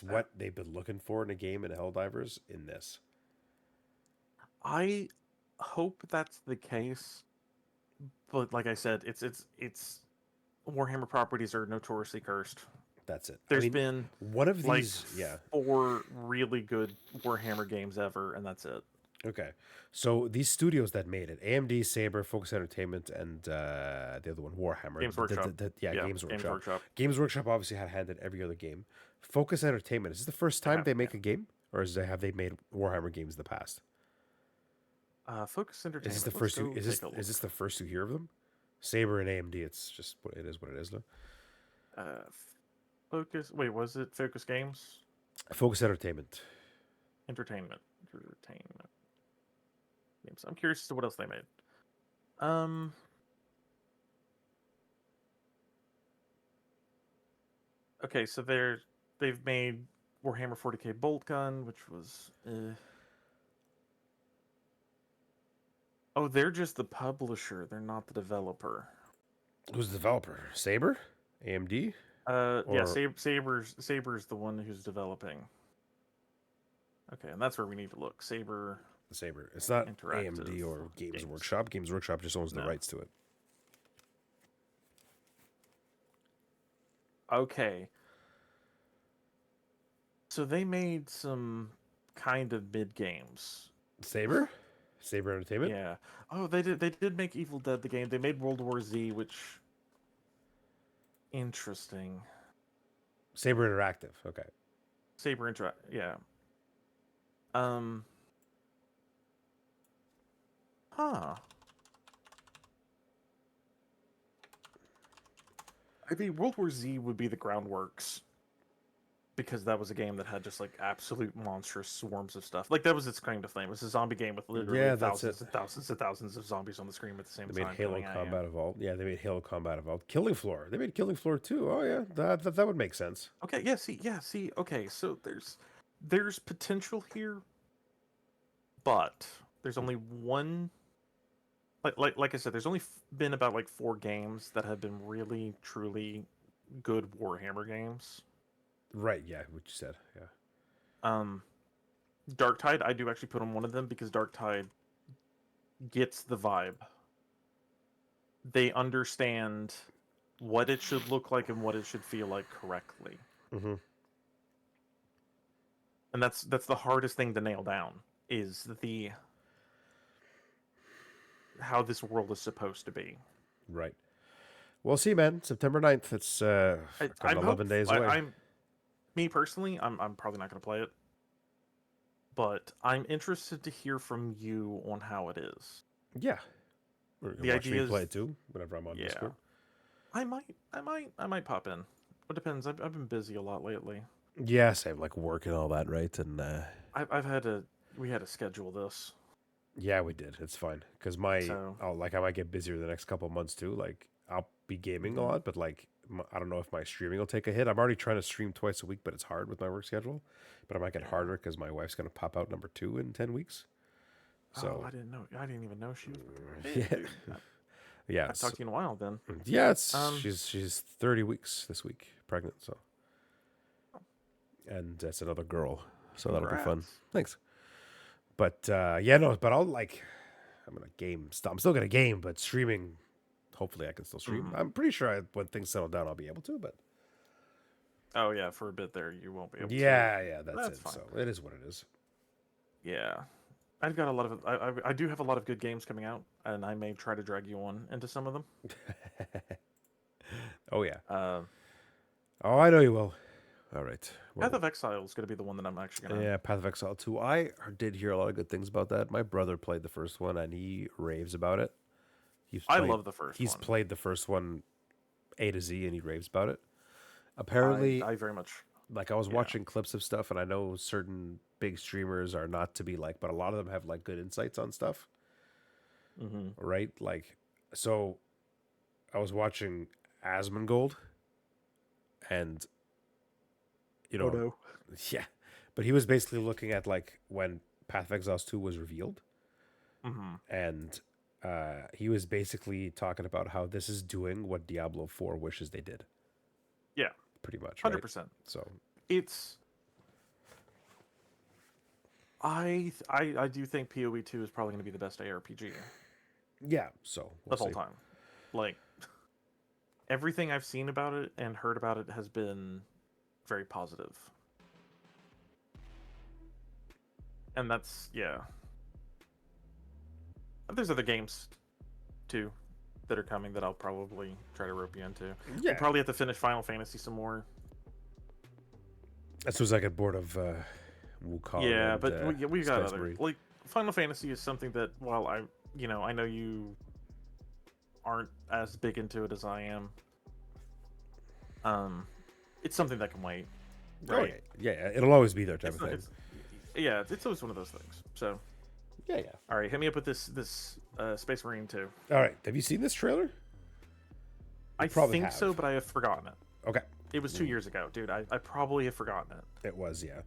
what they've been looking for in a game in Helldivers in this. I hope that's the case, but like I said, it's Warhammer properties are notoriously cursed. That's it. I There's mean, been one of like these, yeah. 4 really good Warhammer games ever, and that's it. Okay, so these studios that made it, AMD, Saber, Focus Entertainment, and the other one, Warhammer. Games Workshop. Yeah, Yeah, Games Games Workshop. Workshop. Games Workshop obviously had a hand in every other game. Focus Entertainment, is this the first time they make a game? Or have they made Warhammer games in the past? Focus Entertainment. Is this the Let's first two, go take a look. is this the first you hear of them? Saber and AMD, it's just what it is no? Uh, Focus. Wait, was it Focus Games? Focus Entertainment. Entertainment. Games. I'm curious as to what else they made. Um. Okay, so they've made Warhammer 40k Bolt Gun, which was. Oh, they're just the publisher. They're not the developer. Who's the developer? Saber? AMD? Yeah, Or- Saber's the one who's developing. Okay, and that's where we need to look. Saber. Saber. It's not Interactive AMD or Games Games. Workshop. Games Workshop just owns the No. rights to it. Okay. So they made some kind of mid games. Saber? Saber Entertainment? Yeah. Oh, they did make Evil Dead the game. They made World War Z, which interesting. Saber Interactive. Okay. Saber Interact. Yeah. Huh. I mean, World War Z would be the groundworks because that was a game that had just like absolute monstrous swarms of stuff. Like that was its claim to fame. It was a zombie game with literally Yeah, that's thousands it. and thousands and thousands of zombies on the screen at the same They time. made Halo killing at you. Combat Evolved. Yeah, they made Halo Combat Evolved. Killing Floor. They made Killing Floor too. Oh yeah, that would make sense. Okay, yeah, see. Okay, so there's potential here, but there's only one. Like I said, there's only been about like 4 games that have been really truly good Warhammer games. Right. Yeah, what you said. Yeah. Darktide, I do actually put on one of them because Darktide gets the vibe. They understand what it should look like and what it should feel like correctly. Mm-hmm. And that's the hardest thing to nail down is the how this world is supposed to be. Right. We'll see, man. September 9th. It's I'm 11 days away. I'm me personally, I'm probably not going to play it, but I'm interested to hear from you on how it is. Yeah. We're The gonna watch me idea play is- it too whenever I'm on Yeah. Discord. I might pop in. It depends. I've been busy a lot lately. Yeah, same. Like work and all that, right? And We had to schedule this. yeah, we did. It's fine because So- I might get busier the next couple of months too. Like I'll be gaming a lot, but like I don't know if my streaming will take a hit. I'm already trying to stream twice a week, but it's hard with my work schedule. But it might get harder because my wife's gonna pop out number 2 in 10 weeks. So I didn't know. I didn't even know she was. yeah, Yeah, I've talked to you in a while then. yeah. It's Um, she's 30 weeks this week, pregnant. So, and that's another girl. So that'll be fun. Congrats. Thanks. But yeah, no. But I'll like. I'm gonna game. I'm still gonna game, but streaming. Hopefully, I can still stream. Mhm. I'm pretty sure when things settle down, I'll be able to. But Oh yeah, for a bit there you won't be able to. yeah, that's That's it. fine. So it is what it is. Yeah. I've got a lot of I do have a lot of good games coming out, and I may try to drag you on into some of them. Oh yeah. Uh, Oh, I know you will. All right. Well, Path of Exile is going to be the one that I'm actually going to. yeah, Path of Exile 2. I did hear a lot of good things about that. My brother played the first one, and he raves about it. I love the first He's one. played the first one A to Z, and he raves about it. Apparently, I very much. like I was watching clips of stuff, and I know certain big streamers are not to be like, but a lot of them have like good insights on stuff, right? Like, so I was watching Asmongold, and you know, yeah, but he was basically looking at like when Path of Exiles 2 was revealed, and he was basically talking about how this is doing what Diablo 4 wishes they did. Yeah, Pretty much, right? 100%. So It's. I do think PoE 2 is probably going to be the best ARPG yeah, so we'll of all see. time. Like everything I've seen about it and heard about it has been very positive. And that's There's other games too that are coming that I'll probably try to rope you into. Yeah. We'll probably have to finish Final Fantasy some more. As soon as I get bored of Wukong. Yeah, and, but we got Space other Marine. like Final Fantasy is something that while I know you aren't as big into it as I am. It's something that can wait. Oh, Right? yeah, it'll always be there type It's, of thing. it's always one of those things. So, Yeah. all right, hit me up with this Space Marine 2. All right, have you seen this trailer? I probably think have. so, but I have forgotten it. Okay, It was 2 years ago, dude. I probably have forgotten it. it was, yeah.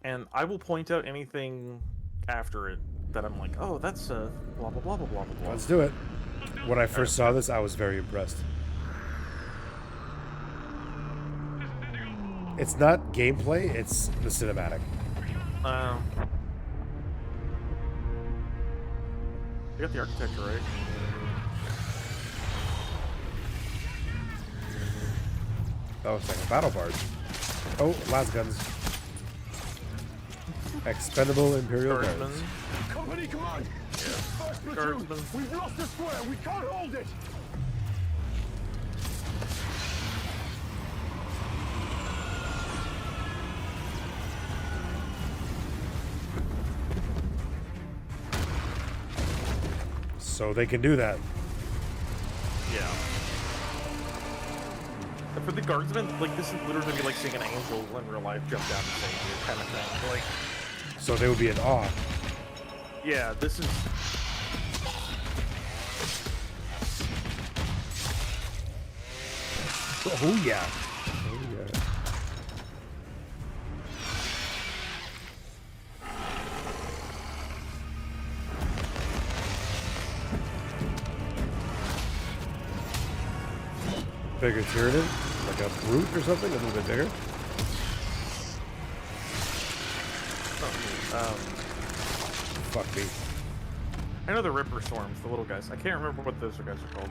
And I will point out anything after it that I'm like, oh, that's blah blah blah blah blah blah. Let's do it. When I first saw this, I was very impressed. It's not gameplay, it's the cinematic. I got the architecture right. Oh, it's like a battle barge. Oh, las guns. Expendable Imperial Guardsmen. Guards. Company command! First platoon! Guardsmen. We've lost the square! We can't hold it! So they can do that. Yeah. And for the guardsmen, like this is literally gonna be like seeing an angel in real life jump down and save you, kind of thing. Like, So they would be in awe. yeah, this is. Oh, yeah. Oh, yeah. Bigger Tyranid? Like a brute or something? A little bit bigger? Fuck me. I know the Ripper Storms, the little guys. I can't remember what those guys are called.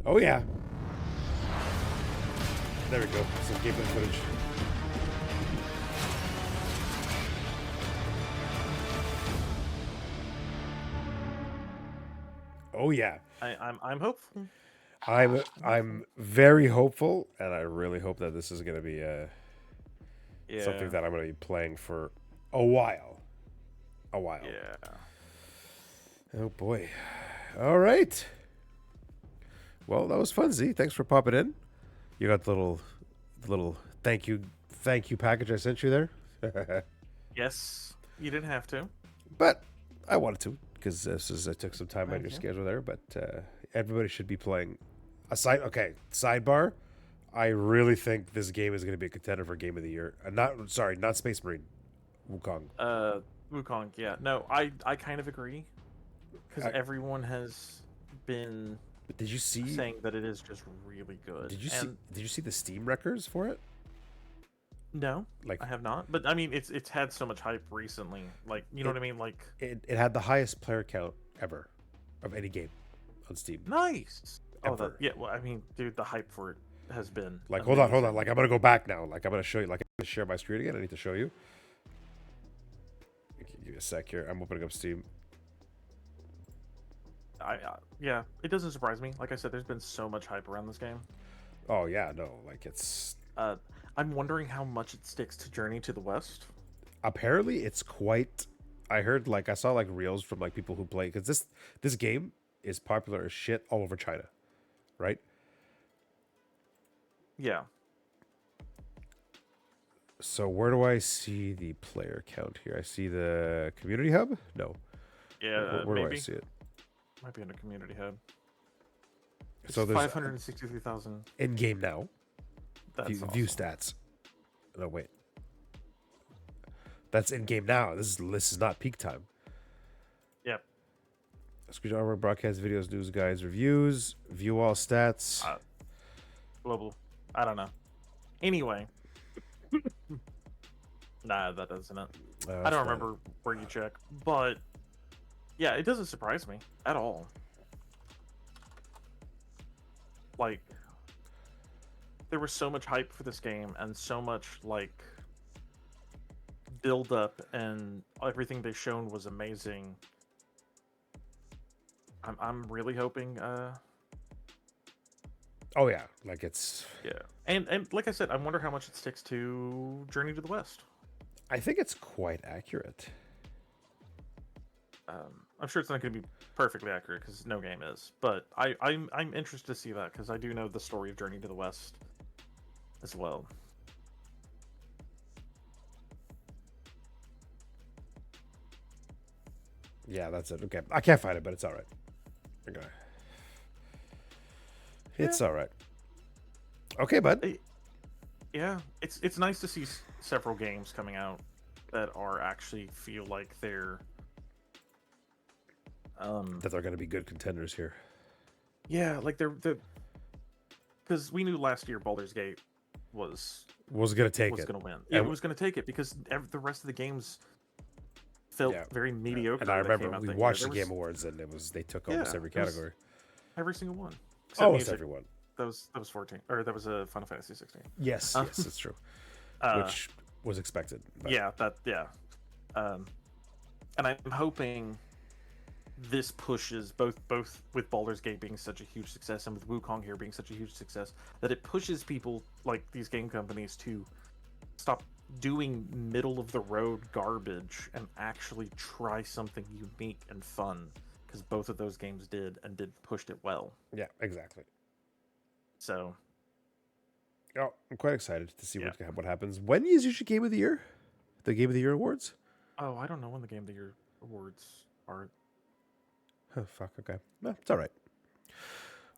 Oh, yeah. There we go. Some gameplay footage. Oh, yeah. I'm hopeful. I'm very hopeful, and I really hope that this is going to be Yeah. Something that I'm going to be playing for a while. Yeah. Oh boy. All right. Well, that was fun, Z. Thanks for popping in. You got the little thank you package I sent you there. Yes, you didn't have to. But I wanted to because I took some time out of your you. schedule there. But everybody should be playing. Sidebar. I really think this game is going to be a contender for Game of the Year. Not Space Marine. Wukong. Wukong. Yeah. No, I kind of agree because I- everyone has been Did you see? saying that it is just really good. Did you see the Steam records for it? No, Like- I have not. But I mean, it's had so much hype recently. Like, you know what I mean? Like, It had the highest player count ever of any game on Steam. nice. Oh, Ever. yeah. Well, I mean, dude, the hype for it has been Like, hold on. amazing. Like, I'm gonna go back now. Like, I'm gonna show you. Like, I'm gonna share my screen again. I need to show you. Give me a sec here. I'm opening up Steam. Yeah, it doesn't surprise me. Like I said, there's been so much hype around this game. Oh yeah, no. Like, it's I'm wondering how much it sticks to Journey to the West. apparently it's quite. I heard I saw reels from people who play because this game is popular as shit all over China, right? Yeah. So where do I see the player count here? I see the community hub. No. Yeah, Where do I maybe. see it? Might be under Community Hub. It's So there's 563,000. in game now. That's View awesome. stats. No wait. That's in game now. This is not peak time. Yep. Screen artwork, broadcast videos, news guides, reviews, view all stats. Global. I don't know. Anyway. Nah, that doesn't it. I don't remember where you check, but yeah, it doesn't surprise me at all. Like, there was so much hype for this game and so much build up, and everything they shown was amazing. I'm really hoping Oh yeah, it's. yeah. And like I said, I wonder how much it sticks to Journey to the West. I think it's quite accurate. I'm sure it's not going to be perfectly accurate because no game is, but I'm interested to see that because I do know the story of Journey to the West as well. Yeah, that's it. Okay, I can't find it, but it's all right. Okay. It's all right. Okay, bud. Yeah, it's nice to see several games coming out that are actually feel like they're That they're going to be good contenders here. yeah, like they're because we knew last year Baldur's Gate was Was going to take was it. going to win. Yeah, And- it was going to take it because the rest of the games felt Yeah. very mediocre. And I that came remember out we that year. watched the There was Game Awards, and they took Yeah, almost every it was- category. every single one. Except Almost music. everyone. That was 14, or that was a Final Fantasy 16. Yes, yes, it's true. Which was expected. But Yeah, and I'm hoping this pushes both with Baldur's Gate being such a huge success and with Wukong here being such a huge success that it pushes people like these game companies to stop doing middle of the road garbage and actually try something unique and fun, because both of those games did pushed it well. Yeah, exactly. So Oh, I'm quite excited to see what happens. When is usually Game of the Year? The Game of the Year awards? I don't know when the Game of the Year awards are. Oh, fuck, okay. No, it's all right.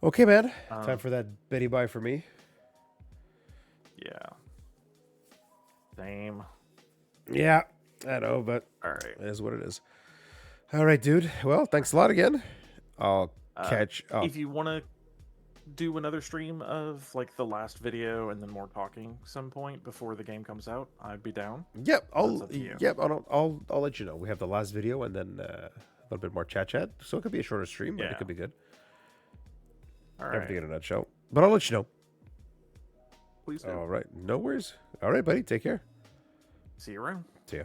Okay, man. Time for that Betty Bye for me. Yeah. Same. Yeah, I know, but All right. it is what it is. All right, dude. Well, thanks a lot again. I'll catch up. If you want to do another stream of the last video and then more talking some point before the game comes out, I'd be down. Yep, That's up to you. I'll let you know. We have the last video and then a little bit more chat. So it could be a shorter stream, but Yeah. it could be good. All right. Everything in a nutshell. But I'll let you know. Please do. All right, no worries. All right, buddy. Take care. See you around. See ya.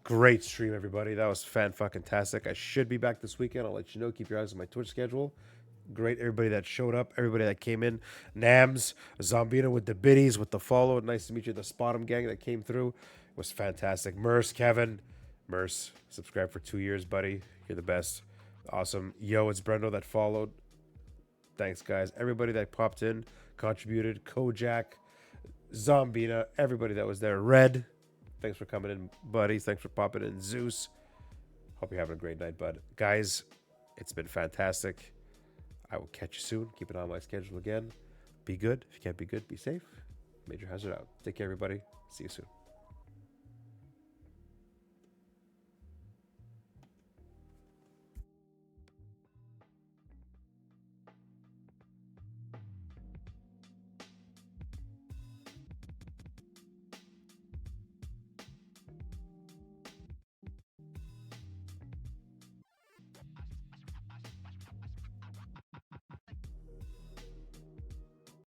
Great stream, everybody. That was fan-fucking-tastic. I should be back this weekend. I'll let you know. Keep your eyes on my Twitch schedule. Great, everybody that showed up, everybody that came in. Nams, Zombina with the biddies, with the follow. Nice to meet you. The Spot'em gang that came through was fantastic. Merce, Kevin. Merce, subscribe for 2 years, buddy. You're the best. Awesome. Yo, it's Brendo that followed. Thanks, guys. Everybody that popped in, contributed. Kojak, Zombina, everybody that was there. Red, thanks for coming in, buddies. Thanks for popping in. Zeus, hope you're having a great night, bud. Guys, it's been fantastic. I will catch you soon. Keep it on my schedule again. Be good. If you can't be good, be safe. Major Hazard out. Take care, everybody. See you soon.